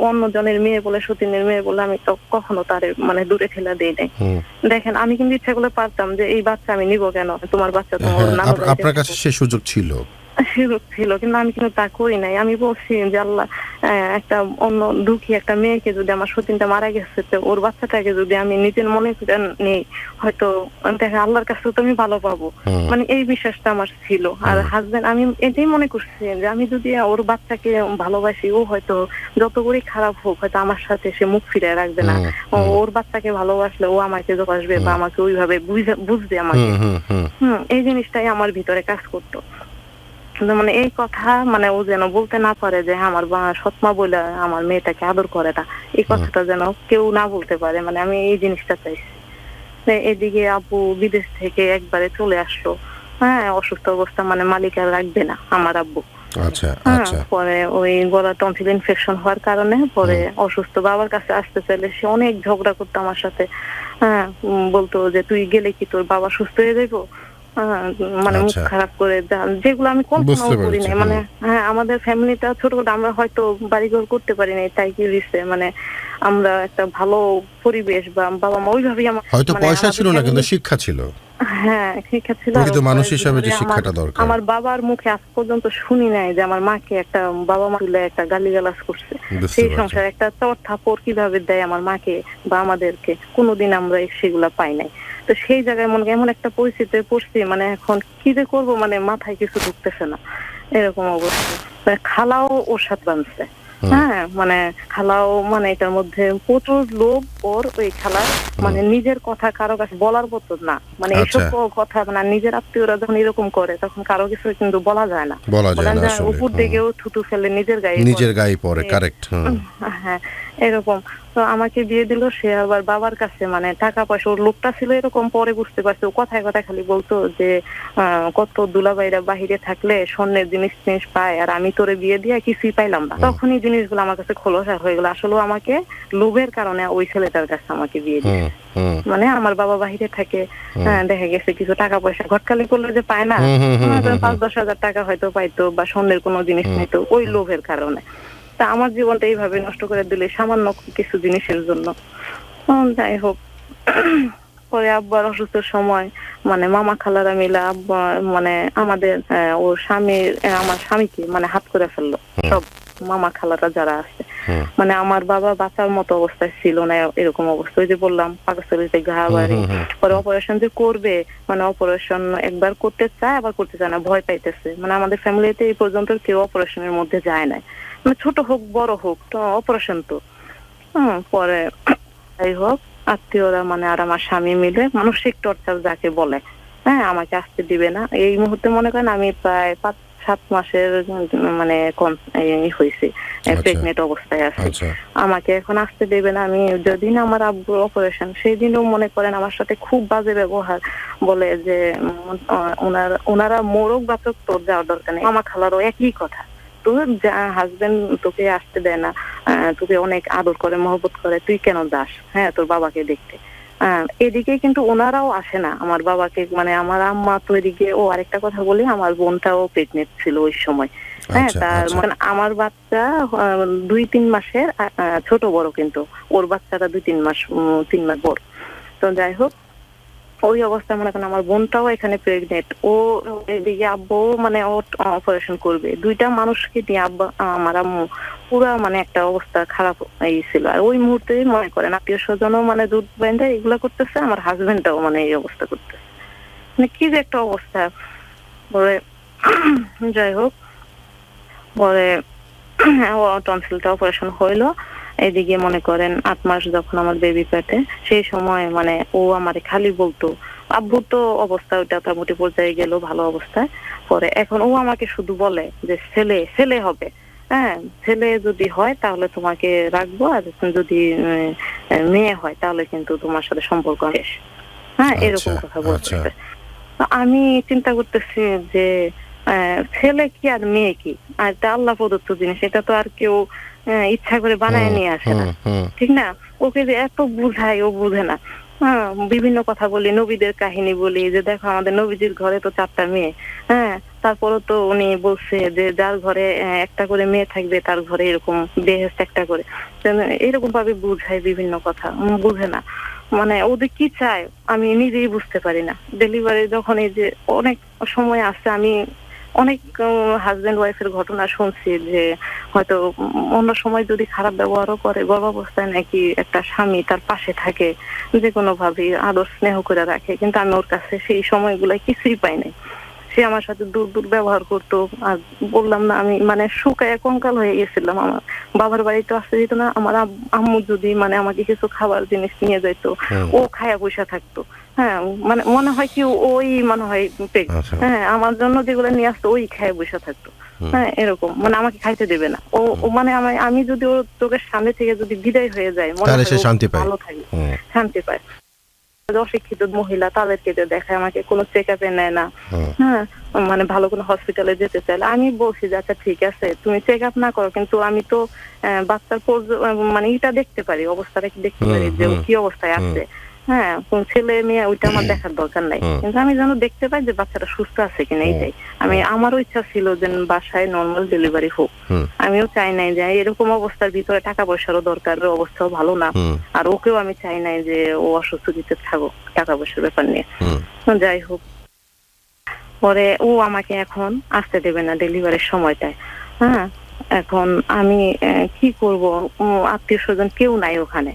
অন্য জনের মেয়ে বলে, সতীনের মেয়ে বলে আমি তো কখনো তার মানে দূরে ঠেলা দেই নাই। দেখেন, আমি কিন্তু ইচ্ছা করলে পারতাম যে এই বাচ্চা আমি নিব কেন, তোমার বাচ্চা তোমার নাম, আপনার কাছে সে সুযোগ ছিল, কিন্তু আমি কিন্তু তা করি নাই। আমি বলছি যে আল্লাহ, একটা অন্য দুঃখী একটা মেয়েকে যদি, আমার সতীনটা মারা গেছে, তো ওর বাচ্চাটাকে যদি আমি নিজের মনে করে নেই, হয়তো দেখা আল্লাহর কাছে তো আমি ভালো পাবো, মানে এই বিশ্বাসটা আমার ছিল। আর হাজবেন্ড, আমি এটাই মনে করছি যে আমি যদি ওর বাচ্চাকে ভালোবাসি, ও হয়তো যত করে খারাপ হোক, হয়তো আমার সাথে সে মুখ ফিরে রাখবে না। ওর বাচ্চাকে ভালোবাসলে ও আমাকে ভালোবাসবে বা আমাকে ওইভাবে বুঝবে আমাকে। এই জিনিসটাই আমার ভিতরে কাজ করতো। মানে এই কথা মানে ও যেন বলতে না পারে যে আমার সৎমা বলে আমার মেয়েটাকে আদর করে না, এই কথাটা যেন কেউ না বলতে পারে। মানে আমি এই জিনিসটা চাইছি। এদিকে আপু বিদেশ থেকে একবারে চলে আসলো, অসুস্থ অবস্থা, মানে মালিক আর রাখবে না আমার আব্বু। পরে ওই গলা টনসিল ইনফেকশন হওয়ার কারণে পরে অসুস্থ। বাবার কাছে আসতে চাইলে সে অনেক ঝগড়া করতো আমার সাথে। বলতো যে তুই গেলে কি তোর বাবা সুস্থ হয়ে যাইবো, মানে মুখ খারাপ করে, যেগুলো আমি কল্পনাও করি নাই। মানে আমাদের ফ্যামিলিটা ছোট, আমরা হয়তো বাড়িঘর করতে পারি নাই, তাই কি হইছে, মানে আমরা একটা ভালো পরিবেশ বা বাবা মা ওইভাবেই হয়তো পয়সা ছিল না, কিন্তু শিক্ষা ছিল। শিক্ষা ছিল। মানুষ হিসেবে যে শিক্ষাটা দরকার, আমার বাবার মুখে আজ পর্যন্ত শুনি নাই যে আমার মাকে একটা বাবা মা তুলে একটা গালিগালাজ করছে। সেই সংসার একটা চর থাপড় কিভাবে দেয় আমার মাকে বা আমাদেরকে, কোনোদিন আমরা সেগুলা পাই নাই। তো সেই জায়গায় মনে এমন একটা পরিস্থিতিতে পড়ছি, মানে এখন কি যে করবো, মানে মাথায় কিছু ঢুকতেছে না, এরকম অবস্থা। খালাও ওর সাথে বাঁধছে, মানে খালাও, মানে এটার মধ্যে প্রচুর লোভ ওর, ওই খালার, মানে নিজের কথা কারো কাছে বলার মতো না। মানে এইসব কথা, মানে নিজের আত্মীয়রা যখন এরকম করে তখন কারো কিছু কিন্তু বলা যায় না, উপর দিকেও থুতু ফেলে নিজের গায়ে পড়ে। কারেক্ট। এরকম। তো আমাকে বিয়ে দিল, সে আবার বাবার কাছে মানে টাকা পয়সা, ওর লোকটা ছিল এরকম, পরে বুঝতে পারছে। ও কথায় কথায় খালি বলতো যে কত দুলাভাইরা বাহিরে থাকলে স্বর্ণের জিনিস পায়, আর আমি তোরে বিয়ে দিয়ে কিছুই পাইলাম না। তখনই জিনিসগুলো আমার কাছে খোলসা হয়ে গেল, আসলে আমাকে লোভের কারণে ওই ছেলেটার কাছে আমাকে বিয়ে দিয়ে। মানে আমার বাবা বাহিরে থাকে, দেখা গেছে কিছু টাকা পয়সা ঘটকালি করলে যে পায় না, 5-10 হাজার টাকা হয়তো পাইতো বা স্বর্ণের কোনো জিনিস নিত, ওই লোভের কারণে। তা আমার জীবনটা এইভাবে নষ্ট করে দিলে সামান্য কিছু জিনিসের জন্য। যাই হোক, পরে আব্বার অসুস্থের সময় মানে মামা খালারা মিলে আব্বা মানে আমাদের ওর স্বামীর, আমার স্বামীকে মানে হাত করে ফেললো, সব মামা খালারা যারা আছে। মানে আমার বাবা বাঁচার মতো অবস্থায় ছিল না, এরকম অবস্থা। ওই যে বললাম পাকস্থলীতে ঘা বাড়ি, পরে অপারেশন যে করবে, মানে অপারেশন একবার করতে চায় আবার করতে চায় না, ভয় পাইতেছে। মানে আমাদের ফ্যামিলিতে এই পর্যন্ত কেউ অপারেশনের মধ্যে যায় না, মানে ছোট হোক বড় হোক তো অপারেশন তো। পরে যাই হোক আত্মীয়রা মানে আর আমার স্বামী মিলে মানসিক টর্চার যাকে বলে, আমাকে আসতে দিবে না। এই মুহূর্তে মনে করেন আমি প্রায় 5-7 মাসের মানে হয়েছে প্রেগনেন্ট অবস্থায় আছি। আমাকে এখন আসতে দেবে না। আমি যেদিন আমার আব্বুর অপারেশন সেই দিনও মনে করেন আমার সাথে খুব বাজে ব্যবহার, বলে যে ওনারা মোরগ বাচক, তোর যাওয়ার দরকার নেই। আমার খালারও একই কথা, তোর হাজবেন্ড তোকে আসতে দেয় না, তোকে অনেক আদর করে মহব্বত করে, তুই কেন যাস তোর বাবাকে দেখতে। এদিকে কিন্তু ওনারাও আসে না আমার বাবাকে, মানে আমার আম্মা তো এদিকে। ও আরেকটা কথা বলি, আমার বোনটাও প্রেগনেন্ট ছিল ওই সময়। তার মানে আমার বাচ্চা 2-3 মাসের ছোট বড়, কিন্তু ওর বাচ্চাটা 2-3 মাস 3 মাস বড়। তো যাই হোক ওই অবস্থা মনে করেন আমার বোনটাও এখানে প্রেগনেন্ট, ও এদিকে আব্বু মানে ও অপারেশন করবে। দুইটা মানুষকে নিয়ে আব্বা আমার আম্মু পুরা মানে একটা অবস্থা খারাপ ছিল। আর ওই মুহূর্তে মনে করেন আত্মীয় স্বজনও মানে দুধ বেঁধে এগুলা করতেছে, আমার হাজবেন্ডটাও মানে এই অবস্থা করতেছে, মানে কি যে একটা অবস্থা। পরে যাই হোক পরে টনসিলটা অপারেশন হইলো। এদিকে মনে করেন 8 মাস যখন আমার বেবি পেটে, সেই সময় মানে ও আমারে খালি বলতো, আব্বু তো অবস্থা ওইটা মোটামুটি পর্যায়ে গেল ভালো অবস্থায়। পরে এখন ও আমাকে শুধু বলে যে ছেলে হবে, ছেলে যদি হয় তাহলে তোমাকে রাখবো, আর যদি মেয়ে হয় তাহলে কিন্তু তোমার সাথে সম্পর্ক শেষ। এরকম কথা বলতেছে। আমি চিন্তা করতেছি যে ছেলে কি আর মেয়ে কি, আর এটা আল্লাহ প্রদত্ত জিনিস, এটা তো আর কেউ ইচ্ছা করে বানায় নিয়ে আসে না, ঠিক না? ওকে যে এত বুঝাই ও বুঝে না। বিভিন্ন কথা বলি, নবীদের কাহিনী বলি, যে দেখো আমাদের নবীজির ঘরে তো 4টা মেয়ে, তারপরও তো উনি বলছে যে যার ঘরে একটা করে মেয়ে থাকবে তার ঘরে এরকম বেহেশত একটা করে, এরকম ভাবে বুঝাই বিভিন্ন কথা, বুঝে না। মানে ওদের কি চায় আমি নিজেই বুঝতে পারি না। ডেলিভারি যখন এই যে অনেক সময় আসছে, আমি অনেক হাজবেন্ড ওয়াইফের ঘটনা শুনছি যে হয়তো অন্য সময় যদি খারাপ ব্যবহারও করে, গর্ভাবস্থায় নাকি একটা স্বামী তার পাশে থাকে, যে কোনো ভাবে আদর স্নেহ করে রাখে, কিন্তু আমি ওর কাছে সেই সময়গুলো কিছুই পাই নাই। সে আমার সাথে দূর ব্যবহার করতো। আর বললাম না আমি মানে শুকায় কঙ্কাল হয়ে গেছিলাম। আমার বাবার বাড়িতে আসতে দিত না। আমার আম্মু যদি মানে আমাকে কিছু খাবার জিনিস নিয়ে যাইতো, ও খায়া বসে থাকতো। মানে মনে হয় কি ওই মনে হয় আমার জন্য যেগুলো নিয়ে আসতো ওই খায়া বসে থাকতো। এরকম মানে আমাকে খাইতে দেবে না। ও মানে আমি যদি ওর চোখের সামনে থেকে যদি বিদায় হয়ে যায়, মনে হয় ভালো থাকে, শান্তি পায়। অশিক্ষিত মহিলা তাদেরকে দেখায়, আমাকে কোনো চেক আপে নেয় না। মানে ভালো কোনো হসপিটালে যেতে চাইলে আমি বলছি যে আচ্ছা ঠিক আছে তুমি চেক আপ না করো, কিন্তু আমি তো বাচ্চার মানে এটা দেখতে পারি, অবস্থাটা কি দেখতে পারি যে কি অবস্থায় আছে। ছেলে মেয়ে ওইটা আমার দেখার দরকার নাই, কিন্তু আমি যেন দেখতে পাই যে বাচ্চাটা সুস্থ আছে কিনা, এইটাই। আমারও ইচ্ছা ছিল যে বাসায় নর্মাল ডেলিভারি হোক। আমিও চাই নাই যে এরকম অবস্থার ভিতরে টাকা পয়সারও দরকার, অবস্থাও ভালো না। আর ওকেও আমি চাই নাই যে ও অসুস্থ দিতে থাকুক টাকা পয়সার ব্যাপার নিয়ে। যাই হোক পরে ও আমাকে এখন আসতে দেবে না ডেলিভারির সময়টায়। এখন আমি কি করব, আত্মীয় স্বজন কেউ নাই ওখানে।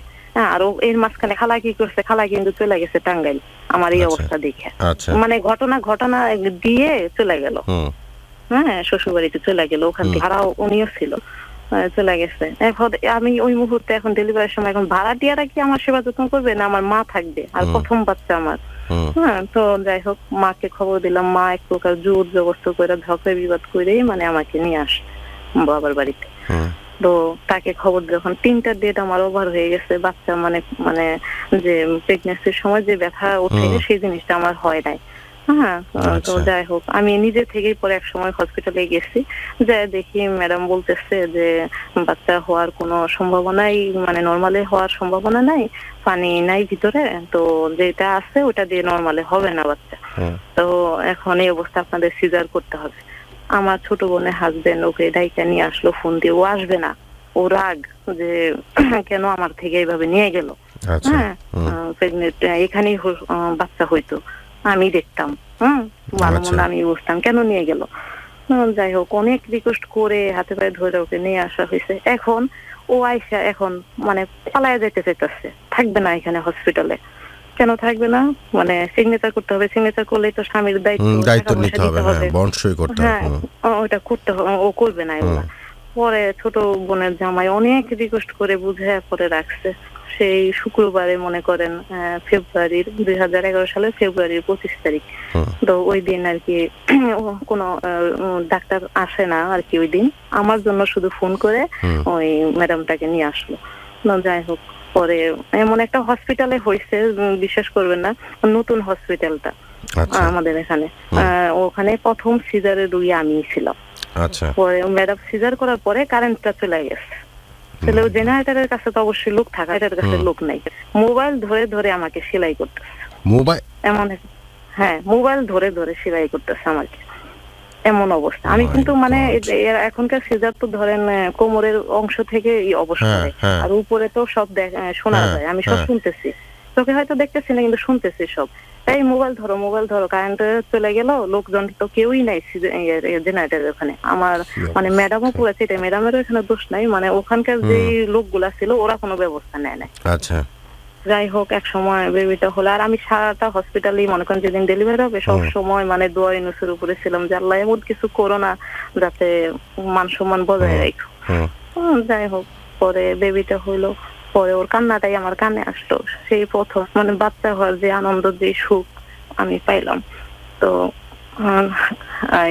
আর এর মাঝখানে খালা কি করছে, খালা কিন্তু চলে গেছে টাঙ্গাইল আমার এই অবস্থা দেখে। মানে ঘটনা দিয়ে চলে গেল, শ্বশুর বাড়িতে চলে গেল, ওখান থেকে ভাড়াও উনিও ছিল, চলে গেছে। এখন আমি ওই মুহূর্তে এখন ডেলিভারির সময় এখন ভাড়াটিয়ারা কি আমার সেবা যত্ন করবে না আমার মা থাকবে, আর প্রথম বাচ্চা আমার। তো যাই হোক মাকে খবর দিলাম, মা এক প্রকার জোর জবরদস্ত করে ঝগড়া বিবাদ করেই মানে আমাকে নিয়ে আসে বাবার বাড়িতে। তো তাকে খবর যখন 3টা ডেট আমার ওভার হয়ে গেছে, বাচ্চা মানে যে প্রেগন্যান্সির সময় যে ব্যথা ওঠে সেই জিনিসটা আমার হয় নাই। তো যাই হোক আমি নিজে থেকেই পরে এক সময় হসপিটালে গেছি, যাই দেখি ম্যাডাম বলতেছে যে বাচ্চা হওয়ার কোনো সম্ভাবনাই, মানে নর্মালি হওয়ার সম্ভাবনা নাই, পানি নাই ভিতরে, তো যেটা আছে ওটা দিয়ে নর্মালি হবে না বাচ্চা। তো এখন এই অবস্থা আপনাদের সিজার করতে হবে। আমার ছোট বোনের হাজবেন্ড ওকে ডাইকা নিয়ে আসলো ফোন দিয়ে, ও আসবে না, ও রাগ যে কেন আমার থেকে এইভাবে নিয়ে গেল। প্রেগনেন্ট এখানেই বাচ্চা হইতো, আমি দেখতাম, ভালো মনে আমি বুঝতাম, কেন নিয়ে গেল। যাই হোক অনেক রিকোয়েস্ট করে হাতে পায়ে ধরে ওকে নিয়ে আসা হয়েছে। এখন ও আইসা এখন মানে পালায়া যেতে চাইতেছে, থাকবে না এখানে হসপিটালে। কেন থাকবে না? মানে সিগনেচার করতে হবে, সিগনেচার করলেই তো স্বামীর দায়িত্ব নিতে হবে, হ্যাঁ, বন্ড সই করতে হবে। হ্যাঁ, ওটা করতে হবে, ও করবে না এগুলা। পরে ছোট বোনের জামাই অনেক রিকোয়েস্ট করে বুঝে পরে রাখছে। সেই শুক্রবারে মনে করেন ফেব্রুয়ারির 2011 সালের ফেব্রুয়ারির 25 তারিখ। তো ওই দিন আর কি কোনো ডাক্তার আসে না আর কি ওই দিন, আমার জন্য শুধু ফোন করে ওই ম্যাডামটাকে নিয়ে আসলো। যাই হোক, পরে এমন একটা হসপিটালে হয়েছে, বিশ্বাস করবেন না, নতুন হসপিটালটা আমাদের এখানে, ওখানে প্রথম সিজারের রোগী আমিই ছিলাম। পরে ম্যাডাম সিজার করার পরে কারেন্টটা চলে গেছে। তাহলে জেনারেটরের কাছে তো অবশ্যই লোক থাকা, এটার কাছে লোক নাই। মোবাইল ধরে ধরে আমাকে সেলাই করতেছে, মোবাইল এমন, হ্যাঁ মোবাইল ধরে ধরে সেলাই করতেছে আমাকে, এমন অবস্থা। আমি কিন্তু মানে এখনকার সিজার তো ধরেন কোমরের অংশ থেকে অবস্থা, আর উপরে তো সব শোনা যায়, আমি সব শুনতেছি, তোকে হয়তো দেখতেছি না কিন্তু শুনতেছি সব। এই মোবাইল ধরো, কারেন্ট চলে গেল, লোকজন তো কেউই নাই জেনারেটরের ওখানে। আমার মানে ম্যাডামও পড়েছে, এটা ম্যাডামেরও এখানে দোষ নাই, মানে ওখানকার যে লোকগুলা ছিল ওরা কোনো ব্যবস্থা নেয় নাই। আচ্ছা, যাই হোক, এক সময় বেবিটা হলো, আর আমি সারাটা হসপিটালেই মনে করেন যেদিন ডেলিভারি হবে সব সময় মানে দোয়া ইউনুসের উপরে ছিলাম যে আল্লাহ এমন কিছু করো না যাতে মান সম্মান বজায় রাখো। যাই হোক, পরে বেবিটা হইলো, পরে ওর কান্নাটাই আমার কানে আসলো। সেই প্রথম মানে বাচ্চা হওয়ার যে আনন্দ, যে সুখ আমি পাইলাম। তো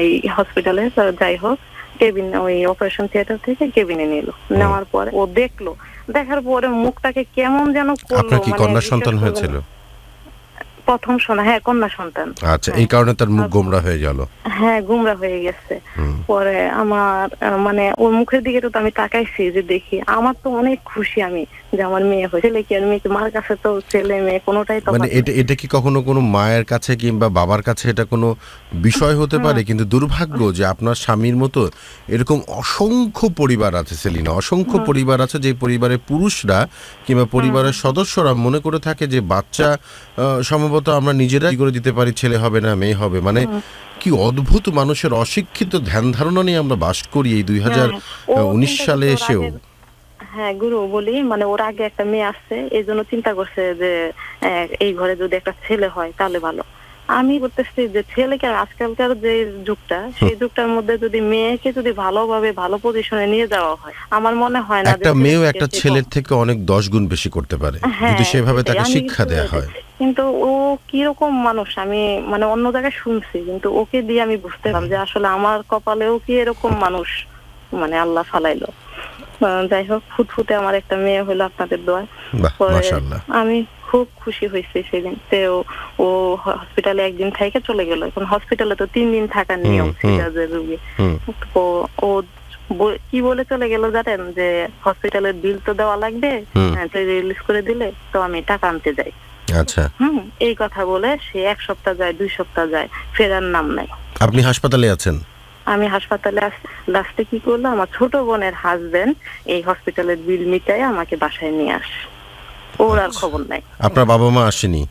এই হসপিটালে যাই হোক, কেবিন ওই অপারেশন থিয়েটার থেকে কেবিনে নিল, নেওয়ার পরে ও দেখলো, দেখার পরে মুখটাকে কেমন যেন করলো। আপনার কি কন্যা সন্তান হয়েছিল? প্রথম হ্যাঁ, কন্যা সন্তান। আচ্ছা, এই কারণে তার মুখ গোমরা হয়ে গেল। হ্যাঁ, গোমরা হয়ে গেছে। পরে আমার মানে ওর মুখের দিকে তো আমি তাকাইছি, যে দেখি আমার তো অনেক খুশি আমি যে আমার মেয়ে হয়েছে। ছেলে কি আর মেয়ে, মার কাছে তো ছেলে মেয়ে কোনোটাই তো মানে এটা কি কখনো কোনো মায়ের কাছে কিংবা বাবার কাছে এটা কোনো বিষয় হতে পারে? কিন্তু দুর্ভাগ্য যে আপনার স্বামীর মতো এরকম অসংখ্য পরিবার আছে সেলিনা, অসংখ্য পরিবার আছে যে পরিবারের পুরুষরা কিংবা পরিবারের সদস্যরা মনে করে থাকে যে বাচ্চা সম্ভবত আমরা নিজেরাই করে দিতে পারি, ছেলে হবে না মেয়ে হবে। মানে কি অদ্ভুত মানুষের অশিক্ষিত ধ্যান ধারণা নিয়ে আমরা বাস করি এই 2019 সালে এসেও। হ্যাঁ গুরু বলি, মানে ওর আগে একটা মেয়ে আসছে, এই জন্য চিন্তা করছে যে এই ঘরে যদি একটা ছেলে হয় তাহলে ভালো। আমি বলতেছি যে ছেলেকে, আজকালকার যে যুগটা, সেই যুগটার মধ্যে যদি মেয়েকে যদি ভালোভাবে ভালো পজিশনে নিয়ে যাওয়া হয়, আমার মনে হয় না একটা মেয়েও একটা ছেলের থেকে অনেক 10 গুণ বেশি করতে পারে যদি সেভাবে তাকে শিক্ষা দেয়া হয়। কিন্তু ও কিরকম মানুষ আমি মানে অন্য জায়গায় শুনছি, কিন্তু ওকে দিয়ে আমি বুঝতে পারলাম যে আসলে আমার কপালেও কি এরকম মানুষ মানে আল্লাহ ফালাইলো। যাই হোক, ফুটফুটে আমার একটা মেয়ে হলো আপনাদের দোয়ায়। আমি খুব খুশি হয়েছি সেদিন। ও হসপিটালে একদিন থেকে চলে গেল। এখন হসপিটালে তো 3 দিন থাকার নিয়ম সিজারের রোগী। তো ও কি বলে চলে গেল জানেন, যে হসপিটালের বিল তো দেওয়া লাগবে, রিলিজ করে দিলে তো আমি টাকা আনতে যাই। আচ্ছা, এই কথা বলে সে 1 সপ্তাহ যায়, 2 সপ্তাহ যায়, ফেরার নাম নাই। আপনি হাসপাতালে আছেন? আমি হাসপাতালে লাস্টে কি করলো, আমার ছোট বোনের হাজবেন্ড এই হসপিটালের বিল মিটাই আমাকে বাসায় নিয়ে আসে। ওর আর খবর নাই। আপনার বাবা মা আসেনি?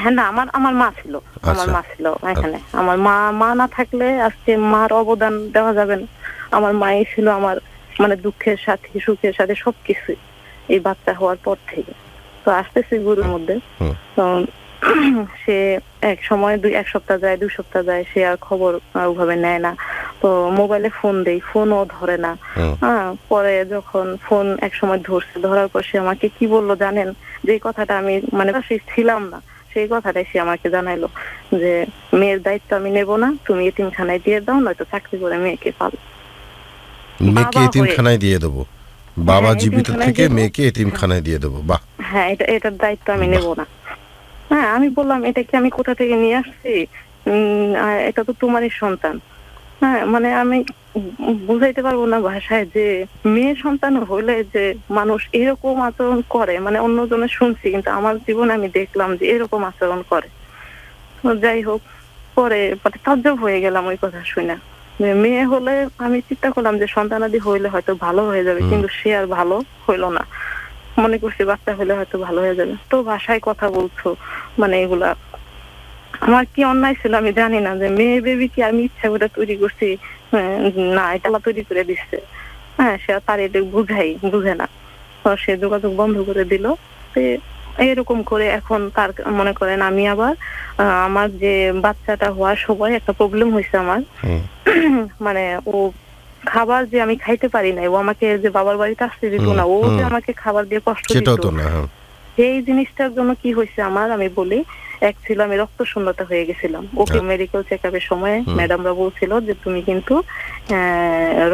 হ্যাঁ না, আমার মা ছিল, আমার মা ছিল এখানে। আমার মা না থাকলে আজকে মার অবদান দেওয়া যাবে না। আমার মাই ছিল আমার মানে দুঃখের সাথে সুখের সাথে সবকিছু এই বাচ্চা হওয়ার পর থেকে। তো আসতেছি গুরুর মধ্যে, তো সে এক সময় 1 সপ্তাহ যায়, 2 সপ্তাহ যায়, সে আর খবর ওভাবে নেয় না। তো মোবাইলে ফোন দেই, ফোনও ধরে না। পরে যখন ফোন এক সময় ধরার পর সে আমাকে কি বললো জানেন, যে কথাটা আমি মানে ছিলাম না, সেই কথাটাই সে আমাকে জানাইলো যে মেয়ের দায়িত্ব আমি নেব না, তুমি এতিমখানায় দিয়ে দাও, নয়তো চাকরি করে মেয়েকে পাবো। মেয়েকে এতিমখানায় দিয়ে দেবো? বাবা জীবিত থেকে মেয়েকে এতিমখানায় দিয়ে দেবো? বাহ! হ্যাঁ, এটার দায়িত্ব আমি নেব না। হ্যাঁ, আমি বললাম এটা কি আমি কোথা থেকে নিয়ে আসছি, এটা তো তোমারই সন্তান। হ্যাঁ, মানে আমি বুঝাইতে পারবো না ভাষায় যে মেয়ে সন্তান হইলে যে মানুষ এরকম আচরণ করে, মানে অন্যজনের শুনছি কিন্তু আমার জীবনে আমি দেখলাম যে এরকম আচরণ করে। যাই হোক, পরে তাজ্জব হয়ে গেলাম ওই কথা শুনে। মেয়ে হলে আমি চিন্তা করলাম যে সন্তানাদি হইলে হয়তো ভালো হয়ে যাবে, কিন্তু সে আর ভালো হইলো না। মনে করছি বাচ্চা হলে হয়তো ভালো হয়ে যাবে। তো ভাষায় কথা বলছো, মানে এগুলা আমার কি অন্যায় ছিল আমি জানি না, যে মেয়ে বেবি কি আমি ইচ্ছা করে তৈরি করছি, না এটা তৈরি করে দিচ্ছে। হ্যাঁ সে তার এটা বুঝে না, তো সে যোগাযোগ বন্ধ করে দিল। এরকম করে এখন তার মনে করেন আমি আবার আমার যে বাচ্চাটা হওয়ার সময় একটা প্রবলেম হয়েছে আমার, মানে ও খাবার যে আমি খাইতে পারি না, ও আমাকে যে বাবার বাড়িতে আসতে দিত না, ও যে আমাকে খাবার দিয়ে কষ্ট দিত, সেই জিনিসটার জন্য কি হয়েছে আমার আমি বলি, এক ছিল আমি রক্ত শূন্যতা হয়ে গেছিলাম। ওকে মেডিকেল চেক আপের সময় ম্যাডামরা বলছিল যে তুমি কিন্তু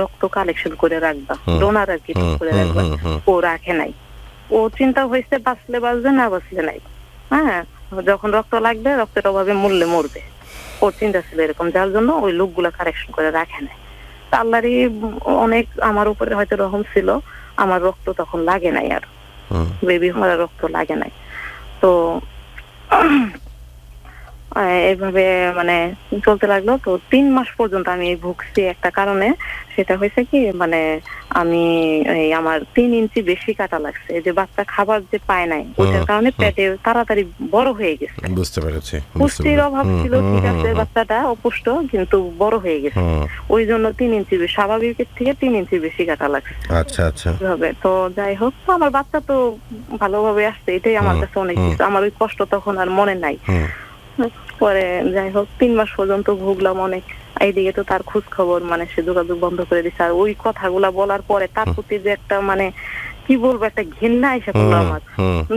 রক্ত কালেকশন করে রাখবা, ডোনার আর কি করে রাখবা। ও রাখে নাই, ও চিন্তা হয়েছে বাঁচলে বাঁচবে না বাঁচলে নাই, হ্যাঁ যখন রক্ত লাগবে রক্তের অভাবে মরলে মরবে, ওর চিন্তা ছিল এরকম, যার জন্য ওই লোকগুলা কালেকশন করে রাখে নাই। আল্লাহরই অনেক আমার উপরে হয়তো রহম ছিল, আমার রক্ত তখন লাগে নাই, আর বেবি হওয়ার রক্ত লাগে নাই। তো এইভাবে মানে চলতে লাগলো। তো 3 মাস পর্যন্ত আমি ভুগছি একটা কারণে, সেটা হয়েছে কি মানে আমি আমার 3 ইঞ্চি বেশি কাটা লাগছে, যে বাচ্চা খাবার যে পায় নাই ওটার কারণে পেটে তাড়াতাড়ি বড় হয়ে গেছে। বুঝতে পেরেছি, পুষ্টির অভাব ছিল, ঠিক আছে বাচ্চাটা অপুষ্ট কিন্তু বড় হয়ে গেছে, ওই জন্য 3 ইঞ্চি স্বাভাবিকের থেকে 3 ইঞ্চি বেশি কাটা লাগছে। আচ্ছা আচ্ছা। তো যাই হোক, তো আমার বাচ্চা তো ভালোভাবে আসছে, এটাই আমার কাছে অনেক কিছু, আমার ওই কষ্ট তখন আর মনে নাই। পরে যাই হোক 3 মাস পর্যন্ত ভুগলাম অনেক। এইদিকে তো তার খোঁজ খবর মানে সে যোগাযোগ বন্ধ করে দিচ্ছে, আর ওই কথাগুলা বলার পরে তার প্রতি যে একটা মানে কি বলবো একটা ঘৃণা এসে পড়লো আমার,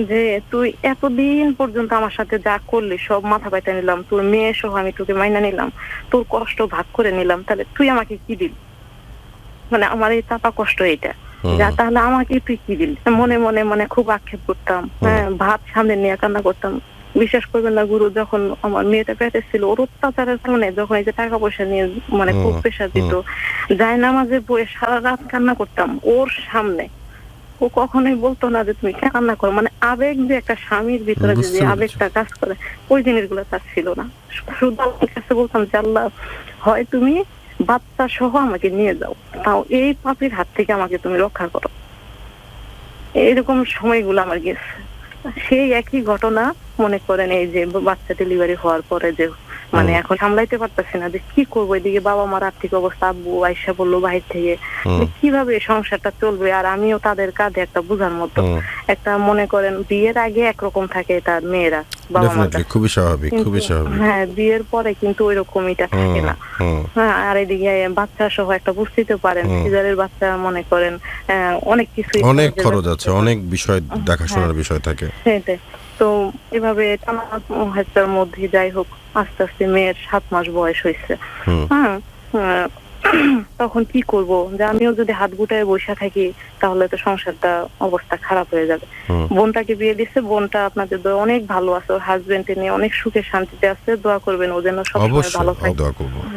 যে তুই এতদিন পর্যন্ত আমার সাথে যা করলি সব মাথা পাইতে নিলাম, তোর মেয়ে সহ আমি তোকে মাইনা নিলাম, তোর কষ্ট ভাগ করে নিলাম, তাহলে তুই আমাকে কি দিলি? মানে আমার এই চাপা কষ্ট এইটা, যা তাহলে আমাকে তুই কি দিলি? মনে মনে মানে খুব আক্ষেপ করতাম, হ্যাঁ ভাত সামনে নিয়ে কান্না করতাম। বিশ্বাস করবেন না গুরু, যখন আমার মেয়েটা পেটে ছিল ওর অত্যাচারের কারণে, যখন এই যে টাকা পয়সা নিয়ে মানে খুব প্রেশার দিত, যায় নামাজে বয়ে সারা রাত কান্না করতাম ওর সামনে, ও কখনোই বলতো না যে তুমি কান্না করো, মানে আবেগ যে একটা স্বামীর ভিতরে যে আবেগটা কাজ করে ওই জিনিসগুলো তার ছিল না। শুধু আমার কাছে বলতাম যে আল্লাহ হয় তুমি বাচ্চা সহ আমাকে নিয়ে যাও, তাও এই পাপির হাত থেকে আমাকে তুমি রক্ষা করো। এরকম সময়গুলো আমার গেছে। সেই একই ঘটনা মনে করেন এই যে বাচ্চা ডেলিভারি হওয়ার পরে যে মানে এখন সামলাইতে পারতেছি না যে কি করবো, এদিকে বাবা মার আর্থিক অবস্থা, আব্বু আইসা বললো বাহির থেকে, কিভাবে সংসারটা চলবে, আর আমিও তাদের কাঁধে একটা বোঝার মতো একটা মনে করেন বিয়ের আগে একরকম থাকে তার মেয়েরা বাবা মা, খুবই স্বাভাবিক, খুবই স্বাভাবিক, হ্যাঁ বিয়ের পরে কিন্তু ওই রকমইটা থাকে না, হ্যাঁ। আর এদিকে বাচ্চা সহ একটা বুঝতেই পারেন সিজারের বাচ্চা মনে করেন অনেক কিছু, অনেক খরচ আছে, অনেক বিষয় দেখাশোনার বিষয় থাকে, সেটাই। তো এভাবে টানা হাজার মধ্যে যাই হোক আস্তে আস্তে মেয়ের 7 মাস বয়স হয়েছে, হ্যাঁ তখন কি করব, যে আমিও যদি হাত গুটায় বসে থাকি তাহলে তো সংসারটা অবস্থা খারাপ হয়ে যাবে। বোনটাকে বিয়ে দিচ্ছে, বোনটা আপনাদের অনেক ভালো আছে, ওর হাজবেন্ড নিয়ে অনেক সুখে শান্তিতে আছে, দোয়া করবেন ও যেন সবসময় ভালো থাকে।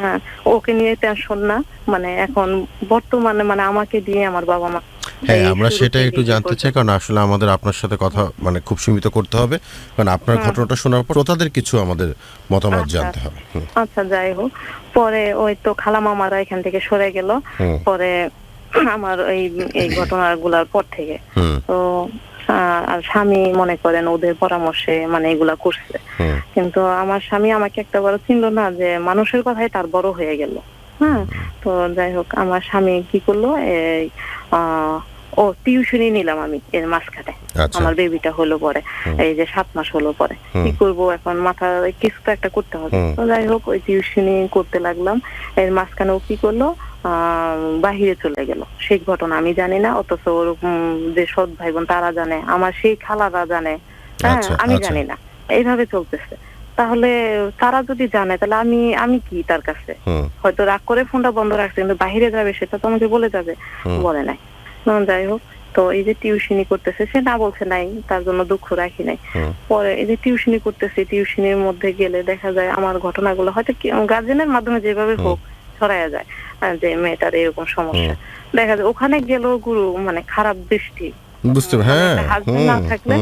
হ্যাঁ ওকে নিয়ে টেনশন না, মানে এখন বর্তমানে মানে আমাকে দিয়ে আমার বাবা মা, হ্যাঁ আমরা সেটা একটু জানতে চাই, কারণ আসলে আমাদের আপনার সাথে কথা মানে খুব সীমিত করতে হবে, কারণ আপনার ঘটনাটা শোনার পর শ্রোতাদের কিছু আমাদের মতামত জানতে হবে। আচ্ছা যাই হোক, পরে ওই তো খালা মামারা এখান থেকে সরে গেল, পরে আমার এই ঘটনাগুলোর পর থেকে তো আর স্বামী মনে করেন ওদের পরামর্শে মানে এগুলা করছে, কিন্তু আমার স্বামী আমাকে একটা বড় চিনলো না, যে মানুষের কথাই তার বড় হয়ে গেল, হ্যাঁ। তো যাই হোক আমার স্বামী কি করলো, ও টিউশনি নিলাম আমি এর মাঝখানে, আমার বেবিটা হলো পরে এই যে 7 মাস হলো পরে, কি করব এখন মাথা কিছু তো একটা করতে হবে। তো যাই হোক ওই টিউশনি করতে লাগলাম, এর মাঝখানে ও কি করলো বাহিরে চলে গেল, সেই ঘটনা আমি জানি না, অথচ ওর যে সৎ ভাই বোন তারা জানে, আমার সেই খালারা জানে, হ্যাঁ আমি জানি না, এইভাবে চলতেছে। তাহলে তারা যদি জানে তাহলে আমি কি তার কাছে, হয়তো রাগ করে ফোনটা বন্ধ রাখছে, কিন্তু বাহিরে যাবে সেটা তো আমাকে বলে যাবে, বলে নাই। যাই হোক তো এই যে টিউশনি করতেছে, সে না বলছে নাই, তার জন্য দুঃখ রাখি নাই। পরে এই যে টিউশনি করতেছে, টিউশনির মধ্যে গেলে দেখা যায় আমার ঘটনাগুলো হয়তো গার্জেনের মাধ্যমে যেভাবে হোক ছড়ায়া যায় যে মেয়েটার এরকম সমস্যা, দেখা যায় ওখানে গেলেও গুরু মানে খারাপ দৃষ্টি, বুঝতে না থাকলে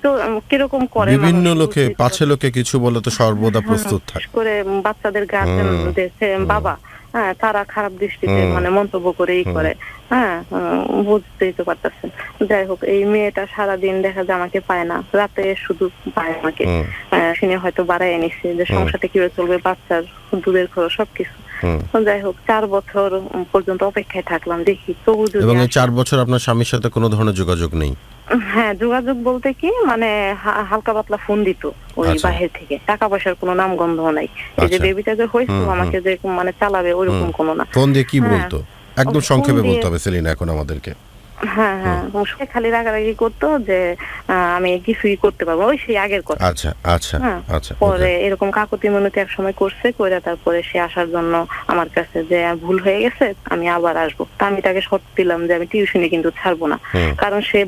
তো কিরকম করে বিভিন্ন লোকে পাছে লোকে কিছু বলে তো সর্বদা প্রস্তুত থাকে করে বাচ্চাদের গার্জেন বাবা, হ্যাঁ তারা খারাপ দৃষ্টিতে মানে মন্তব্য করেই করে, হ্যাঁ বুঝতেই তো পারতেছেন। যাই হোক এই মেয়েটা সারাদিন দেখা যায় আমাকে পায় না, রাতে শুধু পায় আমাকে, শুনে হয়তো বাড়াই নিচ্ছে যে সংসারটা কিভাবে চলবে, বাচ্চার দুধের খরচ সবকিছু। তো যাই হোক 4 বছর পর্যন্ত অপেক্ষায় থাকলাম, দেখি তবু যদি এবং এই আসে। 4 বছর আপনার স্বামীর সাথে কোনো ধরনের যোগাযোগ নেই? হ্যাঁ, যোগাযোগ বলতে কি মানে হালকা পাতলা ফোন দিত ওই আচ্ছা। বাহির থেকে, টাকা পয়সার কোনো নাম গন্ধ নাই। এই যে আচ্ছা। বেবিটা যে হয়েছিল আমাকে যে মানে চালাবে ওইরকম কোনো না। ফোন দিয়ে কি হ্যাঁ। বলতো? একদম ফোন সংক্ষেপে দিয়ে- বলতে হবে সেলিনা এখন আমাদেরকে। হ্যাঁ হ্যাঁ, সে খালি রাগারাগি করতো যে আমি কিছুই করতে পারবো, ওই সেই আগের কথা। আচ্ছা আচ্ছা হ্যাঁ, আচ্ছা, পরে ওকে। এরকম কাকুতি মিনতি এক সময় করছে, কইরা তারপরে সে আসার জন্য আমার কাছে যে ভুল হয়ে গেছে আমি আবার আসবো। তা আমি তাকে শর্ত দিলাম যে আমি টিউশনি কিন্তু ছাড়বো না, কারণ সে